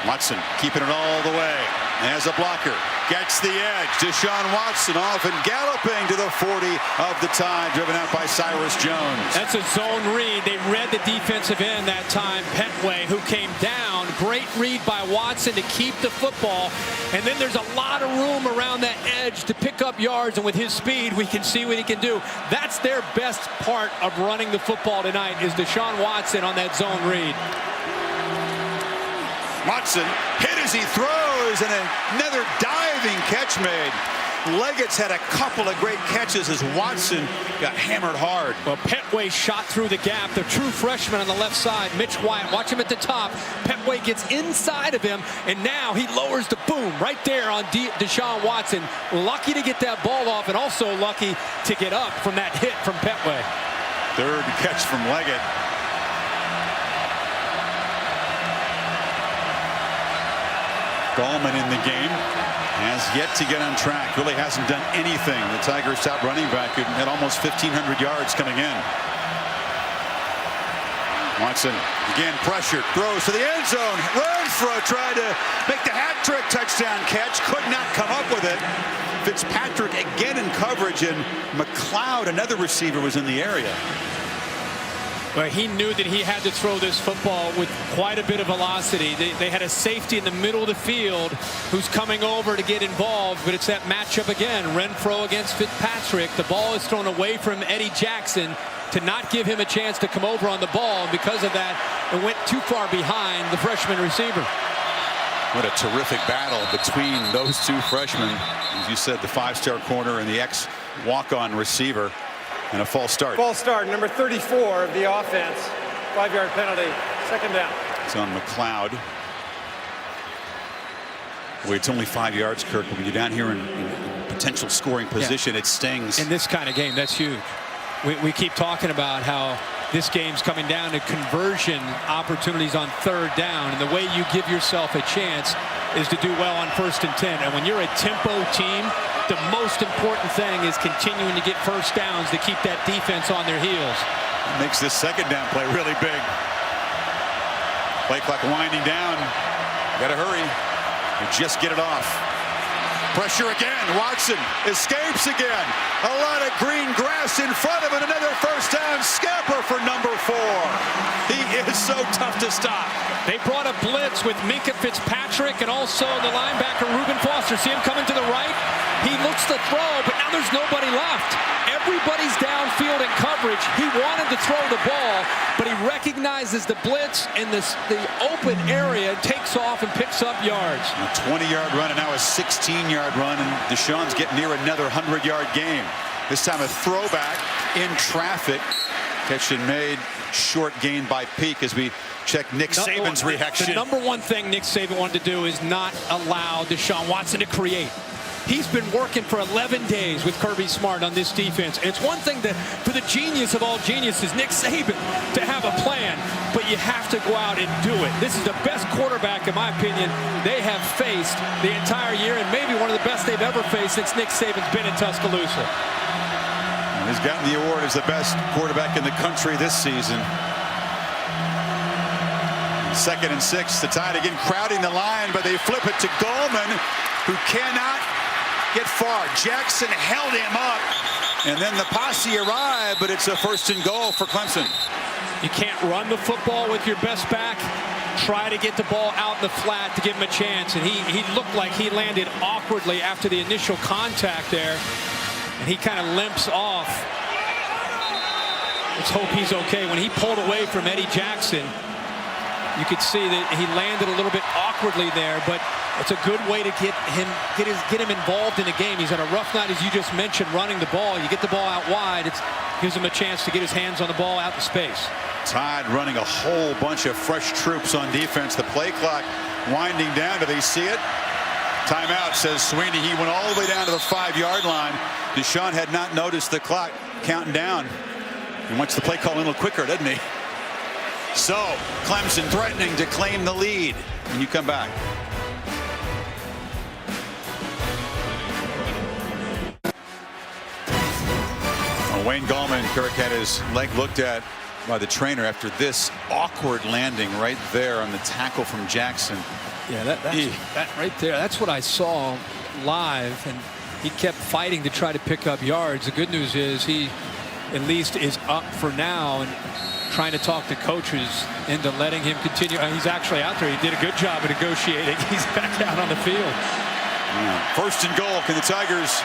Watson keeping it all the way as a blocker. Gets the edge. Deshaun Watson off and galloping to the 40 of the Tide, driven out by Cyrus Jones.
That's a zone read. They read the defensive end that time. Petway, who came down. Great read by Watson to keep the football. And then there's a lot of room around that edge to pick up yards. And with his speed, we can see what he can do. That's their best part of running the football tonight is Deshaun Watson on that zone read.
Watson hit as he throws, and another diving catch made. Leggett's had a couple of great catches as Watson got hammered hard.
Well, Petway shot through the gap. The true freshman on the left side, Mitch Wyatt. Watch him at the top. Petway gets inside of him, and now he lowers the boom right there on Deshaun Watson. Lucky to get that ball off, and also lucky to get up from that hit from Petway.
Third catch from Leggett. Gallman in the game has yet to get on track. Really hasn't done anything. The Tigers' top running back had almost 1,500 yards coming in. Watson again pressured, throws to the end zone. Renfro tried to make the hat trick touchdown catch, could not come up with it. Fitzpatrick again in coverage, and McLeod, another receiver, was in the area.
Well, he knew that he had to throw this football with quite a bit of velocity. They had a safety in the middle of the field who's coming over to get involved, but it's that matchup again. Renfro against Fitzpatrick. The ball is thrown away from Eddie Jackson to not give him a chance to come over on the ball. And because of that, it went too far behind the freshman receiver.
What a terrific battle between those two freshmen. As you said, the 5-star corner and the ex-walk-on receiver. And a false start.
False start, number 34 of the offense. 5-yard penalty, 2nd down.
It's on McLeod. Well, it's only 5 yards, Kirk. But when you're down here in potential scoring position, it stings.
In this kind of game, that's huge. We keep talking about how this game's coming down to conversion opportunities on 3rd down. And the way you give yourself a chance is to do well on 1st and 10. And when you're a tempo team, the most important thing is continuing to get 1st downs to keep that defense on their heels.
Makes this 2nd down play really big. Play clock winding down. Got to hurry. And just get it off. Pressure again. Watson escapes again. A lot of green grass in front of it. Another 1st down scamper for number 4. He is so tough to stop.
They brought a blitz with Minka Fitzpatrick and also the linebacker Reuben Foster. See him coming to the right? He looks to throw, but now there's nobody left. Everybody's downfield in coverage. He wanted to throw the ball, but he recognizes the blitz and the open area, takes off and picks up yards.
A 20-yard run and now a 16-yard run, and Deshaun's getting near another 100-yard game. This time a throwback in traffic. Catch and made, short gain by Peak as we check Nick Saban's reaction.
The number one thing Nick Saban wanted to do is not allow Deshaun Watson to create. He's been working for 11 days with Kirby Smart on this defense. And it's one thing that for the genius of all geniuses, Nick Saban, to have a plan, but you have to go out and do it. This is the best quarterback, in my opinion, they have faced the entire year, and maybe one of the best they've ever faced since Nick Saban's been in Tuscaloosa.
He's gotten the award as the best quarterback in the country this season. 2nd and 6. The Tide again crowding the line, but they flip it to Gallman, who cannot get far. Jackson held him up, and then the posse arrived, but it's a 1st and goal for Clemson.
You can't run the football with your best back. Try to get the ball out in the flat to give him a chance, and he looked like he landed awkwardly after the initial contact there, and he kind of limps off. Let's hope he's okay. When he pulled away from Eddie Jackson, you could see that he landed a little bit awkwardly there, but it's a good way to get him involved in the game. He's had a rough night, as you just mentioned, running the ball. You get the ball out wide, it gives him a chance to get his hands on the ball out in space.
Tide running a whole bunch of fresh troops on defense. The play clock winding down. Do they see it? Timeout, says Sweeney. He went all the way down to the 5-yard line. Deshaun had not noticed the clock counting down. He wants the play call a little quicker, doesn't he? So Clemson threatening to claim the lead when you come back. Wayne Gallman, Kirk, had his leg looked at by the trainer after this awkward landing right there on the tackle from Jackson.
Yeah, that right there, that's what I saw live, and he kept fighting to try to pick up yards. The good news is he at least is up for now and trying to talk to coaches into letting him continue. He's actually out there. He did a good job of negotiating. He's back out on the field.
Yeah. 1st and goal. Can the Tigers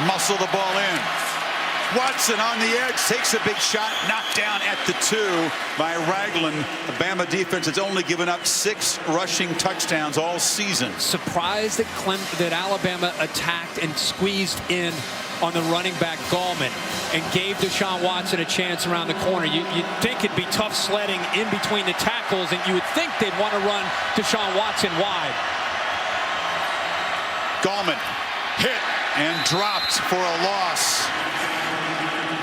muscle the ball in? Watson on the edge, takes a big shot, knocked down at the 2 by Ragland. The Bama defense has only given up 6 rushing touchdowns all season.
Surprised that Alabama attacked and squeezed in on the running back Gallman and gave Deshaun Watson a chance around the corner. You'd think it'd be tough sledding in between the tackles, and you would think they'd want to run Deshaun Watson wide.
Gallman hit and dropped for a loss.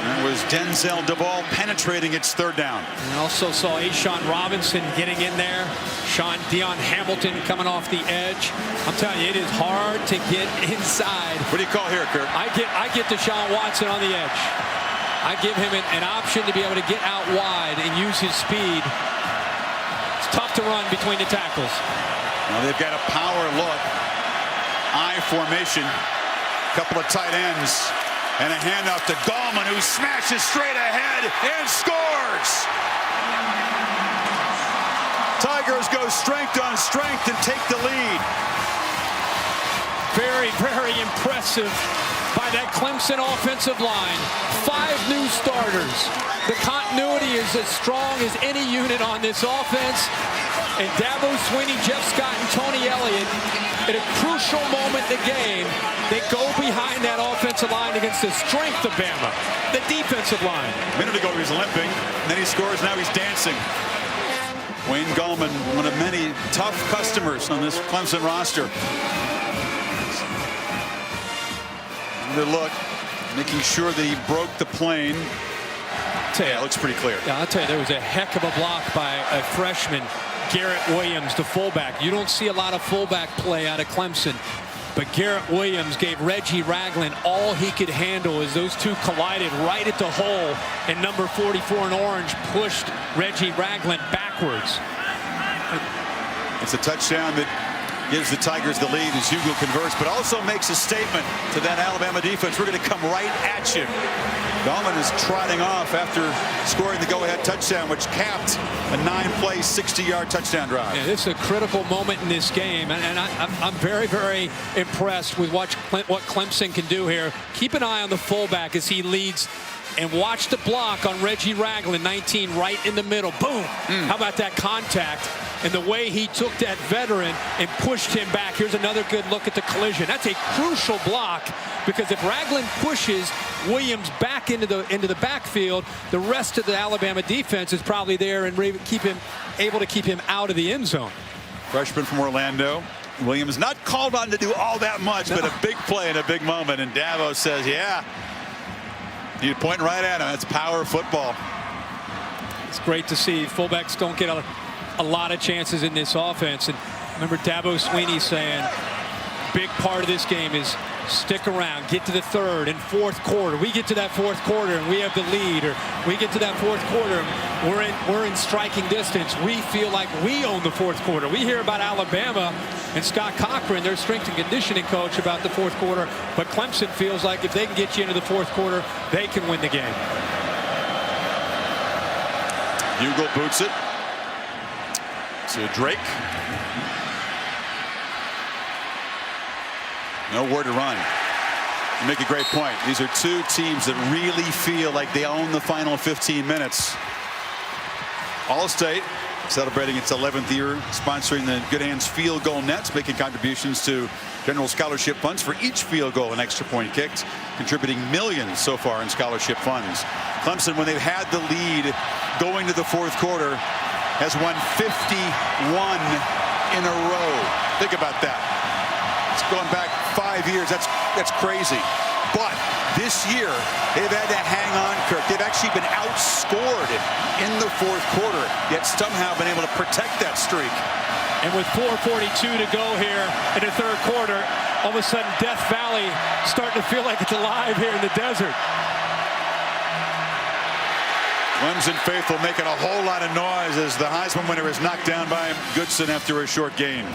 That was Denzel DeVaul penetrating its 3rd down.
And also saw Ashawn Robinson getting in there. Deion Hamilton coming off the edge. I'm telling you, it is hard to get inside.
What do you call here, Kurt?
I get Deshaun Watson on the edge. I give him an option to be able to get out wide and use his speed. It's tough to run between the tackles.
Now they've got a power look. I formation. Couple of tight ends. And a handoff to Gallman, who smashes straight ahead and scores. Tigers go strength on strength and take the lead.
Very, very impressive by that Clemson offensive line. 5 new starters. The continuity is as strong as any unit on this offense. And Dabo Swinney, Jeff Scott, and Tony Elliott, at a crucial moment in the game, they go behind that offensive line against the strength of Bama, the defensive line.
A minute ago he was limping, and then he scores, now he's dancing. Wayne Gallman, one of many tough customers on this Clemson roster. Good look, making sure that he broke the plane. Yeah, it looks pretty clear.
Yeah, I'll tell you, there was a heck of a block by a freshman, Garrett Williams, the fullback. You don't see a lot of fullback play out of Clemson, but Garrett Williams gave Reggie Ragland all he could handle as those two collided right at the hole, and number 44 in orange pushed Reggie Ragland backwards.
It's a touchdown that gives the Tigers the lead as Hugo converts, but also makes a statement to that Alabama defense. We're going to come right at you. Gallman is trotting off after scoring the go-ahead touchdown, which capped a 9-play, 60-yard touchdown drive.
Yeah, this is a critical moment in this game, and I'm very, very impressed with what Clemson can do here. Keep an eye on the fullback as he leads, and watch the block on Reggie Ragland, 19, right in the middle. Boom! How about that contact? And the way he took that veteran and pushed him back. Here's another good look at the collision. That's a crucial block, because if Ragland pushes Williams back into the backfield, the rest of the Alabama defense is probably there and able to keep him out of the end zone.
Freshman from Orlando, Williams not called on to do all that much, but a big play in a big moment. And Dabo says, yeah, you point right at him. That's power football.
It's great to see. Fullbacks don't get a lot of chances in this offense. And remember Dabo Sweeney saying, big part of this game is stick around, get to the third and fourth quarter. We get to that fourth quarter and we have the lead, or we get to that fourth quarter and we're in striking distance. We feel like we own the fourth quarter. We hear about Alabama and Scott Cochran, their strength and conditioning coach, about the fourth quarter, but Clemson feels like if they can get you into the fourth quarter, they can win the game.
Hugo boots it to Drake. Nowhere to run. You make a great point. These are two teams that really feel like they own the final 15 minutes. All-State celebrating its 11th year, sponsoring the Good Hands Field Goal Nets, making contributions to general scholarship funds for each field goal and extra point kicked, contributing millions so far in scholarship funds. Clemson, when they've had the lead going to the fourth quarter, has won 51 in a row. Think about that. It's going back 5 years. That's crazy. But this year, they've had to hang on, Kirk. They've actually been outscored in the fourth quarter, yet somehow been able to protect that streak.
And with 4:42 to go here in the third quarter, all of a sudden Death Valley starting to feel like it's alive here in the desert.
Clemson faithful making a whole lot of noise as the Heisman winner is knocked down by Goodson after a short gain.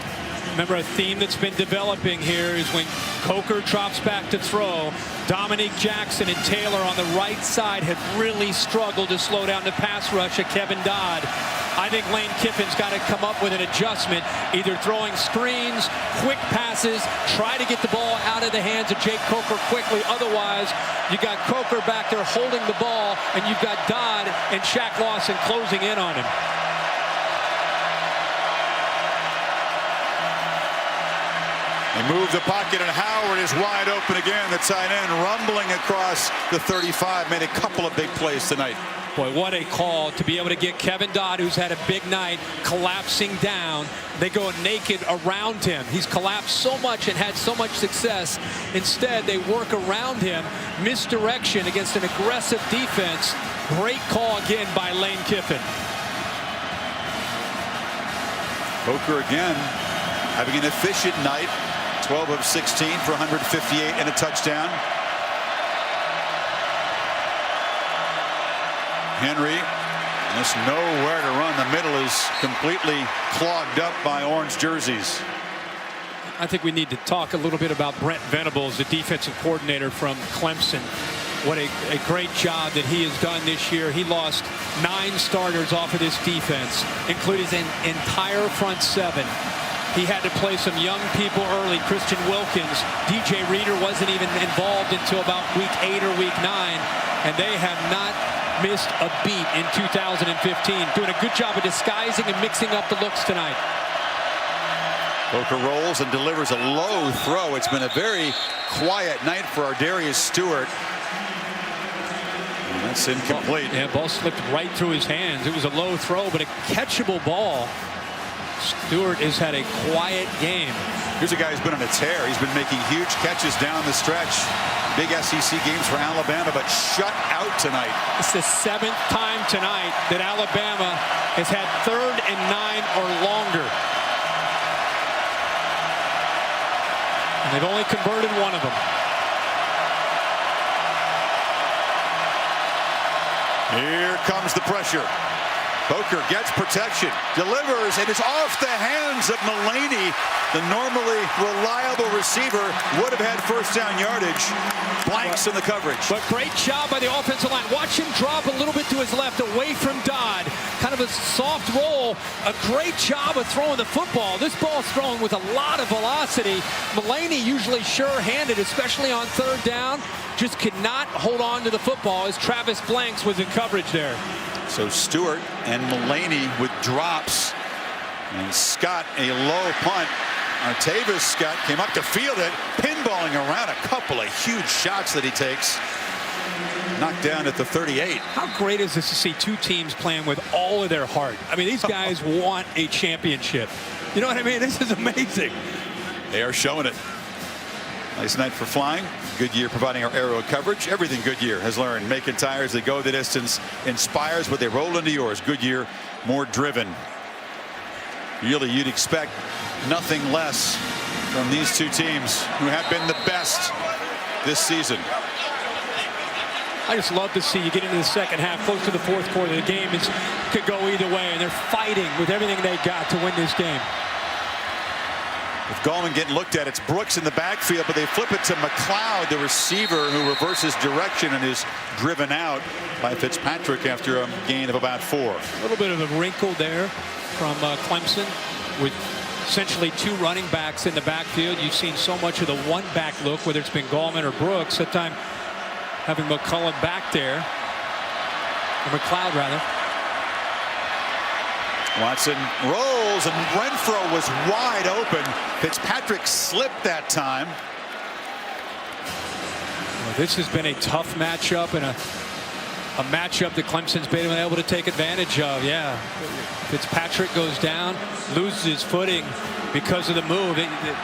Remember, a theme that's been developing here is when Coker drops back to throw, Dominique Jackson and Taylor on the right side have really struggled to slow down the pass rush of Kevin Dodd. I think Lane Kiffin's got to come up with an adjustment, either throwing screens, quick passes, try to get the ball out of the hands of Jake Coker quickly. Otherwise, you got Coker back there holding the ball, and you've got Dodd and Shaq Lawson closing in on him.
They move the pocket, and Howard is wide open again. The tight end rumbling across the 35. Made a couple of big plays tonight.
Boy, what a call to be able to get Kevin Dodd, who's had a big night, collapsing down. They go naked around him. He's collapsed so much and had so much success. Instead, they work around him. Misdirection against an aggressive defense. Great call again by Lane Kiffin.
Coker again having an efficient night. 12 of 16 for 158 and a touchdown. Henry just nowhere to run. The middle is completely clogged up by orange jerseys.
I think we need to talk a little bit about Brent Venables, the defensive coordinator from Clemson. What a great job that he has done this year. He lost 9 starters off of this defense, including his entire front 7. He had to play some young people early. Christian Wilkins, DJ Reader wasn't even involved until about week 8 or week 9, and they have not missed a beat in 2015. Doing a good job of disguising and mixing up the looks tonight.
Coker rolls and delivers a low throw. It's been a very quiet night for Ardarius Stewart. And that's incomplete.
Yeah, ball slipped right through his hands. It was a low throw, but a catchable ball. Stewart has had a quiet game.
Here's a guy who's been on a tear. He's been making huge catches down the stretch. Big SEC games for Alabama, but shut out tonight.
It's the 7th time tonight that Alabama has had 3rd and 9 or longer. And they've only converted one of them.
Here comes the pressure. Coker gets protection, delivers, and is off the hands of Mullaney. The normally reliable receiver would have had first down yardage. Blanks in the coverage.
But great job by the offensive line. Watch him drop a little bit to his left away from Dodd. Kind of a soft roll. A great job of throwing the football. This ball's thrown with a lot of velocity. Mullaney usually sure-handed, especially on 3rd down. Just could not hold on to the football as Travis Blanks was in coverage there.
So Stewart and Mullaney with drops. And Scott a low punt. Artavis Scott came up to field it, pinballing around a couple of huge shots that he takes. Knocked down at the 38.
How great is this to see two teams playing with all of their heart? I mean, these guys want a championship. You know what I mean? This is amazing.
They are showing it. Nice night for flying. Goodyear providing our aerial coverage. Everything Goodyear has learned. Making tires that go the distance inspires, but they roll into yours. Goodyear, more driven. Really, you'd expect nothing less from these two teams who have been the best this season.
I just love to see you get into the second half, close to the fourth quarter. The game could go either way, and they're fighting with everything they got to win this game.
With Gallman getting looked at, it's Brooks in the backfield, but they flip it to McLeod, the receiver, who reverses direction and is driven out by Fitzpatrick after a gain of about 4.
A little bit of a wrinkle there from Clemson with essentially 2 running backs in the backfield. You've seen so much of the one-back look, whether it's been Gallman or Brooks. That time having McCullough back there, or McLeod rather.
Watson rolls, and Renfro was wide open. Fitzpatrick slipped that time.
Well, this has been a tough matchup, and a matchup that Clemson's been able to take advantage of. Yeah, Fitzpatrick goes down, loses his footing because of the move.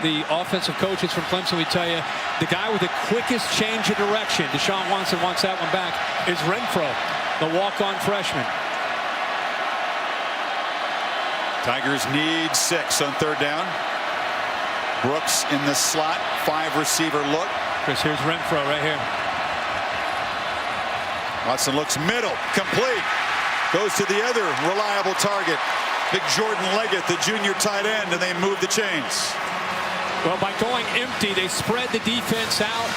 The offensive coaches from Clemson, we tell you, the guy with the quickest change of direction, Deshaun Watson wants that one back, is Renfro, the walk-on freshman.
Tigers need 6 on 3rd down. Brooks in the slot, 5-receiver look.
Chris, here's Renfro right here.
Watson looks middle, complete. Goes to the other reliable target, big Jordan Leggett, the junior tight end, and they move the chains.
Well, by going empty, they spread the defense out.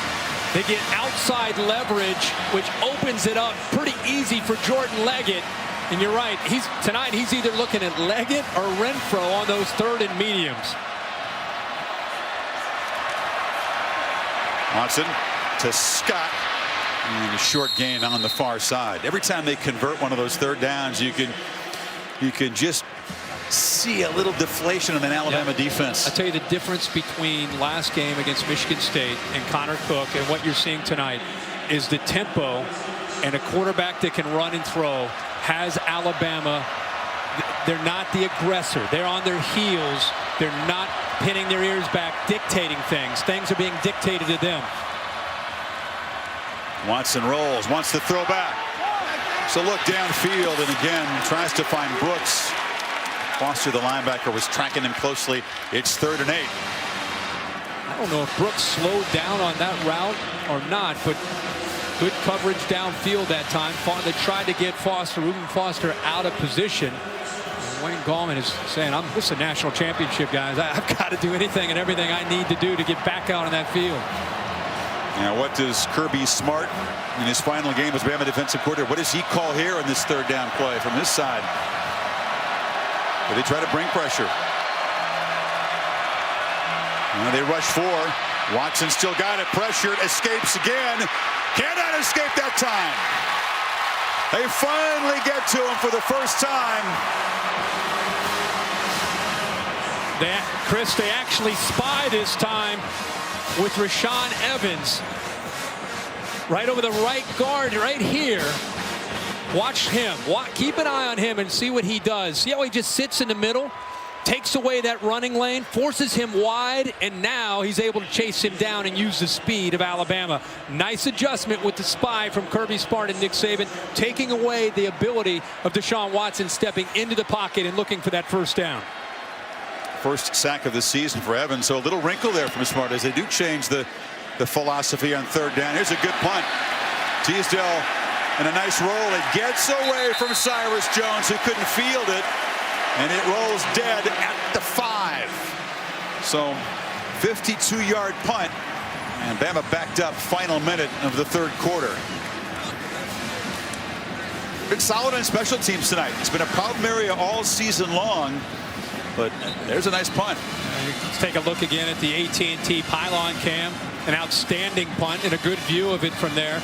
They get outside leverage, which opens it up pretty easy for Jordan Leggett. And you're right, tonight he's either looking at Leggett or Renfro on those 3rd and mediums.
Watson to Scott, and a short gain on the far side. Every time they convert one of those 3rd downs, you can just see a little deflation in an Alabama defense.
I'll tell you the difference between last game against Michigan State and Connor Cook and what you're seeing tonight is the tempo, and a quarterback that can run and throw has Alabama. They're not the aggressor. They're on their heels. They're not pinning their ears back, dictating things. Things are being dictated to them.
Watson rolls, wants to throw back. So look downfield, and again tries to find Brooks. Foster, the linebacker, was tracking him closely. It's 3rd and 8.
I don't know if Brooks slowed down on that route or not, but good coverage downfield that time. They tried to get Reuben Foster out of position. Wayne Gallman is saying, this is a national championship, guys. I've got to do anything and everything I need to do to get back out on that field.
Now, what does Kirby Smart in his final game as Bama defensive coordinator, what does he call here on this 3rd down play from his side? But they try to bring pressure. Now they rush 4. Watson still got it, pressured, escapes again. Cannot escape that time. They finally get to him for the first time.
Chris, they actually spy this time with Rashaan Evans right over the right guard right here. Watch him. Keep an eye on him and see what he does. See how he just sits in the middle, takes away that running lane, forces him wide, and now he's able to chase him down and use the speed of Alabama. Nice adjustment with the spy from Kirby Smart and Nick Saban, taking away the ability of Deshaun Watson stepping into the pocket and looking for that 1st down.
First sack of the season for Evans, so a little wrinkle there from Smart as they do change the philosophy on 3rd down. Here's a good punt. Teasdale and a nice roll. It gets away from Cyrus Jones, who couldn't field it, and it rolls dead at the 5. So 52-yard punt, and Bama backed up final minute of the 3rd quarter. Been solid on special teams tonight. It's been a problem area all season long. But there's a nice punt.
Let's take a look again at the AT&T pylon cam. An outstanding punt and a good view of it from there.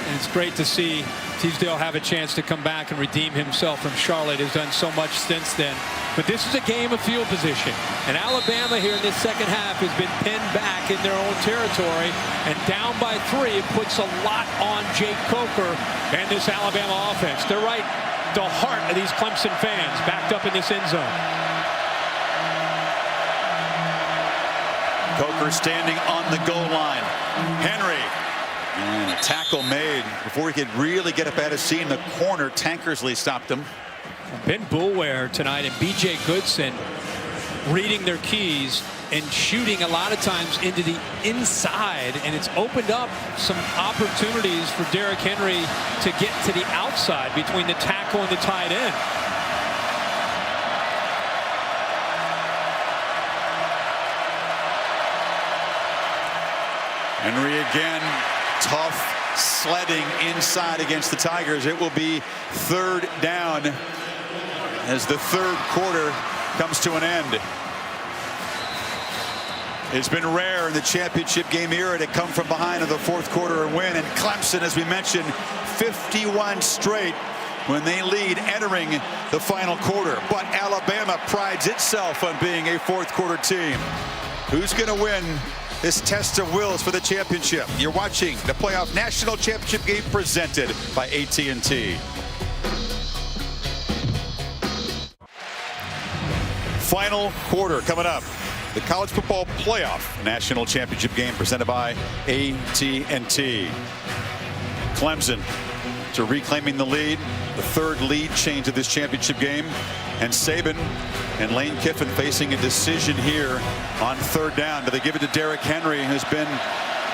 And it's great to see Teasdale have a chance to come back and redeem himself from Charlotte. Has done so much since then. But this is a game of field position. And Alabama here in this second half has been pinned back in their own territory. And down by 3, it puts a lot on Jake Coker and this Alabama offense. They're right the heart of these Clemson fans backed up in this end zone.
Coker standing on the goal line. Henry. And a tackle made before he could really get up out of seat in the corner. Tankersley stopped him.
Ben Boulware tonight and B.J. Goodson reading their keys and shooting a lot of times into the inside, and it's opened up some opportunities for Derrick Henry to get to the outside between the tackle and the tight end.
Henry again, tough sledding inside against the Tigers. It will be third down as the third quarter comes to an end. It's been rare in the championship game era to come from behind in the fourth quarter and win. And Clemson, as we mentioned, 51 straight when they lead entering the final quarter. But Alabama prides itself on being a fourth quarter team. Who's going to win this test of wills for the championship? You're watching the playoff national championship game presented by AT&T. Final quarter coming up. The college football playoff national championship game presented by AT&T. Clemson to reclaiming the lead, the third lead change of this championship game, and Saban and Lane Kiffin facing a decision here on third down. Do they give it to Derrick Henry, who's been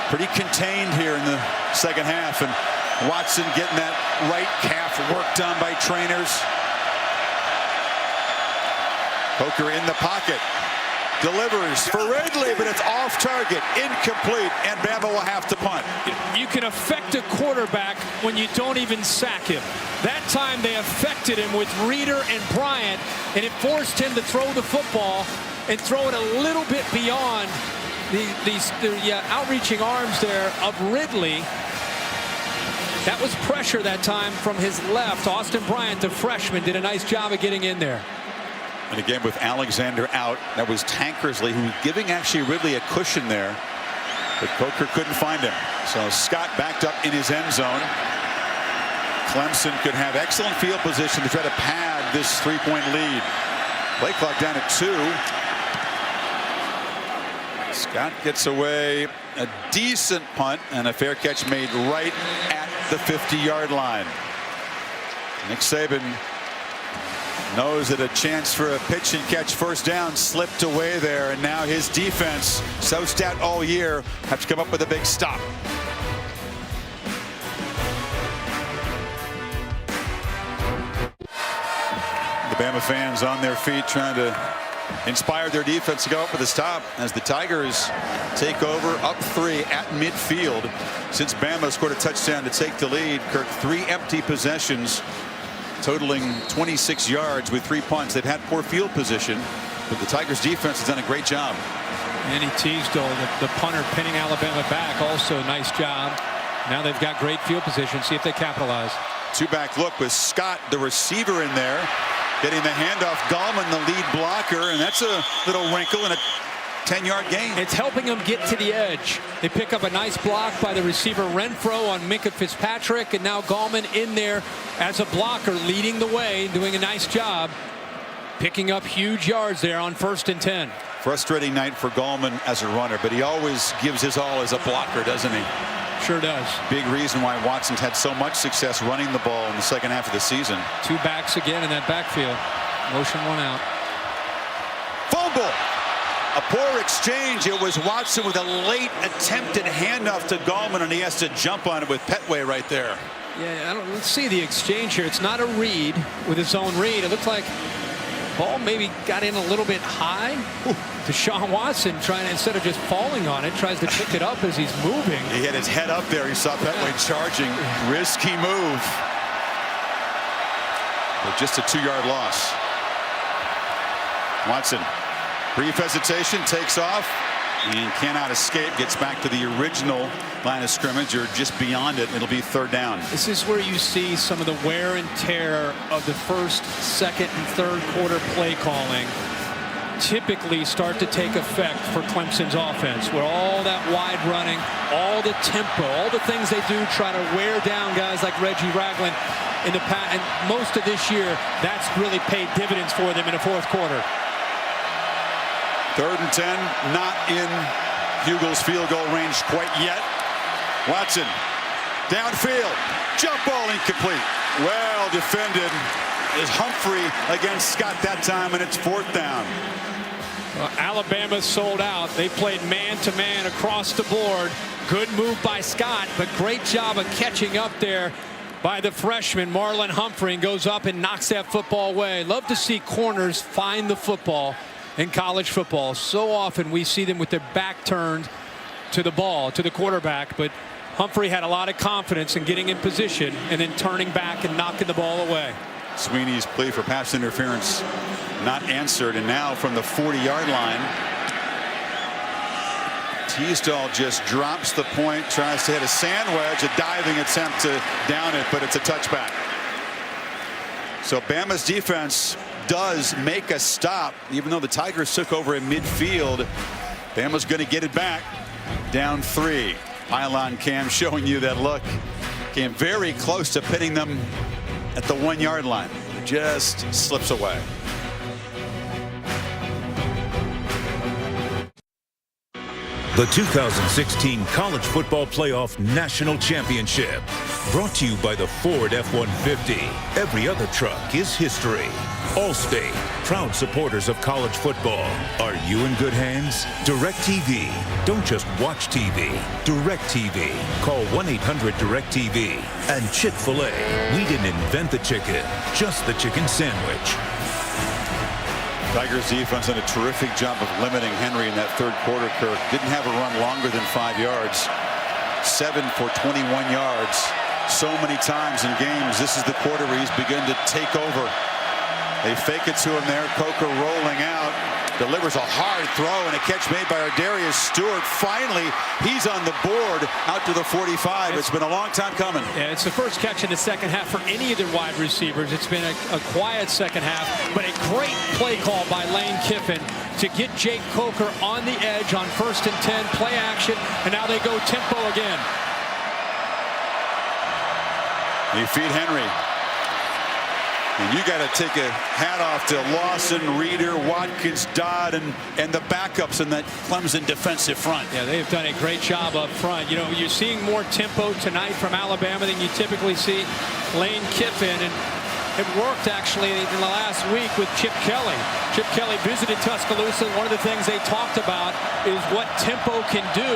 pretty contained here in the second half, and Watson getting that right calf worked on by trainers. Coker in the pocket. Delivers for Ridley, but it's off target, incomplete, and Bama will have to punt.
You can affect a quarterback when you don't even sack him. That time they affected him with Reeder and Bryant, and it forced him to throw the football and throw it a little bit beyond the outreaching arms there of Ridley. That was pressure that time from his left. Austin Bryant, the freshman, did a nice job of getting in there.
And again, with Alexander out, that was Tankersley, who was giving actually Ridley a cushion there, but Coker couldn't find him. So Scott backed up in his end zone. Clemson could have excellent field position to try to pad this three-point lead. Play clock down at 2. Scott gets away a decent punt and a fair catch made right at the 50-yard line. Nick Saban knows that a chance for a pitch and catch first down slipped away there, and now his defense, so stout all year, have to come up with a big stop. The Bama fans on their feet trying to inspire their defense to go up with a stop as the Tigers take over up 3 at midfield. Since Bama scored a touchdown to take the lead, Kirk, 3 empty possessions, totaling 26 yards with 3 punts. They've had poor field position, but the Tigers defense has done a great job.
Manny Teasdale, the punter, pinning Alabama back, also nice job. Now they've got great field position. See if they capitalize.
2-back look with Scott, the receiver, in there, getting the handoff. Gallman, the lead blocker, and that's a little wrinkle in a 10-yard gain.
It's helping them get to the edge. They pick up a nice block by the receiver Renfro on Minkah Fitzpatrick, and now Gallman in there as a blocker, leading the way, doing a nice job, picking up huge yards there on 1st and 10.
Frustrating night for Gallman as a runner, but he always gives his all as a blocker, doesn't he?
Sure does.
Big reason why Watson's had so much success running the ball in the second half of the season.
2 backs again in that backfield. Motion 1 out.
Fumble. A poor exchange. It was Watson with a late attempted handoff to Gallman, and he has to jump on it with Petway right there.
Yeah, let's see the exchange here. It's not a read with his own read. It looks like ball maybe got in a little bit high. Deshaun Watson trying to, instead of just falling on it, tries to pick it up as he's moving.
He had his head up there. He saw Petway charging. Risky move. But just a 2-yard loss. Watson, brief hesitation, takes off and cannot escape. Gets back to the original line of scrimmage, or just beyond it. It'll be 3rd down.
This is where you see some of the wear and tear of the 1st, 2nd, and 3rd quarter play calling typically start to take effect for Clemson's offense, where all that wide running, all the tempo, all the things they do try to wear down guys like Reggie Ragland in the past. And most of this year, that's really paid dividends for them in the 4th quarter.
3rd and 10, not in Hugel's field goal range quite yet. Watson, downfield, jump ball incomplete. Well defended is Humphrey against Scott that time, and it's 4th down.
Well, Alabama sold out. They played man-to-man across the board. Good move by Scott, but great job of catching up there by the freshman Marlon Humphrey, and goes up and knocks that football away. Love to see corners find the football in college football. So often we see them with their back turned to the ball, to the quarterback, but Humphrey had a lot of confidence in getting in position and then turning back and knocking the ball away.
Sweeney's plea for pass interference not answered, and now from the 40-yard line, Teasdall just drops the point, tries to hit a sand wedge, a diving attempt to down it, but it's a touchback. So Bama's defense does make a stop, even though the Tigers took over in midfield. Bama's going to get it back, down 3. Pylon cam showing you that look. Came very close to pinning them at the 1-yard line. It just slips away.
The 2016 College Football Playoff National Championship. Brought to you by the Ford F-150. Every other truck is history. Allstate, proud supporters of college football. Are you in good hands? DirecTV. Don't just watch TV. DirecTV. Call 1-800-DirecTV. And Chick-fil-A. We didn't invent the chicken, just the chicken sandwich.
Tigers defense done a terrific job of limiting Henry in that 3rd quarter. Kirk didn't have a run longer than 5 yards. 7 for 21 yards. So many times in games, this is the quarter where he's begun to take over. They fake it to him there. Coker rolling out. Delivers a hard throw, and a catch made by Ardarius Stewart. Finally, he's on the board out to the 45. It's been a long time coming.
Yeah, it's the first catch in the second half for any of their wide receivers. It's been a quiet second half, but a great play call by Lane Kiffin to get Jake Coker on the edge on 1st and 10, play action, and now they go tempo again.
You feed Henry. And you got to take a hat off to Lawson, Reeder, Watkins, Dodd, and the backups in that Clemson defensive front.
Yeah, they've done a great job up front. You know, you're seeing more tempo tonight from Alabama than you typically see. Lane Kiffin, and it worked actually in the last week with Chip Kelly. Chip Kelly visited Tuscaloosa. One of the things they talked about is what tempo can do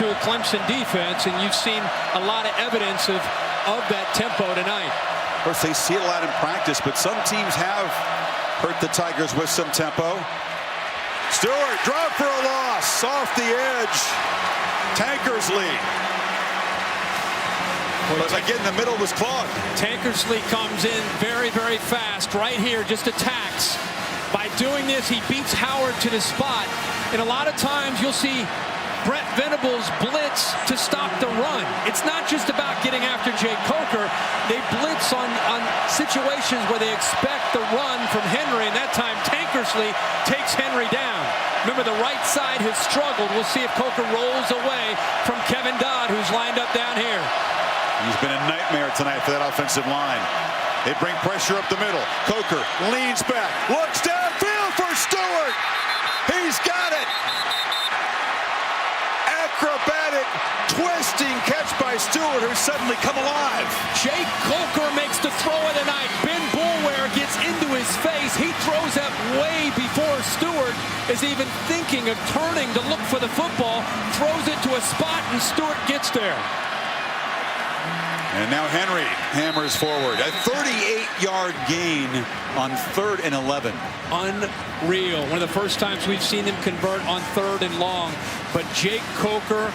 to a Clemson defense, and you've seen a lot of evidence of that tempo tonight.
Of course, they see it a lot in practice, but some teams have hurt the Tigers with some tempo. Stewart, drop for a loss, off the edge. Tankersley. But again, the middle was clogged.
Tankersley comes in very, very fast. Right here, just attacks. By doing this, he beats Howard to the spot. And a lot of times, you'll see Brent Venables blitz to stop the run. It's not just about getting after Jake Coker. They blitz on situations where they expect the run from Henry, and that time Tankersley takes Henry down. Remember, the right side has struggled. We'll see if Coker rolls away from Kevin Dodd, who's lined up down here.
He's been a nightmare tonight for that offensive line. They bring pressure up the middle. Coker leans back, looks downfield for Stewart. He's got it. Acrobatic, twisting catch by Stewart, who's suddenly come alive.
Jake Coker makes the throw of the night. Ben Boulware gets into his face. He throws that way before Stewart is even thinking of turning to look for the football. Throws it to a spot, and Stewart gets there.
And now Henry hammers forward. A 38-yard gain on 3rd and 11.
Unreal. One of the first times we've seen them convert on 3rd and long. But Jake Coker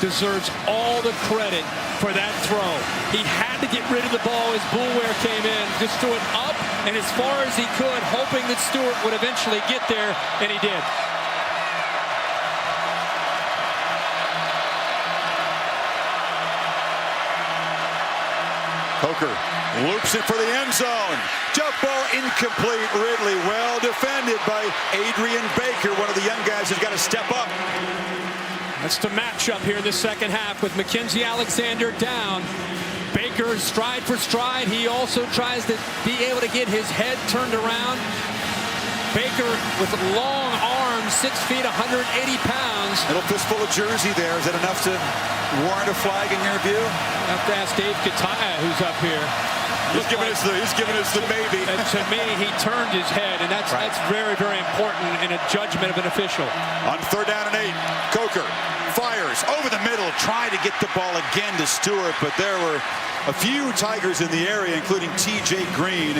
deserves all the credit for that throw. He had to get rid of the ball as Boulware came in. Just threw it up and as far as he could, hoping that Stewart would eventually get there, and he did.
Coker loops it for the end zone. Jump ball incomplete. Ridley well defended by Adrian Baker, one of the young guys who's got to step up.
That's the matchup here in the second half with Mackenzie Alexander down. Baker stride for stride. He also tries to be able to get his head turned around. Baker with long arms 6 feet, 180 pounds.
Little fistful of jersey there. Is that enough to warrant a flag in your view?
I have to ask Dave Kataya, who's up here.
He's giving us the maybe.
And to me, he turned his head, and that's very, very important in a judgment of an official.
On 3rd down and 8, Coker fires over the middle, trying to get the ball again to Stewart, but there were a few Tigers in the area, including T.J. Green,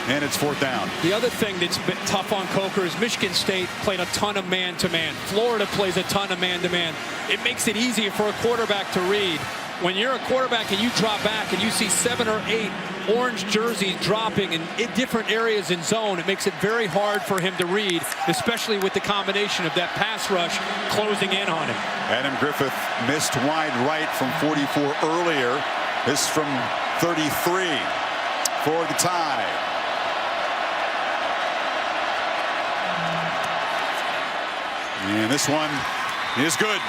and it's 4th down.
The other thing that's been tough on Coker is Michigan State played a ton of man-to-man. Florida plays a ton of man-to-man. It makes it easier for a quarterback to read. When you're a quarterback and you drop back and you see 7 or 8 orange jerseys dropping in different areas in zone, it makes it very hard for him to read, especially with the combination of that pass rush closing in on him.
Adam Griffith missed wide right from 44 earlier. This from 33 for the tie. And this one is good.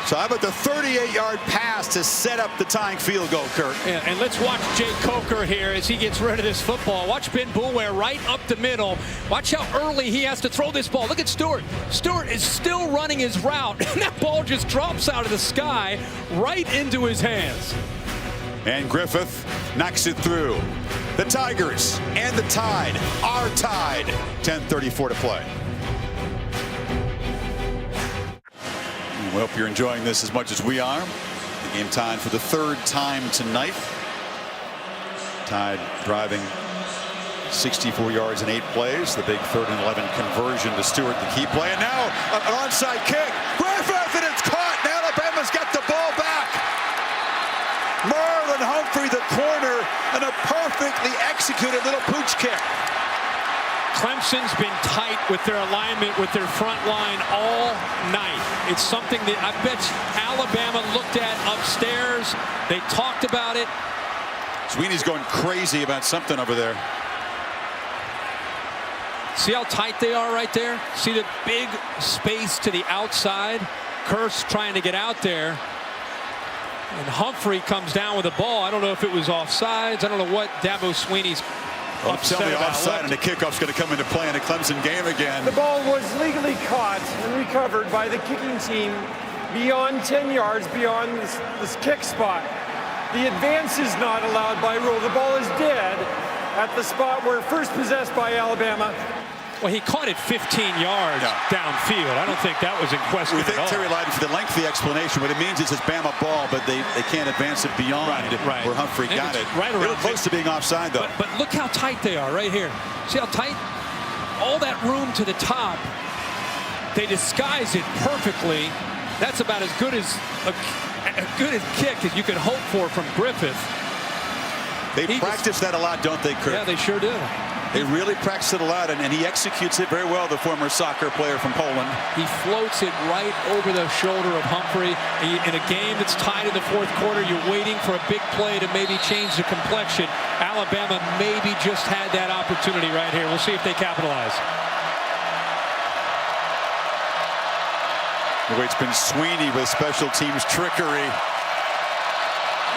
So how about the 38-yard pass to set up the tying field goal, Kirk?
Yeah, and let's watch Jay Coker here as he gets rid of this football. Watch Ben Boulware right up the middle. Watch how early he has to throw this ball. Look at Stewart. Stewart is still running his route, and that ball just drops out of the sky right into his hands.
And Griffith knocks it through. The Tigers and the Tide are tied. 10:34 to play. We hope you're enjoying this as much as we are. The game tied for the 3rd time tonight. Tide driving 64 yards in 8 plays. The big 3rd and 11 conversion to Stewart, the key play. And now an onside kick. Griffith, and it's caught. Now Alabama's got the ball back. Marlon Humphrey, the corner, and a perfectly executed little pooch kick.
Clemson's been tight with their alignment with their front line all night. It's something that I bet Alabama looked at upstairs. They talked about it.
Sweeney's going crazy about something over there.
See how tight they are right there? See the big space to the outside? Kearse trying to get out there. And Humphrey comes down with the ball. I don't know if it was offsides. I don't know what Dabo Sweeney's
Tell me offside, and the kickoff's going to come into play in a Clemson game again.
The ball was legally caught and recovered by the kicking team beyond 10 yards beyond this kick spot. The advance is not allowed by rule. The ball is dead at the spot where first possessed by Alabama.
Well, he caught it 15 yards downfield. I don't think that was in question
at all. We thank Terry Lyden for the lengthy explanation. What it means is it's Bama ball, but they can't advance it beyond where Humphrey got it.
Right
a little
around
close to being offside, though.
But look how tight they are right here. See how tight? All that room to the top. They disguise it perfectly. That's about as good as a kick as you could hope for from Griffith.
They practice that a lot, don't they, Kurt?
Yeah, they sure do.
They really practice it a lot, and he executes it very well, the former soccer player from Poland.
He floats it right over the shoulder of Humphrey. In a game that's tied in the 4th quarter, you're waiting for a big play to maybe change the complexion. Alabama maybe just had that opportunity right here. We'll see if they capitalize.
It's been Sweeney with special teams trickery.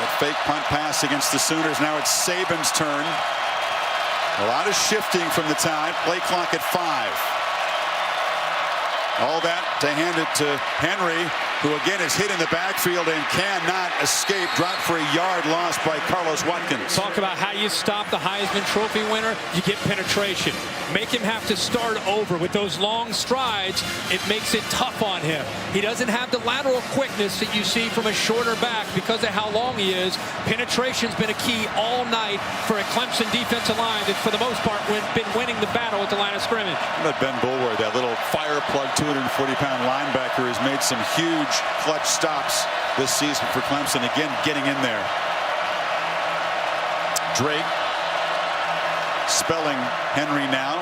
That fake punt pass against the Sooners. Now it's Saban's turn. A lot of shifting from the Tide. Play clock at 5. All that to hand it to Henry, who again is hit in the backfield and cannot escape. Drop for a yard lost by Carlos Watkins.
Talk about how you stop the Heisman Trophy winner. You get penetration. Make him have to start over with those long strides. It makes it tough on him. He doesn't have the lateral quickness that you see from a shorter back because of how long he is. Penetration's been a key all night for a Clemson defensive line that, for the most part, been winning the battle at the line of scrimmage.
But Ben Boulware, that little fire plug 240-pound linebacker, has made some huge clutch stops this season for Clemson. Again, getting in there. Drake spelling Henry now,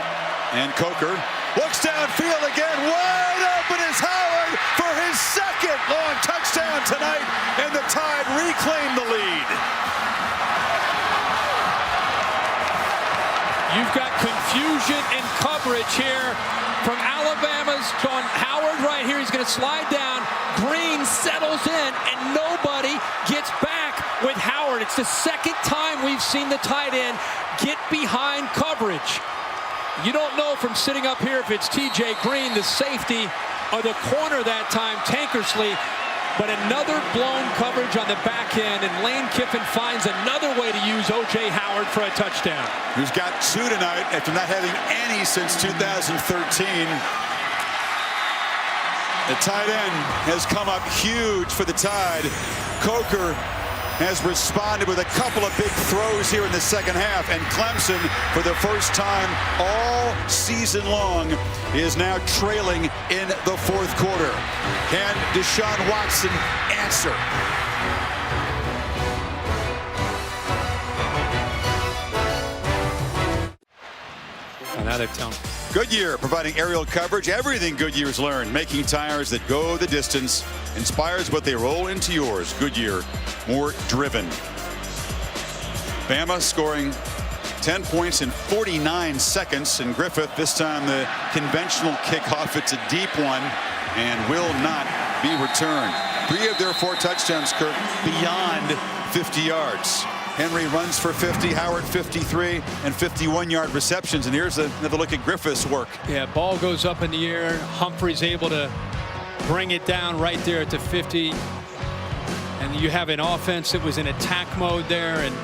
and Coker looks downfield again. Wide open is Howard for his 2nd long touchdown tonight, and the Tide reclaim the lead.
You've got confusion in coverage here from Alabama's John Howard right here. He's going to slide down. Green settles in, and nobody gets back with Howard. It's the 2nd time we've seen the tight end get behind coverage. You don't know from sitting up here if it's T.J. Green, the safety, or the corner that time, Tankersley. But another blown coverage on the back end, and Lane Kiffin finds another way to use O.J. Howard for a touchdown.
Who's got 2 tonight after not having any since 2013. The tight end has come up huge for the Tide. Coker has responded with a couple of big throws here in the second half, and Clemson, for the first time all season long, is now trailing in the fourth quarter. Can Deshaun Watson answer?
Now they're telling.
Goodyear providing aerial coverage. Everything Goodyear's learned, making tires that go the distance, inspires what they roll into yours. Goodyear, more driven. Bama scoring 10 points in 49 seconds. And Griffith, this time the conventional kickoff. It's a deep one and will not be returned. 3 of their 4 touchdowns, Kirk, beyond 50 yards. Henry runs for 50, Howard 53, and 51-yard receptions. And here's another look at Griffith's work.
Yeah, ball goes up in the air. Humphrey's able to bring it down right there at the 50. And you have an offense that was in attack mode there, and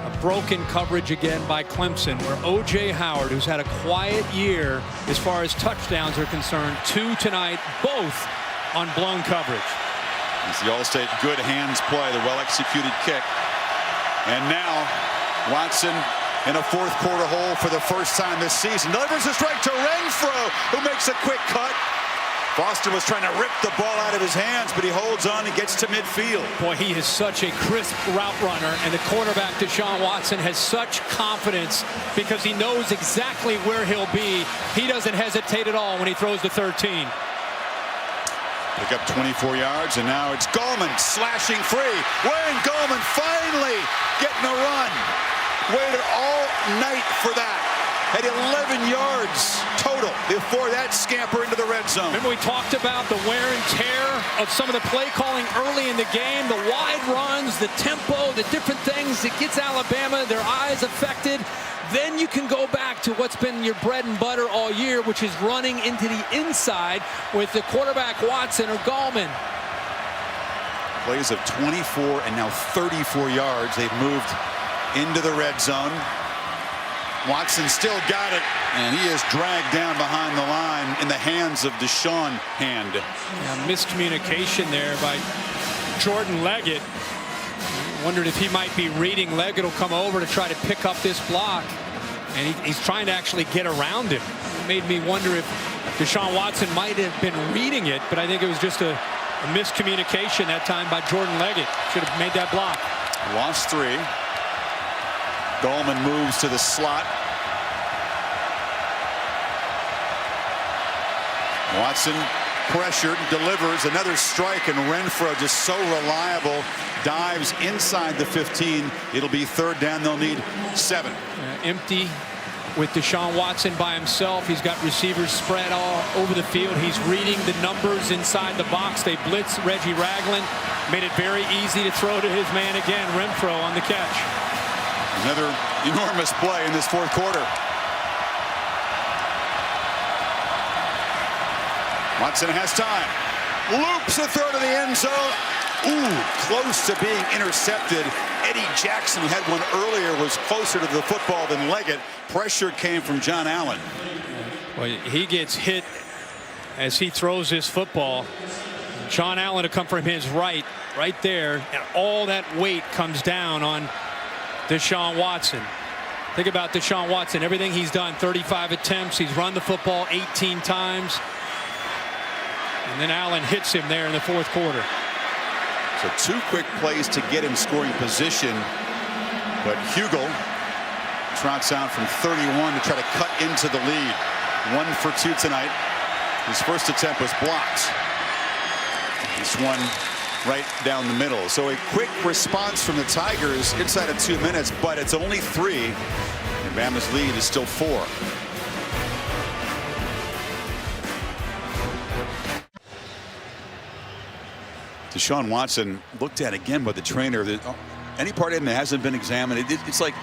a broken coverage again by Clemson, where O.J. Howard, who's had a quiet year as far as touchdowns are concerned, 2 tonight, both on blown coverage.
It's the All-State good hands play, the well-executed kick. And now Watson in a fourth quarter hole for the first time this season. Delivers a strike to Renfro, who makes a quick cut. Foster was trying to rip the ball out of his hands, but he holds on and gets to midfield.
Boy, he is such a crisp route runner, and the quarterback, Deshaun Watson, has such confidence because he knows exactly where he'll be. He doesn't hesitate at all when he throws the 13.
Pick up 24 yards, and now it's Gallman slashing free. Wayne Gallman finally getting a run. Waited all night for that. At 11 yards total before that scamper into the red zone.
Remember we talked about the wear and tear of some of the play calling early in the game, the wide runs, the tempo, the different things that gets Alabama, their eyes affected. Then you can go back to what's been your bread and butter all year, which is running into the inside with the quarterback Watson or Gallman.
Plays of 24 and now 34 yards. They've moved into the red zone. Watson still got it, and he is dragged down behind the line in the hands of Deshaun Hand.
Yeah, miscommunication there by Jordan Leggett. Wondered if he might be reading. Leggett will come over to try to pick up this block, and he's trying to actually get around him. It made me wonder if Deshaun Watson might have been reading it, but I think it was just a miscommunication that time by Jordan Leggett. Should have made that block.
Lost 3. Gallman moves to the slot. Watson pressured, delivers another strike, and Renfro, just so reliable, dives inside the 15. It'll be third down. They'll need 7.
Empty with Deshaun Watson by himself. He's got receivers spread all over the field. He's reading the numbers inside the box. They blitz Reggie Ragland. Made it very easy to throw to his man again, Renfro, on the catch.
Another enormous play in this fourth quarter. Watson has time. Loops the throw to the end zone. Ooh, close to being intercepted. Eddie Jackson, who had one earlier, was closer to the football than Leggett. Pressure came from John Allen.
Well, he gets hit as he throws this football. John Allen to come from his right there, and all that weight comes down on Deshaun Watson. Think about Deshaun Watson, everything he's done, 35 attempts, he's run the football 18 times. And then Allen hits him there in the fourth quarter.
So 2 quick plays to get in scoring position, but Hugel trots out from 31 to try to cut into the lead. 1 for 2 tonight. His first attempt was blocked. This one right down the middle. So a quick response from the Tigers inside of 2 minutes, but it's only 3, and Bama's lead is still 4. Deshaun Watson looked at again by the trainer. Any part of him that hasn't been examined, it's like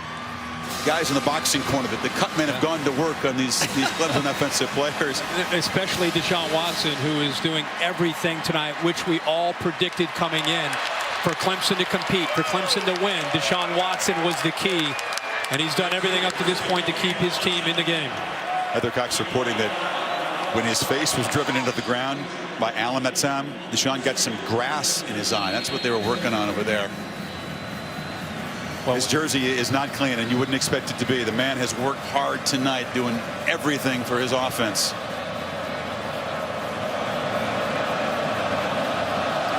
guys in the boxing corner, that the cut men have gone to work on these Clemson offensive players.
Especially Deshaun Watson, who is doing everything tonight, which we all predicted coming in. For Clemson to compete, for Clemson to win, Deshaun Watson was the key. And he's done everything up to this point to keep his team in the game.
Heather Cox reporting that when his face was driven into the ground by Allen that time, Deshaun got some grass in his eye. That's what they were working on over there. Well, his jersey is not clean, and you wouldn't expect it to be. The man has worked hard tonight, doing everything for his offense.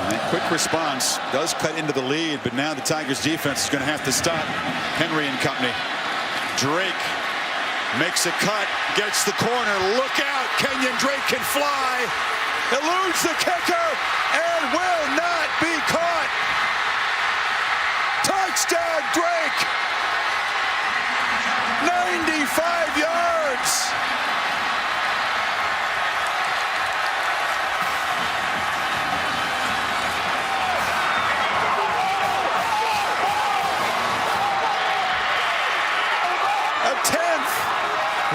And that quick response does cut into the lead, but now the Tigers defense is going to have to stop Henry and company. Drake makes a cut, gets the corner. Look out, Kenyon Drake can fly. Eludes the kicker and will not be caught. Touchdown, Drake! 95 yards! A 10th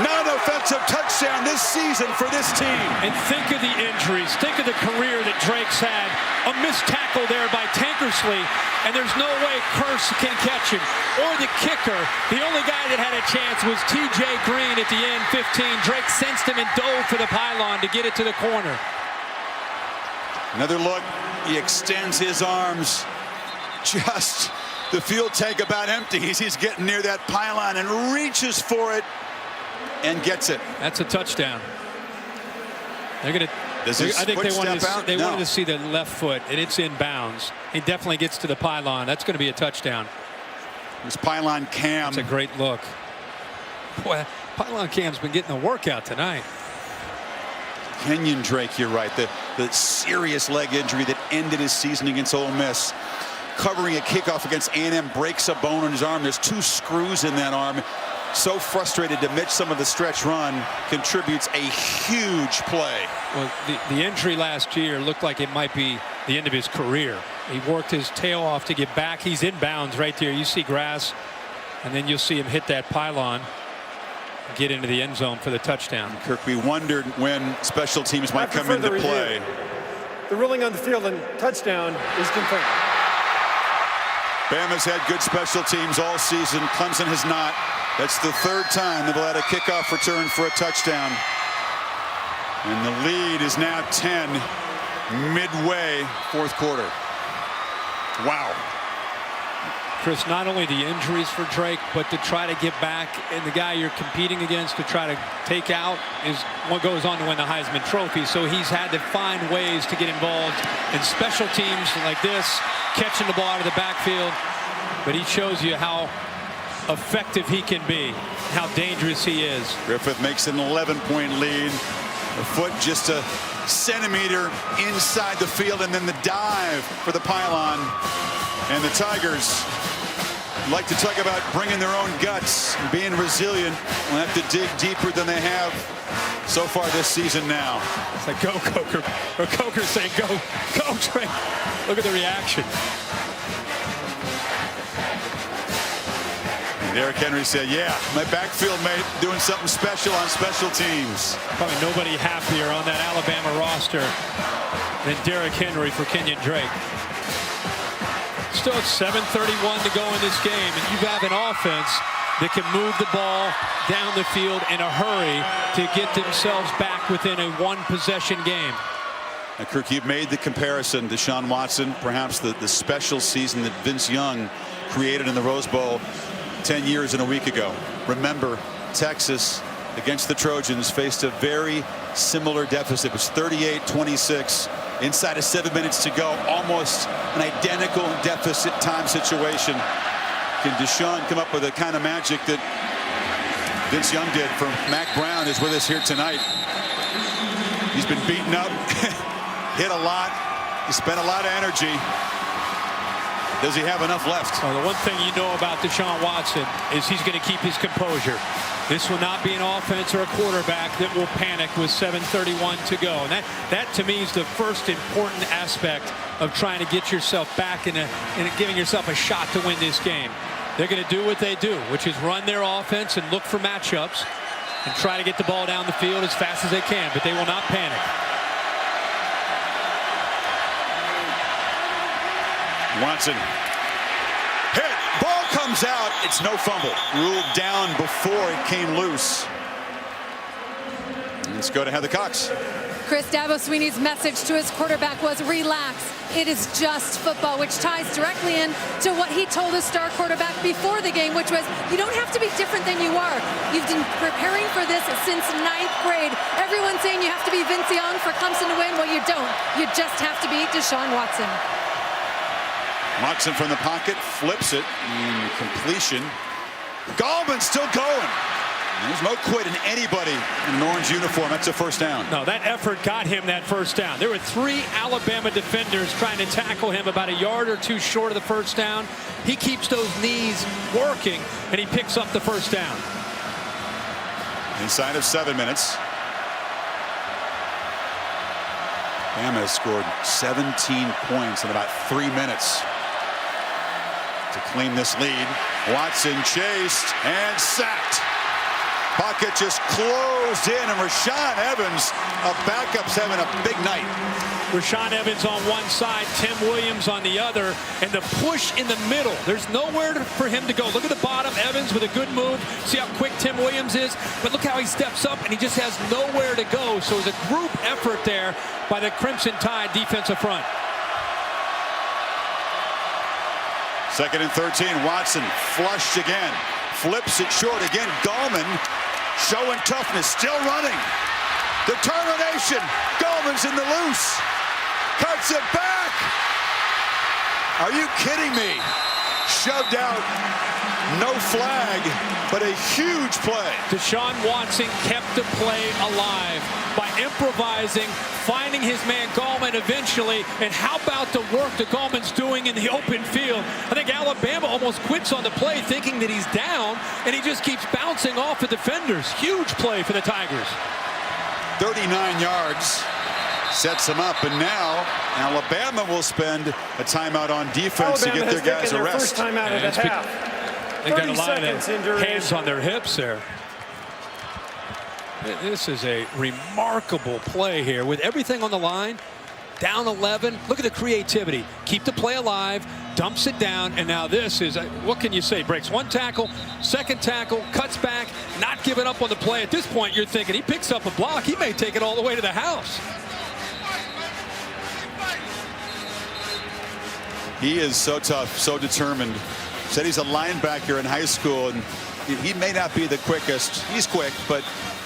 non-offensive touchdown this season for this team.
And think of the injuries. Think of the career that Drake's had. A missed tackle there by Tankersley, and there's no way Curse can catch him. Or the kicker. The only guy that had a chance was T.J. Green at the end, 15. Drake sensed him and dove for the pylon to get it to the corner.
Another look. He extends his arms. Just the fuel tank about empty. He's getting near that pylon and reaches for it and gets it.
That's a touchdown. They're going to. I think they wanted to see the left foot, and it's in bounds. He definitely gets to the pylon. That's going to be a touchdown.
This pylon cam.
That's a great look. Boy, pylon cam's been getting a workout tonight.
Kenyon Drake, you're right. The serious leg injury that ended his season against Ole Miss. Covering a kickoff against A&M, breaks a bone in his arm. There's 2 screws in that arm. So frustrated to miss some of the stretch run, contributes a huge play.
Well, the injury last year looked like it might be the end of his career. He worked his tail off to get back. He's in bounds right there. You see grass, and then you'll see him hit that pylon, get into the end zone for the touchdown.
Kirk, we wondered when special teams might come into play.
The ruling on the field and touchdown is confirmed.
Bama's had good special teams all season. Clemson has not. That's the 3rd time they've had a kickoff return for a touchdown. And the lead is now 10 midway 4th quarter. Wow.
Chris, not only the injuries for Drake, but to try to get back, and the guy you're competing against to try to take out is what goes on to win the Heisman Trophy. So he's had to find ways to get involved in special teams like this, catching the ball out of the backfield. But he shows you how effective he can be, how dangerous he is.
Griffith makes an 11-point lead. A foot just a centimeter inside the field, and then the dive for the pylon. And the Tigers like to talk about bringing their own guts, being resilient. Will have to dig deeper than they have so far this season now.
It's like, go, Coker. Or Coker saying, go, Drake. Look at the reaction.
Derrick Henry said, yeah, my backfield mate doing something special on special teams.
Probably nobody happier on that Alabama roster than Derrick Henry for Kenyon Drake. Still 7:31 to go in this game, and you have an offense that can move the ball down the field in a hurry to get themselves back within a 1-possession game.
Now, Kirk, you've made the comparison to Deshaun Watson, perhaps the special season that Vince Young created in the Rose Bowl 10 years and a week ago. Remember, Texas against the Trojans faced a very similar deficit. It was 38-26 inside of 7 minutes to go, almost an identical deficit time situation. Can Deshaun come up with the kind of magic that Vince Young did? For Mac Brown is with us here tonight. He's been beaten up, hit a lot, he spent a lot of energy. Does he have enough left?
Well, the one thing you know about Deshaun Watson is he's going to keep his composure. This will not be an offense or a quarterback that will panic with 7:31 to go. And that to me is the first important aspect of trying to get yourself back and giving yourself a shot to win this game. They're going to do what they do, which is run their offense and look for matchups and try to get the ball down the field as fast as they can, but they will not panic.
Watson. Hit. Ball comes out. It's no fumble. Ruled down before it came loose. Let's go to Heather Cox.
Chris Dabo-Sweeney's message to his quarterback was relax. It is just football, which ties directly in to what he told his star quarterback before the game, which was you don't have to be different than you are. You've been preparing for this since 9th grade. Everyone's saying you have to be Vince Young for Clemson to win. Well, you don't. You just have to be Deshaun Watson.
Watson from the pocket, flips it, and completion. Gallman's still going. There's no quit in anybody in an orange uniform. That's a first down.
No, that effort got him that first down. There were 3 Alabama defenders trying to tackle him about a yard or 2 short of the first down. He keeps those knees working, and he picks up the first down.
Inside of 7 minutes. Bama has scored 17 points in about 3 minutes to claim this lead. Watson chased and sacked. Pocket just closed in, and Rashaan Evans, a backup's having a big night.
Rashaan Evans on one side, Tim Williams on the other, and the push in the middle. There's nowhere for him to go. Look at the bottom, Evans with a good move. See how quick Tim Williams is? But look how he steps up, and he just has nowhere to go. So it's a group effort there by the Crimson Tide defensive front.
2nd and 13, Watson flushed again. Flips it short again. Gallman showing toughness, still running. Determination. Gallman's in the loose. Cuts it back. Are you kidding me? Shoved out. No flag, but a huge play.
Deshaun Watson kept the play alive by improvising, finding his man Gallman eventually, and how about the work that Gallman's doing in the open field? I think Alabama almost quits on the play thinking that he's down, and he just keeps bouncing off the defenders. Huge play for the Tigers.
39 yards. Sets him up, and now Alabama will spend a timeout on defense to get their guys a rest.
First timeout of the half.
They got a lot of hands on their hips there. This is a remarkable play here with everything on the line. Down 11. Look at the creativity. Keep the play alive. Dumps it down. And now this is, what can you say? Breaks 1 tackle, 2nd tackle, cuts back, not giving up on the play. At this point, you're thinking he picks up a block. He may take it all the way to the house.
He is so tough, so determined. Said he's a linebacker in high school, and he may not be the quickest. He's quick, but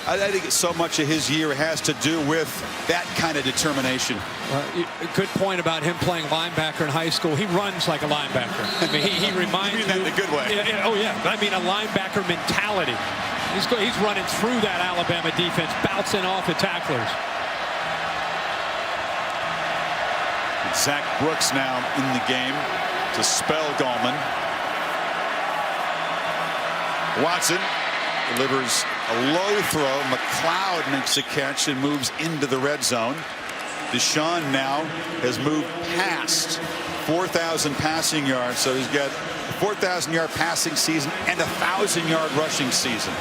I think so much of his year has to do with that kind of determination.
Good point about him playing linebacker in high school. He runs like a linebacker. I mean, he reminds you.
In a good way.
Oh, yeah. I mean, a linebacker mentality. He's running through that Alabama defense, bouncing off the tacklers.
Zach Brooks now in the game to spell Gallman. Watson delivers a low throw. McLeod makes a catch and moves into the red zone. Deshaun now has moved past 4,000 passing yards, so he's got a 4,000-yard passing season and a 1,000-yard rushing season.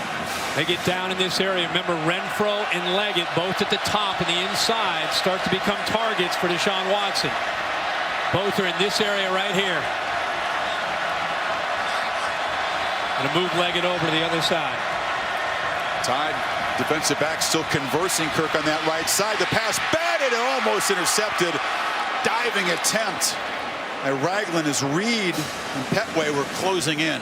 They get down in this area. Remember, Renfro and Leggett, both at the top and the inside, start to become targets for Deshaun Watson. Both are in this area right here. Going to move Leggett over to the other side.
Tide defensive back still conversing Kirk on that right side. The pass batted and almost intercepted. Diving attempt. And Ragland as Reed and Petway were closing in.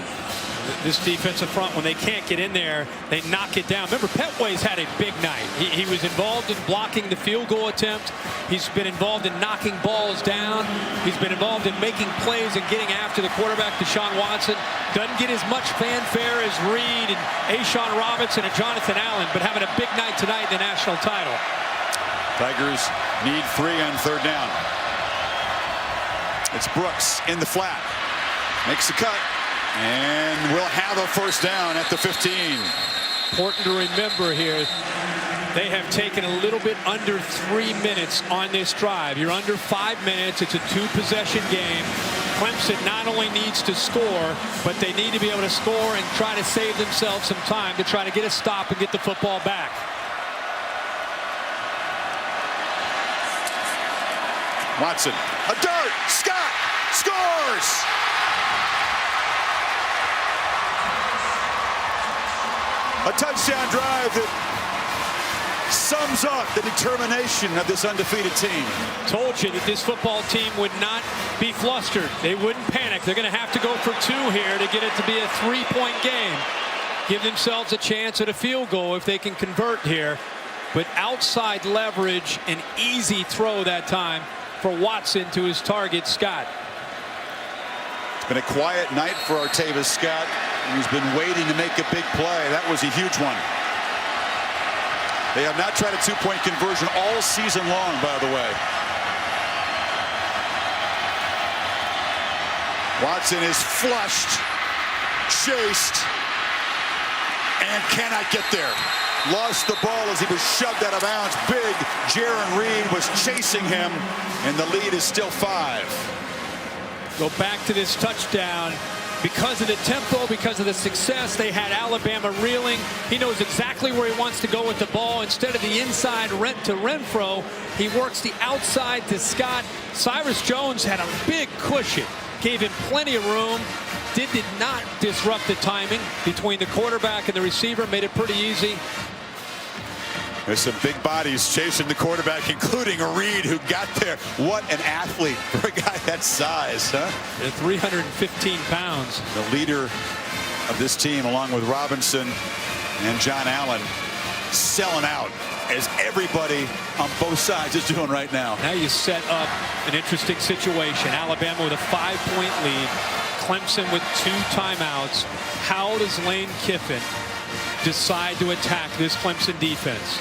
This defensive front, when they can't get in there, they knock it down. Remember, Petway's had a big night. He was involved in blocking the field goal attempt. He's been involved in knocking balls down. He's been involved in making plays and getting after the quarterback, Deshaun Watson. Doesn't get as much fanfare as Reed and Ashawn Robinson and Jonathan Allen, but having a big night tonight in the national title.
Tigers need 3 on 3rd down. It's Brooks in the flat. Makes the cut. And we'll have a first down at the 15.
Important to remember here, they have taken a little bit under 3 minutes on this drive. You're under 5 minutes. It's a 2-possession game. Clemson not only needs to score, but they need to be able to score and try to save themselves some time to try to get a stop and get the football back.
Watson, a dart, Scott scores! A touchdown drive that sums up the determination of this undefeated team.
Told you that this football team would not be flustered. They wouldn't panic. They're going to have to go for 2 here to get it to be a 3-point game. Give themselves a chance at a field goal if they can convert here. But outside leverage, an easy throw that time for Watson to his target, Scott.
It's been a quiet night for Artavis Scott. He's been waiting to make a big play. That was a huge one. They have not tried a 2-point conversion all season long, by the way. Watson is flushed, chased, and cannot get there. Lost the ball as he was shoved out of bounds. Big Jaron Reed was chasing him, and the lead is still 5.
Go back to this touchdown. Because of the tempo, because of the success, they had Alabama reeling. He knows exactly where he wants to go with the ball. Instead of the inside to Renfro, he works the outside to Scott. Cyrus Jones had a big cushion, gave him plenty of room, did not disrupt the timing between the quarterback and the receiver, made it pretty easy.
There's some big bodies chasing the quarterback, including a Reed who got there. What an athlete for a guy that size, huh?
At 315 pounds.
The leader of this team, along with Robinson and John Allen, selling out, as everybody on both sides is doing right now.
Now you set up an interesting situation. Alabama with a 5-point lead. Clemson with 2 timeouts. How does Lane Kiffin decide to attack this Clemson defense?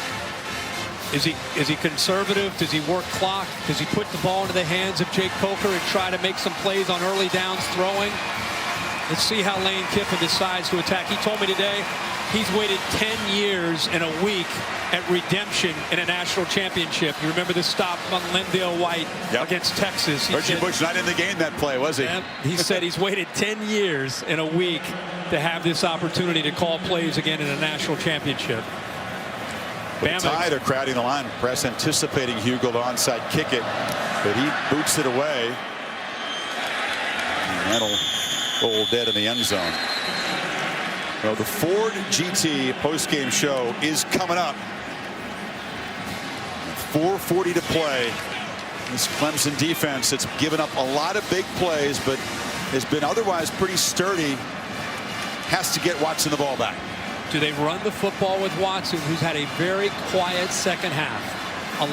Is he conservative? Does he work clock? Does he put the ball into the hands of Jake Coker and try to make some plays on early downs throwing? Let's see how Lane Kiffin decides to attack. He told me today he's waited 10 years and a week at redemption in a national championship. You remember the stop on Lindale White against Texas.
Reggie Bush not in the game that play, was he?
He said he's waited 10 years and a week to have this opportunity to call plays again in a national championship.
Tide are crowding the line. Press anticipating Hugel to onside kick it, but he boots it away. And that'll roll dead in the end zone. Well, the Ford GT postgame show is coming up. 4:40 to play. This Clemson defense that's given up a lot of big plays, but has been otherwise pretty sturdy, has to get Watson the ball back.
Do they run the football with Watson, who's had a very quiet second half?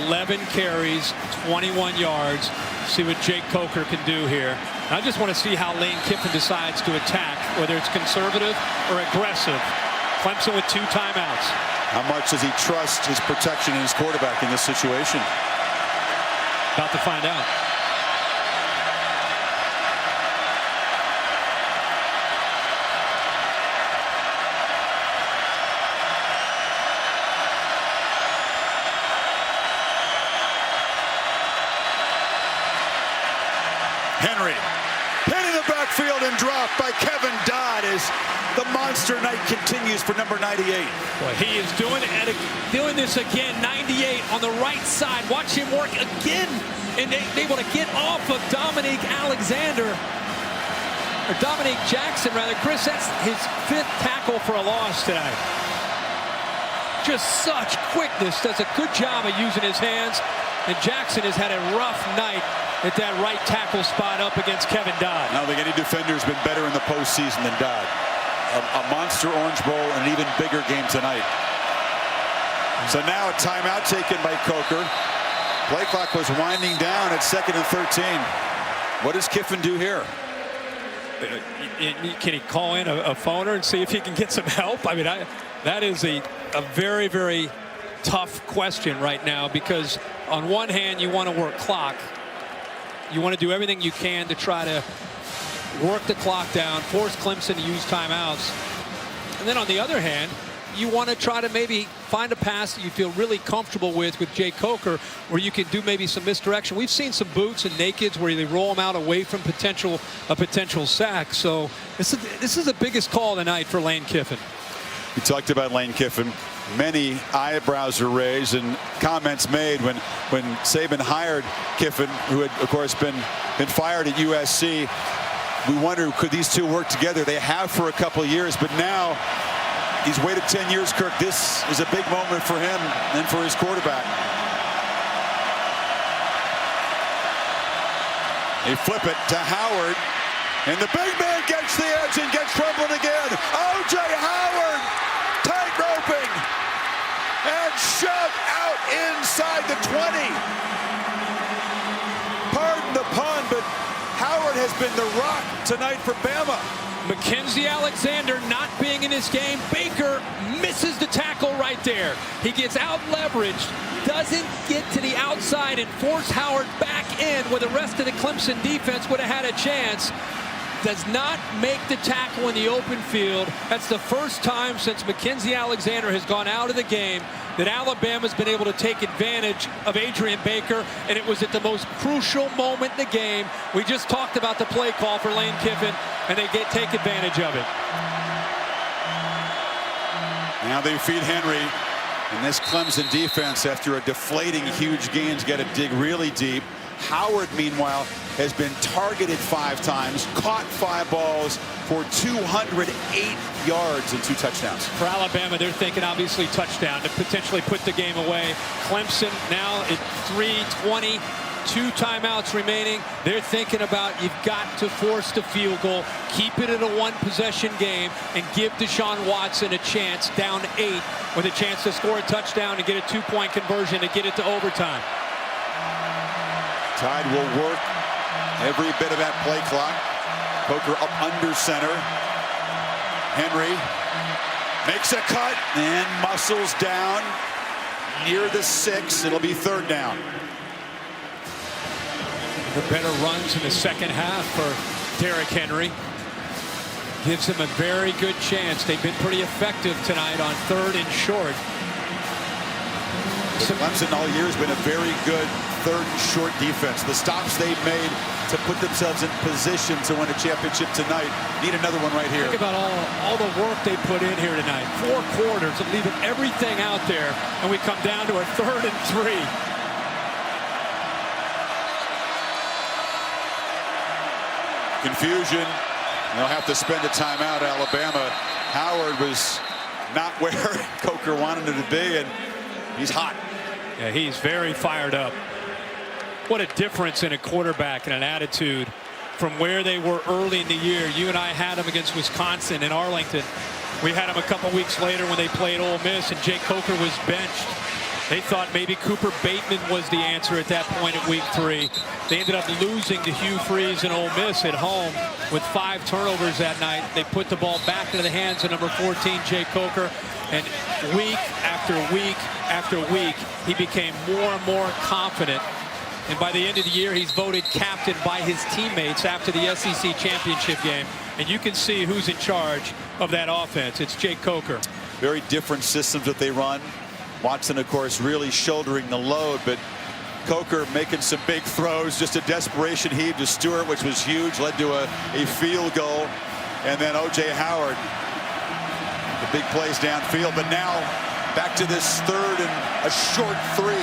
11 carries, 21 yards. See what Jake Coker can do here. I just want to see how Lane Kiffin decides to attack, whether it's conservative or aggressive. Clemson with 2 timeouts.
How much does he trust his protection and his quarterback in this situation?
About to find out.
Henry hit in the backfield and dropped by Kevin Dodd as the monster night continues for number 98.
Well, he is doing this again. 98 on the right side. Watch him work again, and able to get off of Dominique Alexander, or Dominique Jackson rather. Chris, that's his 5th tackle for a loss today. Just such quickness. Does a good job of using his hands. And Jackson has had a rough night at that right tackle spot up against Kevin Dodd.
I don't think any defender has been better in the postseason than Dodd. A monster Orange Bowl and an even bigger game tonight. So now a timeout taken by Coker. Play clock was winding down at 2nd and 13. What does Kiffin do here?
Can he call in a phoner and see if he can get some help? I mean, that is a very, very tough question right now, because on one hand you want to work clock. You want to do everything you can to try to work the clock down, force Clemson to use timeouts. And then on the other hand, you want to try to maybe find a pass that you feel really comfortable with Jay Coker, where you can do maybe some misdirection. We've seen some boots and nakeds where they roll them out away from a potential sack. So this is the biggest call of the night for Lane Kiffin.
You talked about Lane Kiffin. Many eyebrows are raised and comments made when Saban hired Kiffin, who had, of course, been fired at USC. We wonder, could these two work together? They have for a couple of years, but now he's waited 10 years, Kirk. This is a big moment for him and for his quarterback. They flip it to Howard, and the big man gets the edge and gets trembling again. O.J. Howard tight roping and shoved out inside the 20. Pardon the pun, but Howard has been the rock tonight for Bama.
Mackenzie Alexander not being in this game. Baker misses the tackle right there. He gets out leveraged, doesn't get to the outside and force Howard back in where the rest of the Clemson defense would have had a chance. Does not make the tackle in the open field. That's the first time since Mackenzie Alexander has gone out of the game that Alabama's been able to take advantage of Adrian Baker, and it was at the most crucial moment in the game. We just talked about the play call for Lane Kiffin, and they take advantage of it.
Now they feed Henry, and this Clemson defense, after a deflating huge gains, got to dig really deep. Howard, meanwhile, has been targeted 5 times, caught 5 balls for 208 yards and 2 touchdowns.
For Alabama, they're thinking obviously touchdown to potentially put the game away. Clemson now at 3:20, 2 timeouts remaining. They're thinking about, you've got to force the field goal, keep it in a 1-possession game, and give Deshaun Watson a chance, down 8, with a chance to score a touchdown and get a 2-point conversion to get it to overtime.
Tide will work every bit of that play clock. Coker up under center. Henry makes a cut and muscles down near the 6. It'll be 3rd down.
The better runs in the second half for Derrick Henry. Gives him a very good chance. They've been pretty effective tonight on 3rd and short.
Clemson all year has been a very good 3rd and short defense. The stops they've made to put themselves in position to win a championship tonight. Need another one right here.
Think about all the work they put in here tonight. 4 quarters of leaving everything out there, and we come down to a 3rd and 3.
Confusion. They'll have to spend a timeout, Alabama. Howard was not where Coker wanted him to be, and he's hot.
Yeah, he's very fired up. What a difference in a quarterback and an attitude from where they were early in the year. You and I had him against Wisconsin in Arlington. We had him a couple weeks later when they played Ole Miss, and Jay Coker was benched. They thought maybe Cooper Bateman was the answer at that point in week 3. They ended up losing to Hugh Freeze and Ole Miss at home with 5 turnovers that night. They put the ball back into the hands of number 14, Jay Coker. And week after week after week, he became more and more confident. And by the end of the year, he's voted captain by his teammates after the SEC championship game. And you can see who's in charge of that offense. It's Jay Coker.
Very different systems that they run. Watson, of course, really shouldering the load, but Coker making some big throws. Just a desperation heave to Stewart, which was huge, led to a field goal. And then O.J. Howard, the big plays downfield. But now back to this 3rd and a short 3.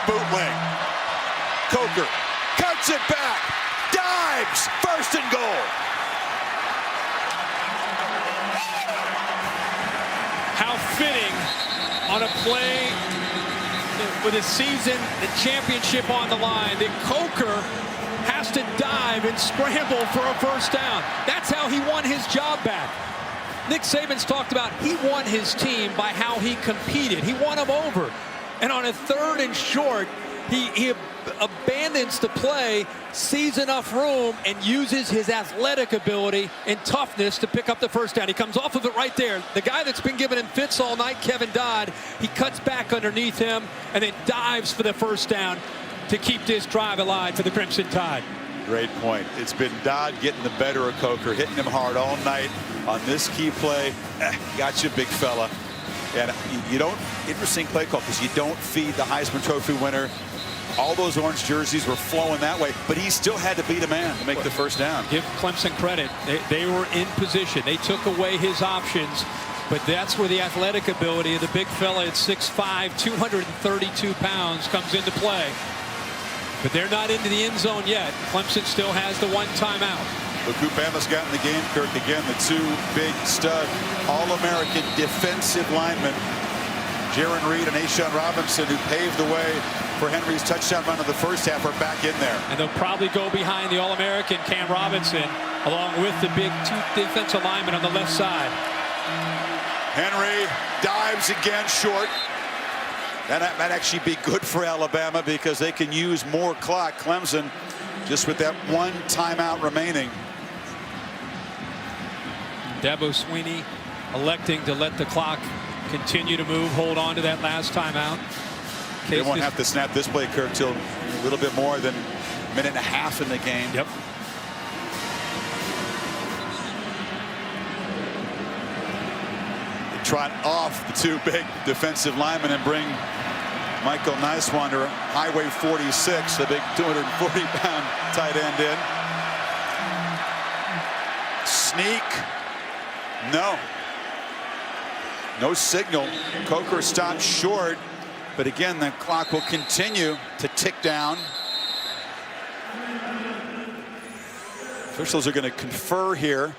Bootleg. Coker cuts it back, dives, 1st and goal.
How fitting on a play with a season, the championship on the line, that Coker has to dive and scramble for a 1st down. That's how he won his job back. Nick Saban's talked about he won his team by how he competed. He won them over. And on a 3rd and short, he abandons the play, sees enough room, and uses his athletic ability and toughness to pick up the 1st down. He comes off of it right there. The guy that's been giving him fits all night, Kevin Dodd, he cuts back underneath him and then dives for the 1st down to keep this drive alive for the Crimson Tide.
Great point. It's been Dodd getting the better of Coker, hitting him hard all night on this key play. Gotcha, big fella. And you don't, interesting play call, because you don't feed the Heisman Trophy winner. All those orange jerseys were flowing that way, but he still had to beat a man to make the first down.
Give Clemson credit. They were in position. They took away his options, but that's where the athletic ability of the big fella at 6'5", 232 pounds comes into play. But they're not into the end zone yet. Clemson still has the one timeout.
Look who Bama's got in the game, Kirk. Again, the two big stud All-American defensive linemen, Jaron Reed and Ashawn Robinson, who paved the way for Henry's touchdown run of the first half, are back in there.
And they'll probably go behind the All-American Cam Robinson, along with the big two defensive linemen on the left side.
Henry dives again short. That might actually be good for Alabama because they can use more clock. Clemson just with that one timeout remaining.
Dabo Swinney electing to let the clock continue to move, hold on to that last timeout.
They won't have to snap this play, Kirk, till a little bit more than a minute and a half in the game.
Yep.
They trot off the two big defensive linemen and bring Michael Niswander, Highway 46, the big 240-pound tight end in. Sneak. No signal. Coker stopped short. But again, the clock will continue to tick down. Officials are going to confer here.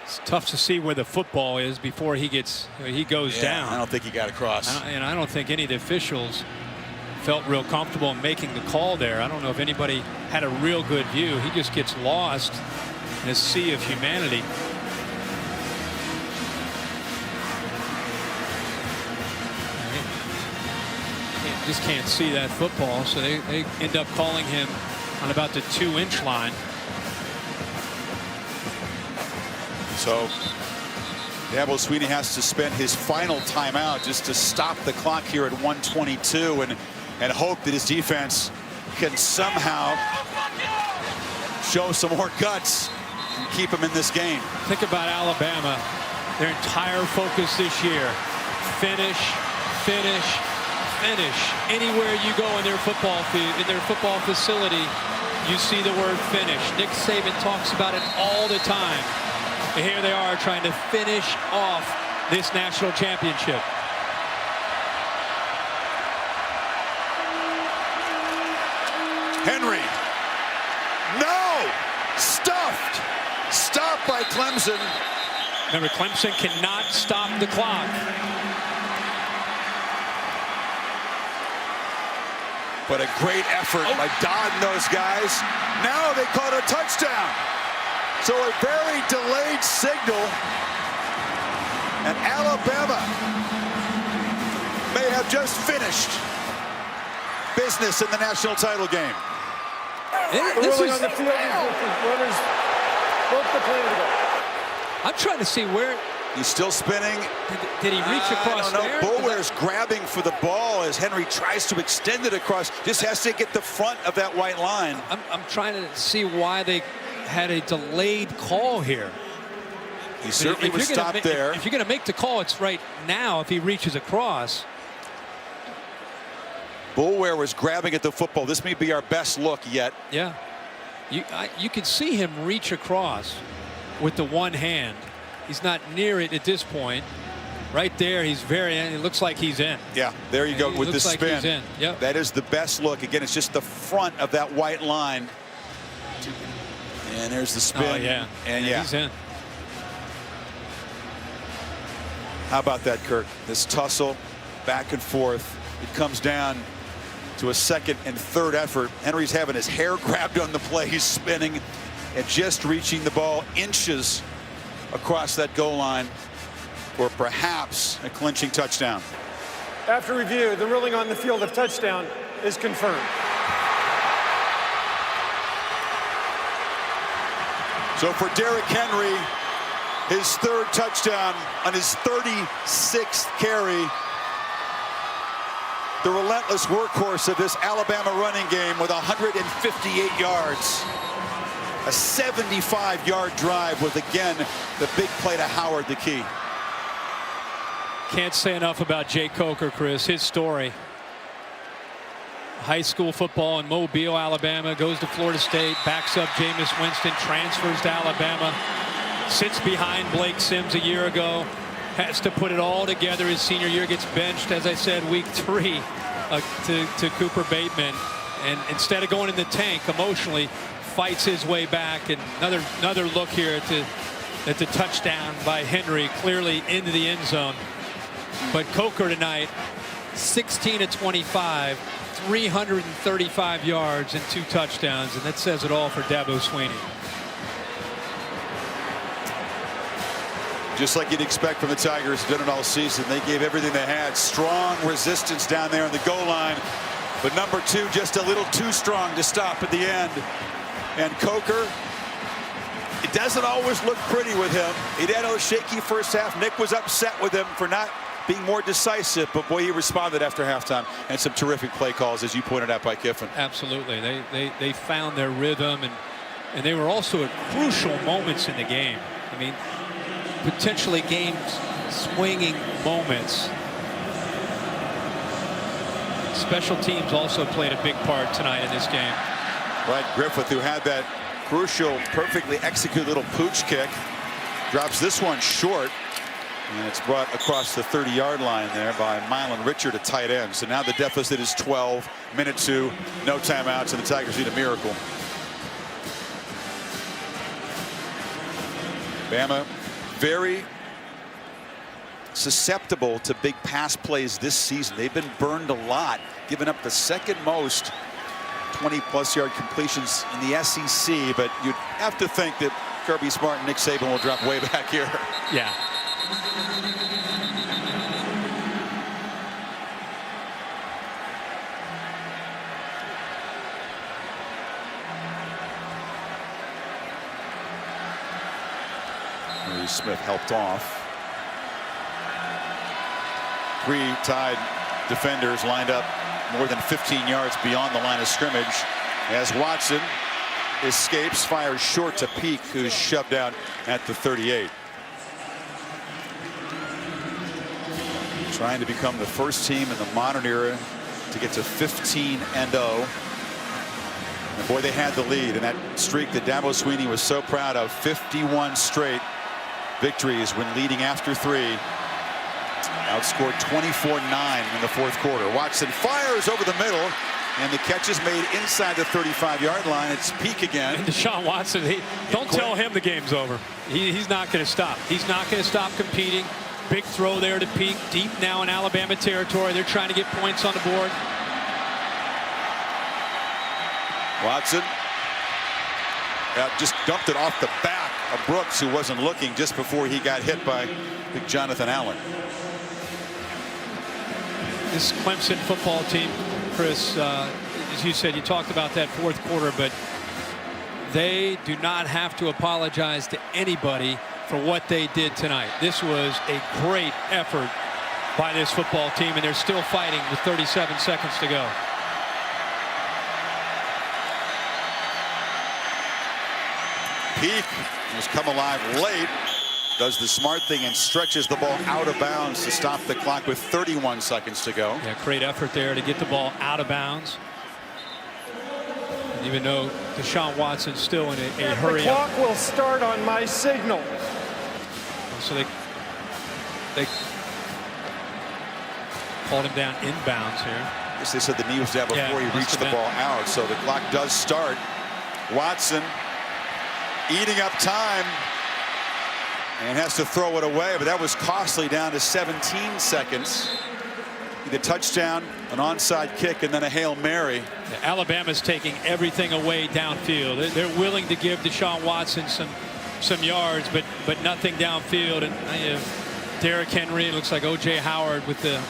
It's tough to see where the football is before he goes down.
I don't think he got across.
And I don't think any of the officials felt real comfortable in making the call there. I don't know if anybody had a real good view. He just gets lost in a sea of humanity. Just can't see that football, so they end up calling him on about the 2-inch line.
So Dabo Swinney has to spend his final timeout just to stop the clock here at 1:22 and hope that his defense can somehow show some more guts and keep him in this game.
Think about Alabama. Their entire focus this year: finish, finish, finish. Anywhere you go in their football field, in their football facility, you see the word finish. Nick Saban talks about it all the time. And here they are trying to finish off this national championship.
Henry. No! Stuffed. Stopped by Clemson.
Remember, Clemson cannot stop the clock.
But a great effort by Dodd and those guys. Now they call it a touchdown. So a very delayed signal. And Alabama may have just finished business in the national title game.
This is on the field. Runners broke the play to go. I'm trying to see where.
He's still spinning.
Did he reach across there?
Boulware's grabbing for the ball as Henry tries to extend it across. Just has to get the front of that white line.
I'm trying to see why they had a delayed call here.
He certainly was stopped there.
If you're going to make the call, it's right now if he reaches across.
Boulware was grabbing at the football. This may be our best look yet.
Yeah. You can see him reach across with the one hand. He's not near it at this point. Right there, he's it looks like he's in.
Yeah, there you go with the spin.
Like he's in. Yep.
That is the best look. Again, it's just the front of that white line. And there's the spin.
Oh, yeah.
And
he's in.
How about that, Kirk? This tussle back and forth. It comes down to a second and third effort. Henry's having his hair grabbed on the play. He's spinning and just reaching the ball inches across that goal line for perhaps a clinching touchdown.
After review, the ruling on the field of touchdown is confirmed.
So for Derrick Henry, his third touchdown on his 36th carry. the relentless workhorse of this Alabama running game with 158 yards. A 75-yard drive with, again, the big play to Howard, the key.
Can't say enough about Jay Coker, Chris. His story. High school football in Mobile, Alabama, goes to Florida State, backs up Jameis Winston, transfers to Alabama, sits behind Blake Sims a year ago, has to put it all together his senior year, gets benched, as I said, week 3 to Cooper Bateman, and instead of going in the tank emotionally, fights his way back. And another look here at the touchdown by Henry, clearly into the end zone. But Coker tonight, 16 of 25, 335 yards and 2 touchdowns, and that says it all for Dabo Swinney.
Just like you'd expect from the Tigers, done it all season. They gave everything they had. Strong resistance down there on the goal line. But number 2 just a little too strong to stop at the end. And Coker, it doesn't always look pretty with him. He had a shaky first half. Nick was upset with him for not being more decisive, but boy, he responded after halftime, and some terrific play calls, as you pointed out, by Kiffin.
Absolutely. They found their rhythm, and they were also at crucial moments in the game. I mean, potentially game-swinging moments. Special teams also played a big part tonight in this game.
Right, Griffith, who had that crucial, perfectly executed little pooch kick, drops this one short, and it's brought across the 30-yard line there by Mylan Richard, a tight end. So now the deficit is 12, minute 2, no timeouts, and the Tigers need a miracle. Bama very susceptible to big pass plays this season. They've been burned a lot, giving up the second most 20-plus yard completions in the SEC, but you'd have to think that Kirby Smart and Nick Saban will drop way back here.
Yeah.
Smith helped off. 3 tied defenders lined up more than 15 yards beyond the line of scrimmage as Watson escapes, fires short to Peak, who's shoved out at the 38. Trying to become the first team in the modern era to get to 15-0. And boy, they had the lead, and that streak that Dabo Swinney was so proud of, 51 straight victories when leading after 3. Outscored 24-9 in the 4th quarter. Watson fires over the middle, and the catch is made inside the 35-yard line. It's Peak again.
And Deshaun Watson, don't tell him the game's over. He's not going to stop. He's not going to stop competing. Big throw there to Peak, deep now in Alabama territory. They're trying to get points on the board.
Watson just dumped it off the back of Brooks, who wasn't looking, just before he got hit by big Jonathan Allen.
This Clemson football team, Chris, as you said, you talked about that 4th quarter, but they do not have to apologize to anybody for what they did tonight. This was a great effort by this football team, and they're still fighting with 37 seconds to go.
Peak has come alive late, does the smart thing and stretches the ball out of bounds to stop the clock with 31 seconds to go.
Yeah, great effort there to get the ball out of bounds. And even though Deshaun Watson's still in a hurry.
The clock will start on my signal.
So they called him down inbounds here.
I guess they said the knee was down before he reached the ball out. So the clock does start. Watson eating up time and has to throw it away, but that was costly, down to 17 seconds. The touchdown, an onside kick, and then a Hail Mary.
Yeah, Alabama's taking everything away downfield. They're willing to give Deshaun Watson some yards, but nothing downfield. And Derrick Henry, it looks like O.J. Howard with the.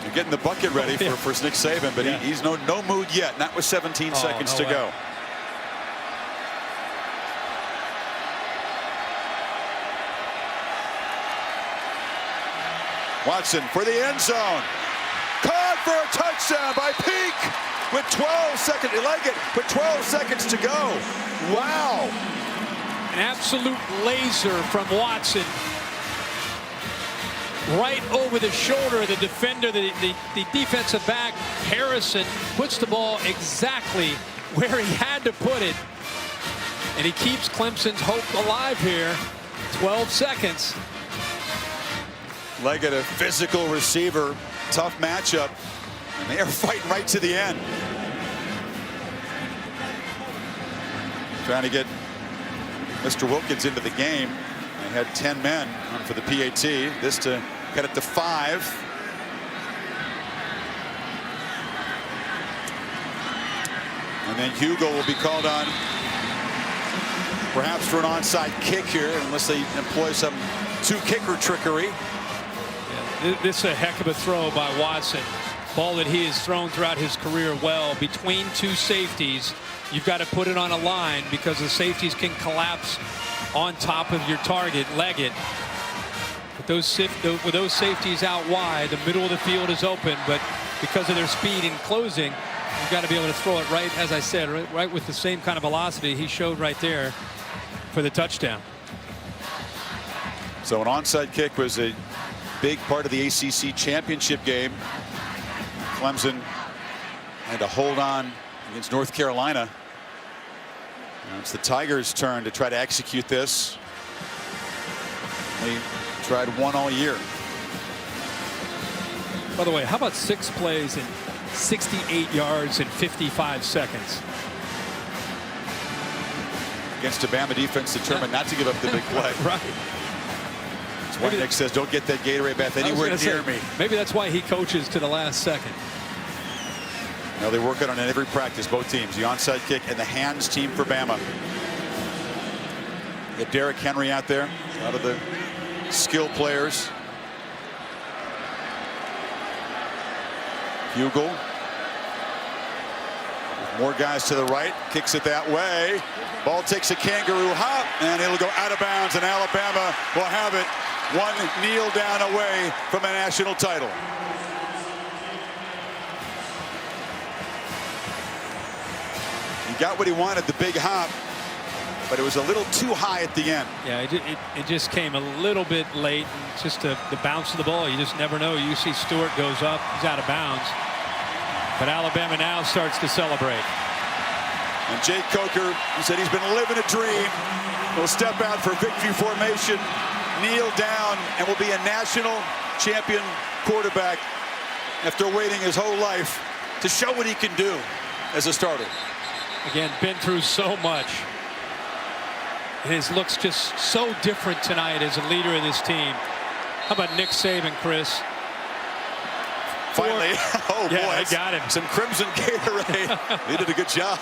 You're getting the bucket ready for Nick Saban, but he's no mood yet. Not with 17 seconds to go. Watson for the end zone. Caught for a touchdown.
touchdown by Peak with 12 seconds. Leggett with 12 seconds to go. Wow.
An absolute laser from Watson. Right over the shoulder of the defender, the defensive back, Harrison, puts the ball exactly where he had to put it. And he keeps Clemson's hope alive here. 12 seconds.
Leggett, a physical receiver, tough matchup, and they are fighting right to the end. Trying to get Mr. Wilkins into the game. They had 10 men on for the PAT. This to cut it to 5. And then Hugo will be called on perhaps for an onside kick here, unless they employ some two-kicker trickery.
Yeah, this is a heck of a throw by Watson. Ball that he has thrown throughout his career well. Between two safeties, you've got to put it on a line because the safeties can collapse on top of your target, Leggett. With those safeties out wide, the middle of the field is open, but because of their speed in closing, you've got to be able to throw it right, as I said, right with the same kind of velocity he showed right there for the touchdown.
So an onside kick was a big part of the ACC championship game. Clemson had to hold on against North Carolina. Now it's the Tigers' turn to try to execute this. They tried one all year.
By the way, how about 6 plays in 68 yards in 55 seconds?
Against a Bama defense determined not to give up the big play.
Right.
That's why Nick says, don't get that Gatorade bath anywhere near me.
Maybe that's why he coaches to the last second.
Now they work it on in every practice, both teams. The onside kick and the hands team for Bama. You got Derrick Henry out there, a lot of the skill players. Hugel. With more guys to the right, kicks it that way. Ball takes a kangaroo hop, and it'll go out of bounds, and Alabama will have it one kneel down away from a national title. He got what he wanted, the big hop, but it was a little too high at the end.
Yeah, it just came a little bit late. And just the bounce of the ball, you just never know. UC Stewart goes up, he's out of bounds. But Alabama now starts to celebrate.
And Jake Coker, he said he's been living a dream. Will step out for victory formation, kneel down, and will be a national champion quarterback after waiting his whole life to show what he can do as a starter.
Again, been through so much. His looks just so different tonight as a leader of this team. How about Nick Saban, Chris?
Finally, oh
yeah,
boy,
I got him.
Some Crimson Gatorade. He did a good job.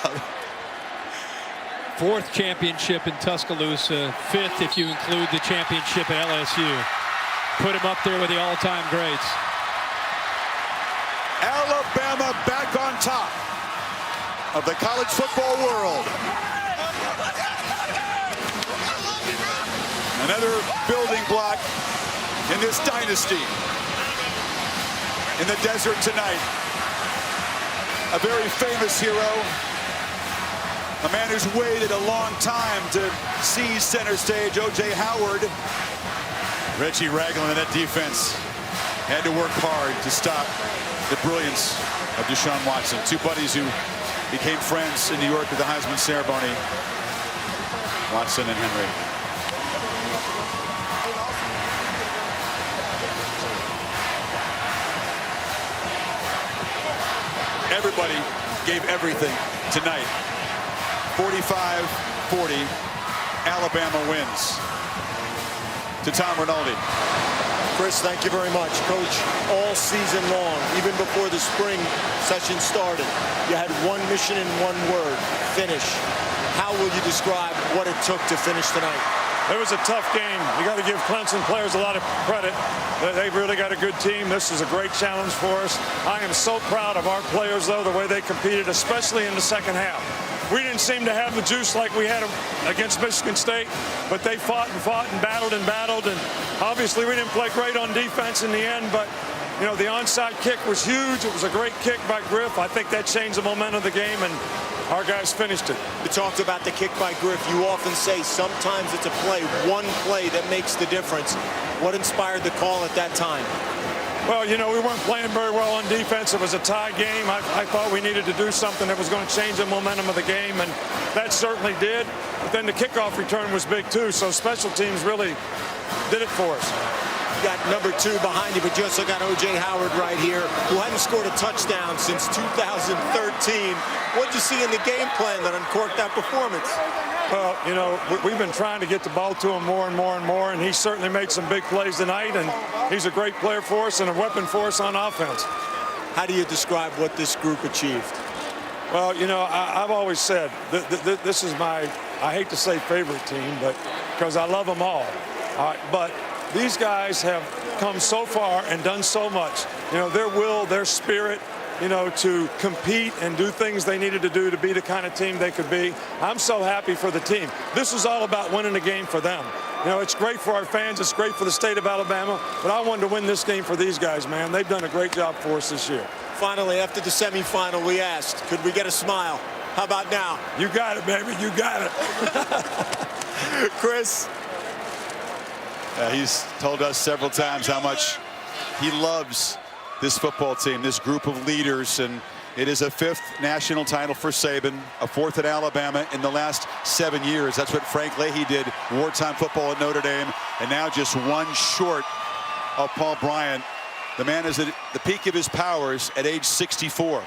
4th championship in Tuscaloosa, 5th if you include the championship at LSU. Put him up there with the all-time greats.
Alabama back on top of the college football world. Another building block in this dynasty. In the desert tonight, a very famous hero, a man who's waited a long time to seize center stage, O.J. Howard. Reggie Ragland in that defense had to work hard to stop the brilliance of Deshaun Watson. Two buddies who became friends in New York at the Heisman ceremony, Watson and Henry. Everybody gave everything tonight. 45-40, Alabama wins. To Tom Rinaldi.
Chris, thank you very much. Coach, all season long, even before the spring session started, you had one mission and one word, finish. How will you describe what it took to finish tonight?
It was a tough game. You got to give Clemson players a lot of credit. They've really got a good team. This is a great challenge for us. I am so proud of our players, though, the way they competed, especially in the second half. We didn't seem to have the juice like we had against Michigan State, but they fought and battled and battled. And obviously we didn't play great on defense in the end, but You know, the onside kick was huge. It was a great kick by Griff. I think that changed the momentum of the game, and our guys finished it.
You talked about the kick by Griff. You often say sometimes it's a play, one play that makes the difference. What inspired the call at that time?
Well, you know, we weren't playing very well on defense. It was a tie game. I thought we needed to do something that was going to change the momentum of the game, and that certainly did. But then the kickoff return was big, too, so special teams really did it for us.
You got number 2 behind you, but you also got O.J. Howard right here, who hadn't scored a touchdown since 2013. What did you see in the game plan that uncorked that performance?
Well, you know, we've been trying to get the ball to him more and more and more, and he certainly made some big plays tonight, and he's a great player for us and a weapon for us on offense.
How do you describe what this group achieved?
Well, you know, I've always said this is my, I hate to say favorite team, but because I love them all. But these guys have come so far and done so much. You know, their will, their spirit, you know, to compete and do things they needed to do to be the kind of team they could be. I'm so happy for the team. This is all about winning the game for them. You know, it's great for our fans. It's great for the state of Alabama. But I wanted to win this game for these guys, man. They've done a great job for us this year.
Finally, after the semifinal, we asked, could we get a smile? How about now?
You got it, baby. You got it.
Chris.
He's told us several times how much he loves this football team, this group of leaders, and it is a 5th national title for Saban, a 4th at Alabama in the last 7 years. That's what Frank Leahy did, wartime football at Notre Dame, and now just one short of Paul Bryant. The man is at the peak of his powers at age 64.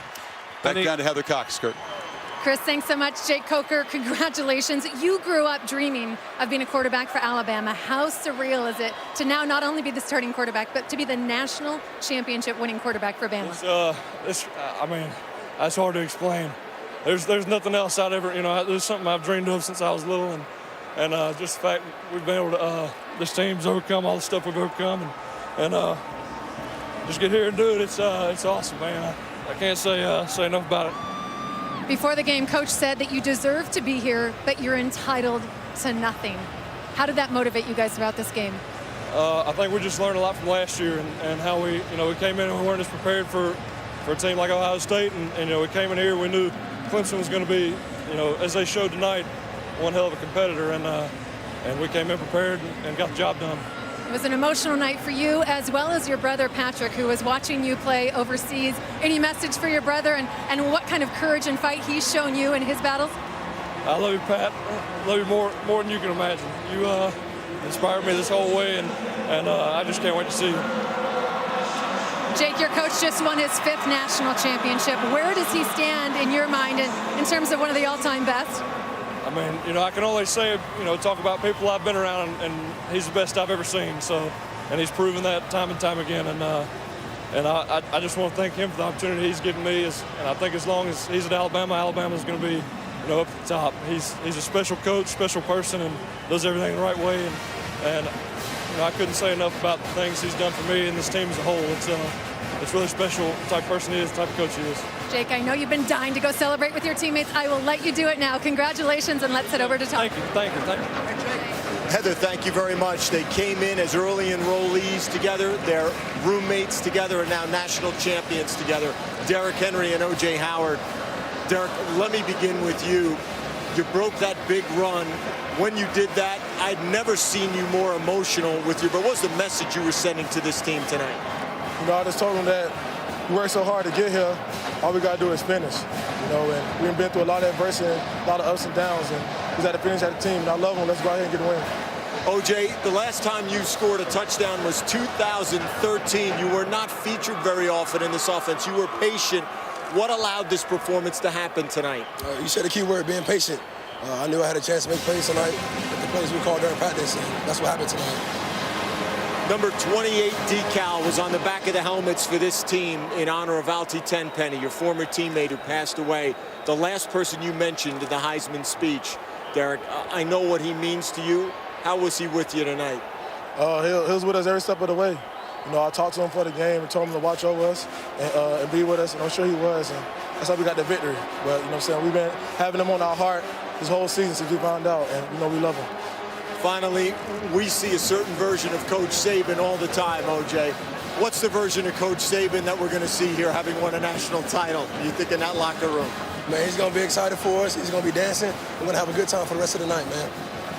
Back down to Heather Cox, Kurt.
Chris, thanks so much. Jake Coker, congratulations. You grew up dreaming of being a quarterback for Alabama. How surreal is it to now not only be the starting quarterback, but to be the national championship winning quarterback for Bama?
I mean, that's hard to explain. There's nothing else I'd ever, you know, there's something I've dreamed of since I was little, and just the fact we've been able to, this team's overcome all the stuff we've overcome, and just get here and do it. It's awesome, man. I can't say enough about it.
Before the game, Coach said that you deserve to be here, but you're entitled to nothing. How did that motivate you guys throughout this game?
I think we just learned a lot from last year and how we came in and we weren't as prepared for a team like Ohio State, and you know, we came in here, we knew Clemson was going to be, you know, as they showed tonight, one hell of a competitor, and we came in prepared and got the job done.
It was an emotional night for you as well as your brother Patrick, who was watching you play overseas. Any message for your brother and what kind of courage and fight he's shown you in his battles?
I love you, Pat. I love you more than you can imagine. You inspired me this whole way, and I just can't wait to see you.
Jake, your coach just won his 5th national championship. Where does he stand in your mind in terms of one of the all-time best?
I mean, you know, I can only say, you know, talk about people I've been around, and he's the best I've ever seen. So, and he's proven that time and time again. And I just want to thank him for the opportunity he's given me. And I think as long as he's at Alabama, Alabama's going to be, you know, up at the top. He's a special coach, special person, and does everything the right way. And you know, I couldn't say enough about the things he's done for me and this team as a whole. It's really special the type of person he is, the type of coach he is.
Jake, I know you've been dying to go celebrate with your teammates. I will let you do it now. Congratulations, and let's head over to Tom.
Thank you.
Heather, thank you very much. They came in as early enrollees together. They're roommates together and now national champions together. Derrick Henry and O.J. Howard. Derrick, let me begin with you. You broke that big run. When you did that, I'd never seen you more emotional with you. But what was the message you were sending to this team tonight?
You know, I just told them that we worked so hard to get here. All we got to do is finish. You know, and we've been through a lot of adversity, a lot of ups and downs, and we got to finish at the team. And I love them. Let's go ahead and get a win.
O.J., the last time you scored a touchdown was 2013. You were not featured very often in this offense. You were patient. What allowed this performance to happen tonight?
You said the key word, being patient. I knew I had a chance to make plays tonight with the plays we called during practice, and that's what happened tonight.
Number 28 decal was on the back of the helmets for this team in honor of Altie Tenpenny, your former teammate who passed away. The last person you mentioned in the Heisman speech. Derrick, I know what he means to you. How was he with you tonight?
He was with us every step of the way. You know, I talked to him for the game and told him to watch over us and be with us, and I'm sure he was. And that's how we got the victory. But, you know what I'm saying, we've been having him on our heart this whole season since we found out, and, you know, we love him.
Finally, we see a certain version of Coach Saban all the time, O.J. What's the version of Coach Saban that we're going to see here having won a national title, you think, in that locker room?
Man, he's going to be excited for us. He's going to be dancing. We're going to have a good time for the rest of the night, man.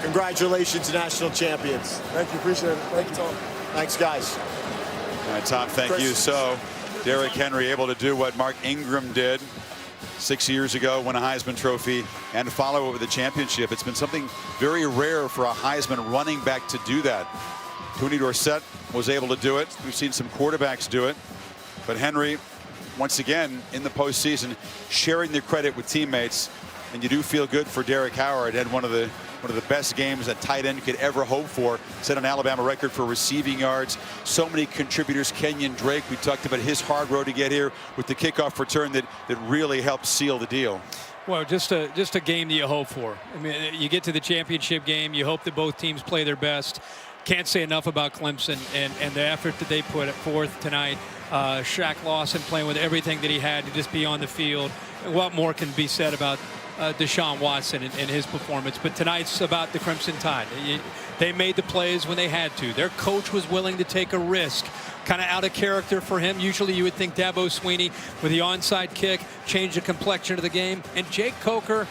Congratulations, national champions.
Thank you. Appreciate it. Thank you, Tom.
Thanks, guys.
All right, Tom, thank you. So, Derrick Henry able to do what Mark Ingram did 6 years ago, win a Heisman Trophy, and follow it with a championship. It's been something very rare for a Heisman running back to do that. Tony Dorsett was able to do it. We've seen some quarterbacks do it. But Henry, once again, in the postseason, sharing the credit with teammates. And you do feel good for Derek Howard. Had one of the best games a tight end could ever hope for. Set an Alabama record for receiving yards. So many contributors. Kenyon Drake, we talked about his hard road to get here with the kickoff return that really helped seal the deal.
Well, just a game that you hope for. I mean, you get to the championship game, you hope that both teams play their best. Can't say enough about Clemson and the effort that they put forth tonight. Shaq Lawson playing with everything that he had to just be on the field. What more can be said about Deshaun Watson and his performance? But tonight's about the Crimson Tide. They made the plays when they had to. Their coach was willing to take a risk, kind of out of character for him. Usually you would think Dabo Swinney with the onside kick changed the complexion of the game. And Jake Coker,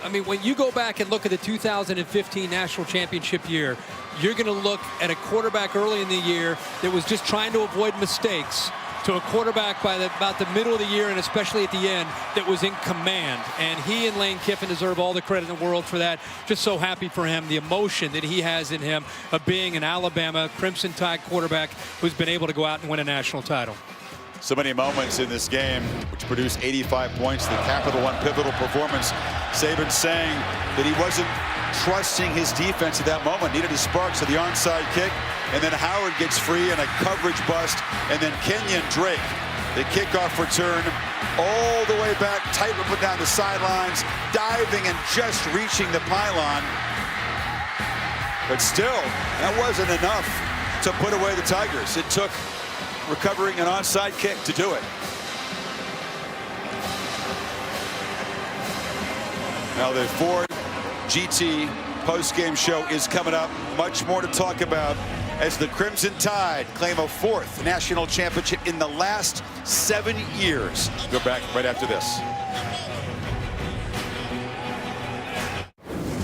I mean, when you go back and look at the 2015 National Championship year, you're going to look at a quarterback early in the year that was just trying to avoid mistakes to a quarterback by about the middle of the year, and especially at the end, that was in command. And he and Lane Kiffin deserve all the credit in the world for that. Just so happy for him, the emotion that he has in him of being an Alabama Crimson Tide quarterback who's been able to go out and win a national title.
So many moments in this game which produced 85 points, the Capital One pivotal performance. Saban saying that he wasn't trusting his defense at that moment, needed a spark, so the onside kick, and then Howard gets free and a coverage bust, and then Kenyon Drake, the kickoff return all the way back, tight up and down the sidelines, diving and just reaching the pylon. But still, that wasn't enough to put away the Tigers. It took recovering an onside kick to do it. Now the Ford GT post-game show is coming up. Much more to talk about as the Crimson Tide claim a 4th national championship in the last 7 years. Go back right after this.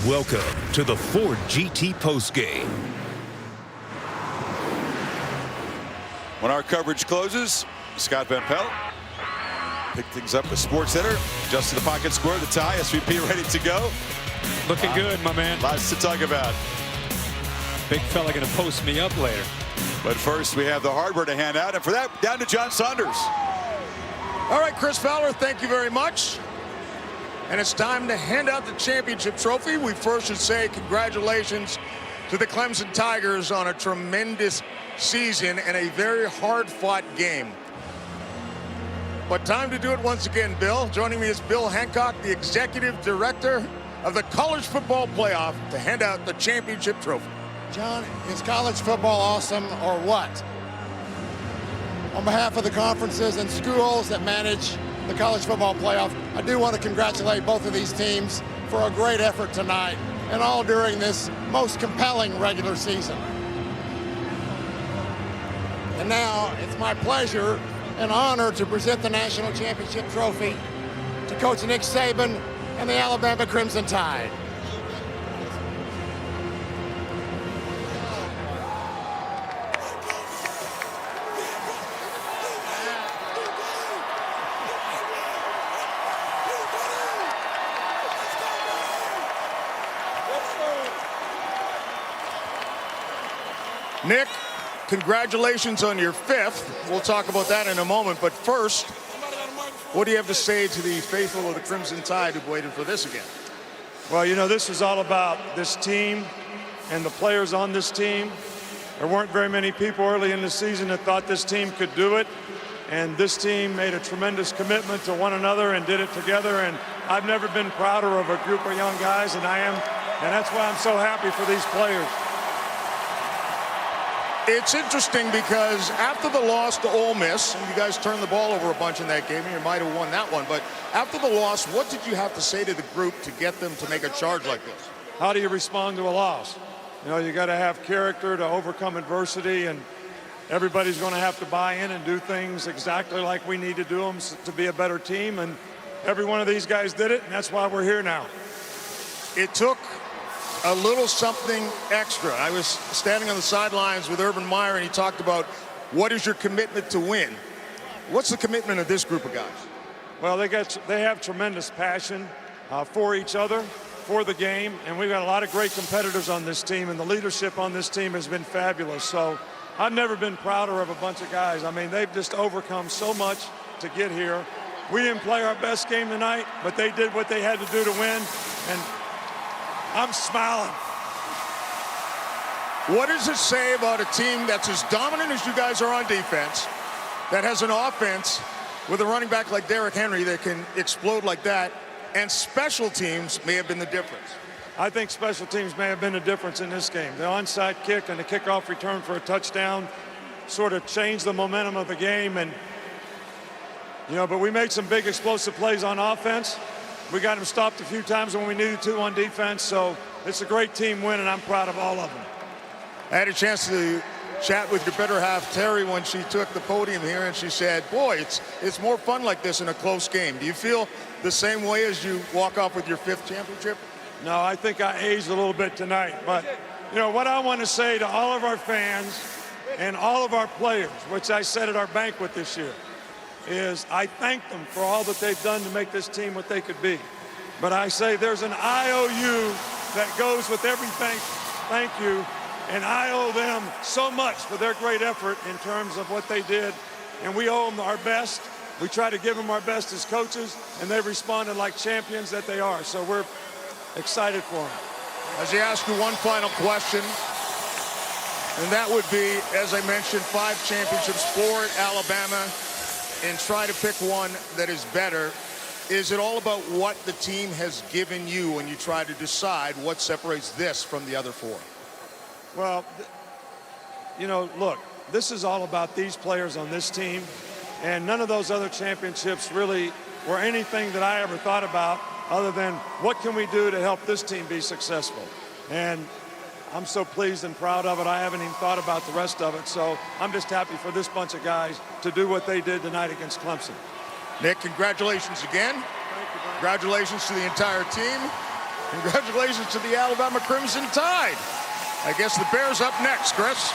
Welcome to the Ford GT postgame.
When our coverage closes, Scott Van Pelt pick things up with SportsCenter. Just to the pocket square, the tie, SVP ready to go.
Looking good, my man.
Lots to talk about.
Big fella gonna post me up later.
But first, we have the hardware to hand out, and for that, down to John Saunders.
All right, Chris Fowler, thank you very much. And it's time to hand out the championship trophy. We first should say congratulations to the Clemson Tigers on a tremendous season and a very hard-fought game. But time to do it once again, Bill. Joining me is Bill Hancock, the executive director of the College Football Playoff, to hand out the championship trophy.
John, is college football awesome or what? On behalf of the conferences and schools that manage the College Football Playoff, I do want to congratulate both of these teams for a great effort tonight and all during this most compelling regular season. And now it's my pleasure and honor to present the National Championship Trophy to Coach Nick Saban and the Alabama Crimson Tide.
Nick, congratulations on your 5th. We'll talk about that in a moment. But first, what do you have to say to the faithful of the Crimson Tide who've waited for this again?
Well, you know, this is all about this team and the players on this team. There weren't very many people early in the season that thought this team could do it. And this team made a tremendous commitment to one another and did it together. And I've never been prouder of a group of young guys than I am. And that's why I'm so happy for these players.
It's interesting because after the loss to Ole Miss, and you guys turned the ball over a bunch in that game, and you might have won that one, but after the loss, what did you have to say to the group to get them to make a charge like this?
How do you respond to a loss? You know, you got to have character to overcome adversity, and everybody's going to have to buy in and do things exactly like we need to do them to be a better team. And every one of these guys did it, and that's why we're here now.
It took a little something extra. I was standing on the sidelines with Urban Meyer, and he talked about what is your commitment to win. What's the commitment of this group of guys?
Well, they have tremendous passion for each other, for the game, and we've got a lot of great competitors on this team, and the leadership on this team has been fabulous. So I've never been prouder of a bunch of guys. I mean, they've just overcome so much to get here. We didn't play our best game tonight, but they did what they had to do to win, and I'm smiling.
What does it say about a team that's as dominant as you guys are on defense, that has an offense with a running back like Derrick Henry that can explode like that, and special teams may have been the difference?
I think special teams may have been the difference in this game. The onside kick and the kickoff return for a touchdown sort of changed the momentum of the game. And, you know, but we made some big explosive plays on offense. We got them stopped a few times when we needed to on defense. So it's a great team win, and I'm proud of all of them.
I had a chance to chat with your better half, Terry, when she took the podium here, and she said, boy, it's more fun like this in a close game. Do you feel the same way as you walk off with your 5th championship?
No, I think I aged a little bit tonight. But, you know, what I want to say to all of our fans and all of our players, which I said at our banquet this year, is I thank them for all that they've done to make this team what they could be. But I say there's an IOU that goes with everything. Thank you. And I owe them so much for their great effort in terms of what they did. And we owe them our best. We try to give them our best as coaches, and they've responded like champions that they are. So we're excited for them.
As I ask you one final question, and that would be, as I mentioned, 5 championships for Alabama, and try to pick one that is better. Is it all about what the team has given you when you try to decide what separates this from the other 4?
Well, you know, look, this is all about these players on this team, and none of those other championships really were anything that I ever thought about other than what can we do to help this team be successful. And I'm so pleased and proud of it. I haven't even thought about the rest of it, so I'm just happy for this bunch of guys to do what they did tonight against Clemson.
Nick, congratulations again. Congratulations to the entire team. Congratulations to the Alabama Crimson Tide. I guess the Bears up next, Chris.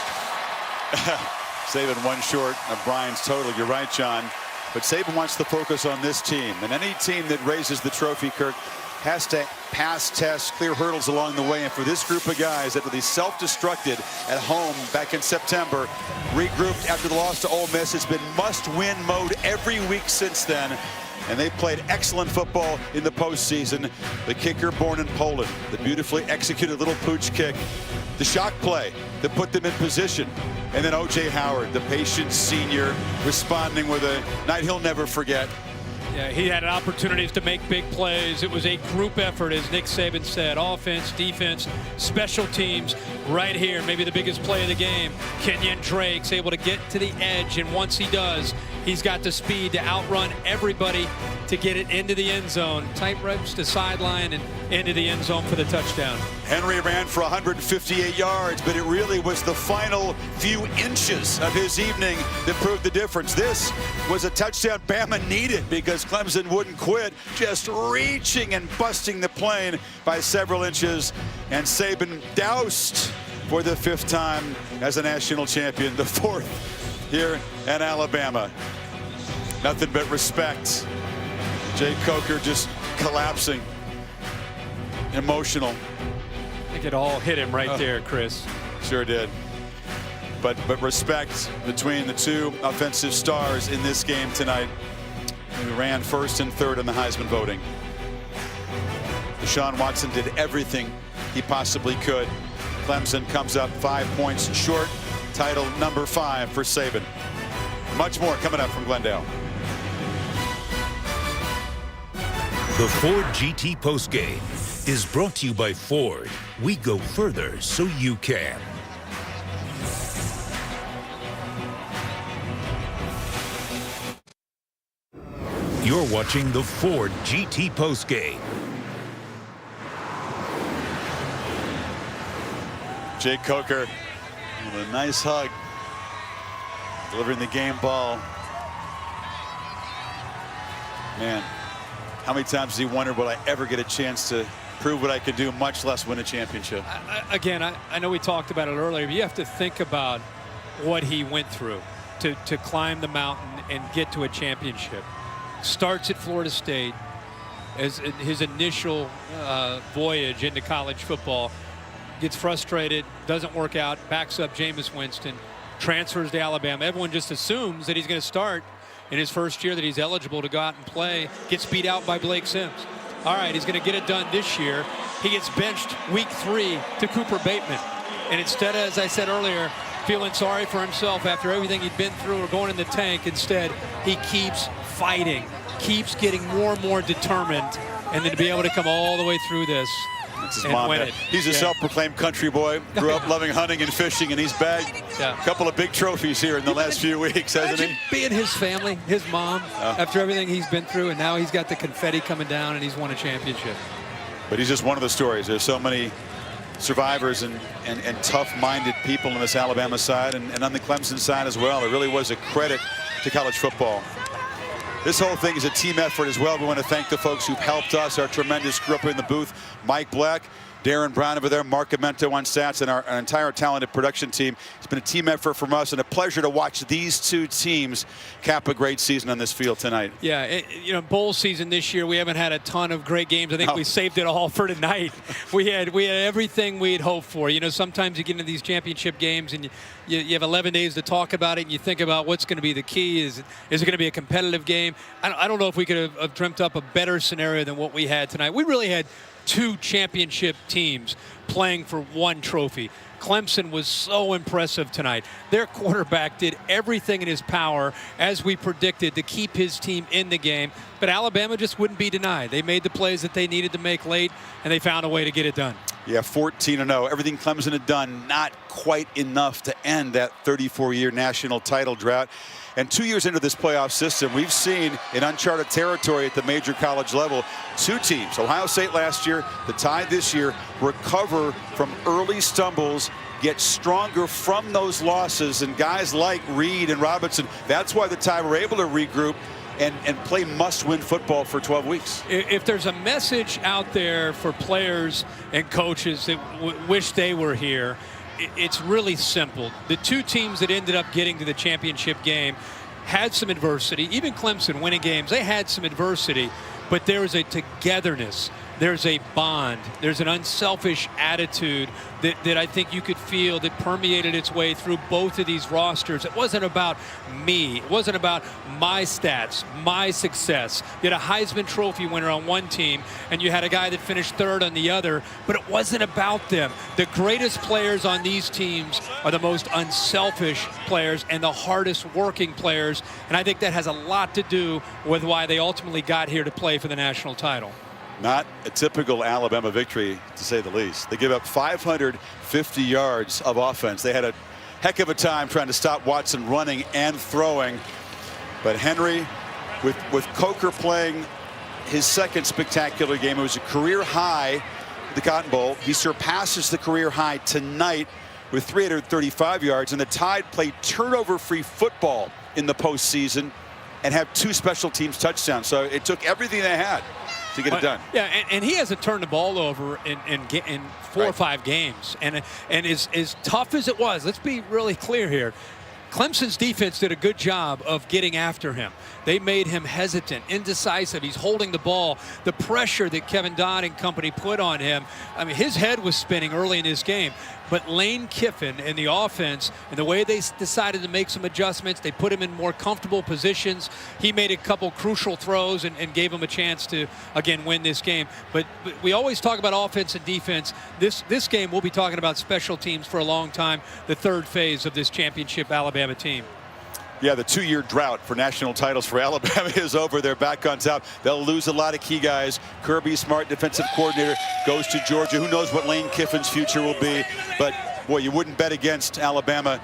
Saban one short of Brian's total. You're right, John. But Saban wants to focus on this team. And any team that raises the trophy, Kirk, has to pass tests, clear hurdles along the way. And for this group of guys that really self-destructed at home back in September, regrouped after the loss to Ole Miss, it's been must-win mode every week since then. And they played excellent football in the postseason. The kicker born in Poland, the beautifully executed little pooch kick, the shock play that put them in position. And then O.J. Howard, the patient senior, responding with a night he'll never forget.
Yeah, he had opportunities to make big plays. It was a group effort, as Nick Saban said. Offense, defense, special teams right here. Maybe the biggest play of the game. Kenyon Drake's able to get to the edge, and once he does, he's got the speed to outrun everybody to get it into the end zone. Tight ropes to sideline and into the end zone for the touchdown.
Henry ran for 158 yards, but it really was the final few inches of his evening that proved the difference. This was a touchdown Bama needed because Clemson wouldn't quit, just reaching and busting the plane by several inches. And Saban doused for the 5th time as a national champion, the 4th here at Alabama. Nothing but respect. Jay Coker just collapsing, emotional.
I think it all hit him right there, Chris.
Sure did. But respect between the 2 offensive stars in this game tonight, who ran 1st and 3rd in the Heisman voting. Deshaun Watson did everything he possibly could. Clemson comes up 5 points short. Title number 5 for Saban. Much more coming up from Glendale.
The Ford GT postgame is brought to you by Ford. We go further so you can. You're watching the Ford GT postgame.
Jay Coker with a nice hug delivering the game ball. Man, how many times has he wondered, will I ever get a chance to prove what I can do, much less win a championship?
I know we talked about it earlier, but you have to think about what he went through to climb the mountain and get to a championship. Starts at Florida State as his initial voyage into college football, gets frustrated, doesn't work out, backs up Jameis Winston, transfers to Alabama. Everyone just assumes that he's going to start in his first year, that he's eligible to go out and play, gets beat out by Blake Sims. All right, he's going to get it done this year. He gets benched week 3 to Cooper Bateman. And instead, as I said earlier, feeling sorry for himself after everything he'd been through or going in the tank, instead, he keeps fighting, keeps getting more and more determined, and then to be able to come all the way through this.
That's his mom. He's a self-proclaimed country boy. Grew up loving hunting and fishing, and he's bagged a couple of big trophies here in the last few weeks, hasn't he?
Being his family, his mom, after everything he's been through, and now he's got the confetti coming down, and he's won a championship.
But he's just one of the stories. There's so many survivors and tough-minded people on this Alabama side and on the Clemson side as well. It really was a credit to college football. This whole thing is a team effort as well. We want to thank the folks who've helped us, our tremendous crew up in the booth, Mike Black, Darren Brown over there, Mark Amento on stats, and our entire talented production team. It's been a team effort from us, and a pleasure to watch these two teams cap a great season on this field tonight.
Yeah, bowl season this year, we haven't had a ton of great games. I think we saved it all for tonight. We had everything we'd hoped for. You know, sometimes you get into these championship games and you have 11 days to talk about it, and you think about what's going to be the key. Is it going to be a competitive game? I don't know if we could have dreamt up a better scenario than what we had tonight. We really had 2 championship teams playing for 1 trophy. Clemson was so impressive tonight. Their quarterback did everything in his power, as we predicted, to keep his team in the game. But Alabama just wouldn't be denied. They made the plays that they needed to make late, and they found a way to get it done.
Yeah, 14-0. Everything Clemson had done, not quite enough to end that 34-year national title drought. And 2 years into this playoff system, we've seen in uncharted territory at the major college level, 2 teams, Ohio State last year, the Tide this year, recover from early stumbles, get stronger from those losses. And guys like Reed and Robinson, that's why the Tide were able to regroup and play must-win football for 12 weeks.
If there's a message out there for players and coaches that wish they were here, it's really simple. The 2 teams that ended up getting to the championship game had some adversity. Even Clemson winning games, they had some adversity, but there was a togetherness. There's a bond. There's an unselfish attitude that I think you could feel that permeated its way through both of these rosters. It wasn't about me. It wasn't about my stats, my success. You had a Heisman Trophy winner on one team, and you had a guy that finished 3rd on the other, but it wasn't about them. The greatest players on these teams are the most unselfish players and the hardest working players, and I think that has a lot to do with why they ultimately got here to play for the national title.
Not a typical Alabama victory, to say the least. They give up 550 yards of offense. They had a heck of a time trying to stop Watson running and throwing. But Henry, with Coker playing his 2nd spectacular game, it was a career high at the Cotton Bowl. He surpasses the career high tonight with 335 yards. And the Tide played turnover-free football in the postseason and have 2 special teams touchdowns. So it took everything they had to get it done.
Yeah, and he hasn't turned the ball over in 4 or 5 games. And as tough as it was, let's be really clear here, Clemson's defense did a good job of getting after him. They made him hesitant, indecisive. He's holding the ball. The pressure that Kevin Dodd and company put on him, I mean, his head was spinning early in this game. But Lane Kiffin and the offense and the way they decided to make some adjustments, they put him in more comfortable positions. He made a couple crucial throws and gave him a chance to, again, win this game. But we always talk about offense and defense. This game, we'll be talking about special teams for a long time, the 3rd phase of this championship Alabama team.
Yeah, the 2-year drought for national titles for Alabama is over. They're back on top. They'll lose a lot of key guys. Kirby Smart, defensive coordinator, goes to Georgia. Who knows what Lane Kiffin's future will be. But, boy, you wouldn't bet against Alabama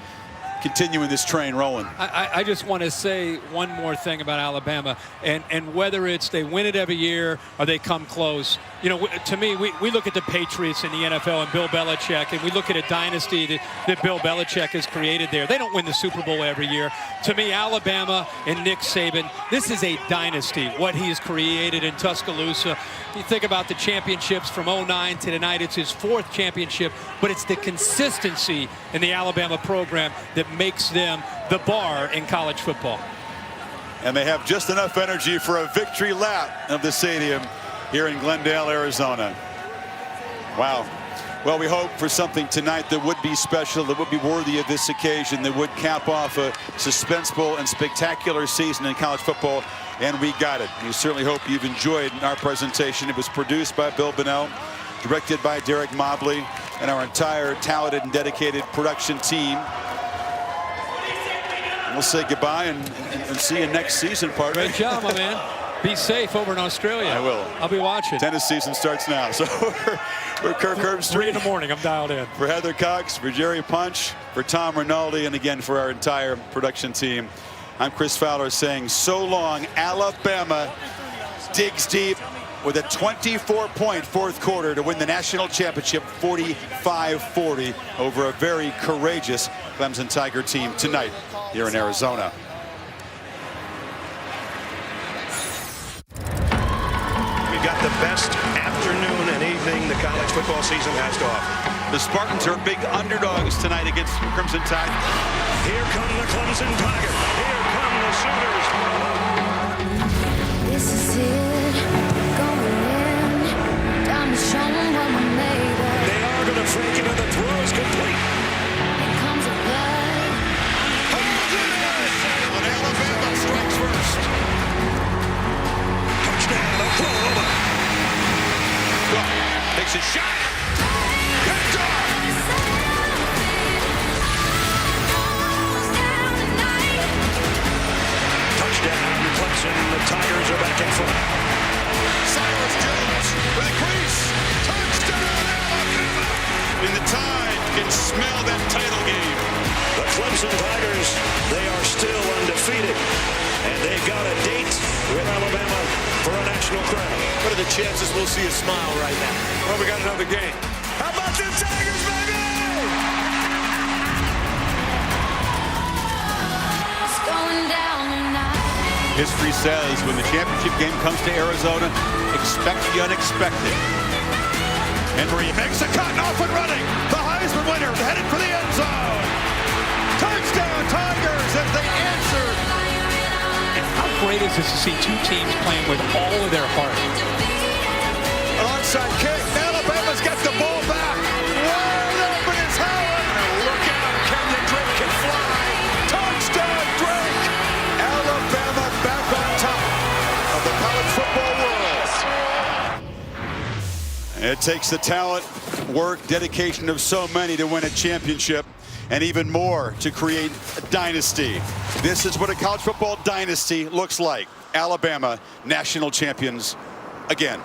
continuing this train rolling.
I just want to say one more thing about Alabama. And whether it's they win it every year or they come close, You know, to me, we look at the Patriots in the NFL and Bill Belichick, and we look at a dynasty that Bill Belichick has created there. They don't win the Super Bowl every year. To me, Alabama and Nick Saban, this is a dynasty, what he has created in Tuscaloosa. You think about the championships from '09 to tonight, it's his 4th championship, but it's the consistency in the Alabama program that makes them the bar in college football.
And they have just enough energy for a victory lap of the stadium here in Glendale, Arizona. Wow. Well, we hope for something tonight that would be special, that would be worthy of this occasion, that would cap off a suspenseful and spectacular season in college football, and we got it. We certainly hope you've enjoyed our presentation. It was produced by Bill Bunnell, directed by Derek Mobley, and our entire talented and dedicated production team. We'll say goodbye and see you next season, partner.
Great job, my man. Be safe over in Australia.
I will.
I'll be watching.
Tennis season starts now. So we're Kirk Herbstreit.
3 in the morning. I'm dialed in.
For Heather Cox, for Jerry Punch, for Tom Rinaldi, and again for our entire production team, I'm Chris Fowler saying so long. Alabama digs deep with a 24-point fourth quarter to win the national championship 45-40 over a very courageous Clemson Tiger team tonight here in Arizona.
We've got the best afternoon and evening the college football season has to offer.
The Spartans are big underdogs tonight against Crimson Tide.
Here come the Clemson Tigers. Here come the Sooners.
This is it, going in, time to show them what we're made of.
They are going to fake it and the throw's complete.
Here comes a play.
And Alabama strikes first.
Touchdown, Oklahoma.
Takes a shot. Picked off.
Touchdown, Clemson. The Tigers are back in front.
Cyrus Jones with a crease. Touchdown, Alabama. And the Tide can smell that title game.
The Clemson Tigers, they are still undefeated. And they've got a date with Alabama for a national crown.
What are the chances we'll see a smile right now?
Well, we got another game.
How about them Tigers, baby?
It's going down tonight.
History says when the championship game comes to Arizona, expect the unexpected. Henry makes a cut and off and running. The Heisman winner headed for the end zone. Touchdown Tigers as they answer.
How great is this to see 2 teams playing with all of their heart?
An onside kick. Alabama's got the ball back. Wide open is Howard. Look out, Kenyon Drake can fly. Touchdown Drake. Alabama back on top of the college football world. It takes the talent, work, dedication of so many to win a championship, and even more to create a dynasty. This is what a college football dynasty looks like. Alabama, national champions again.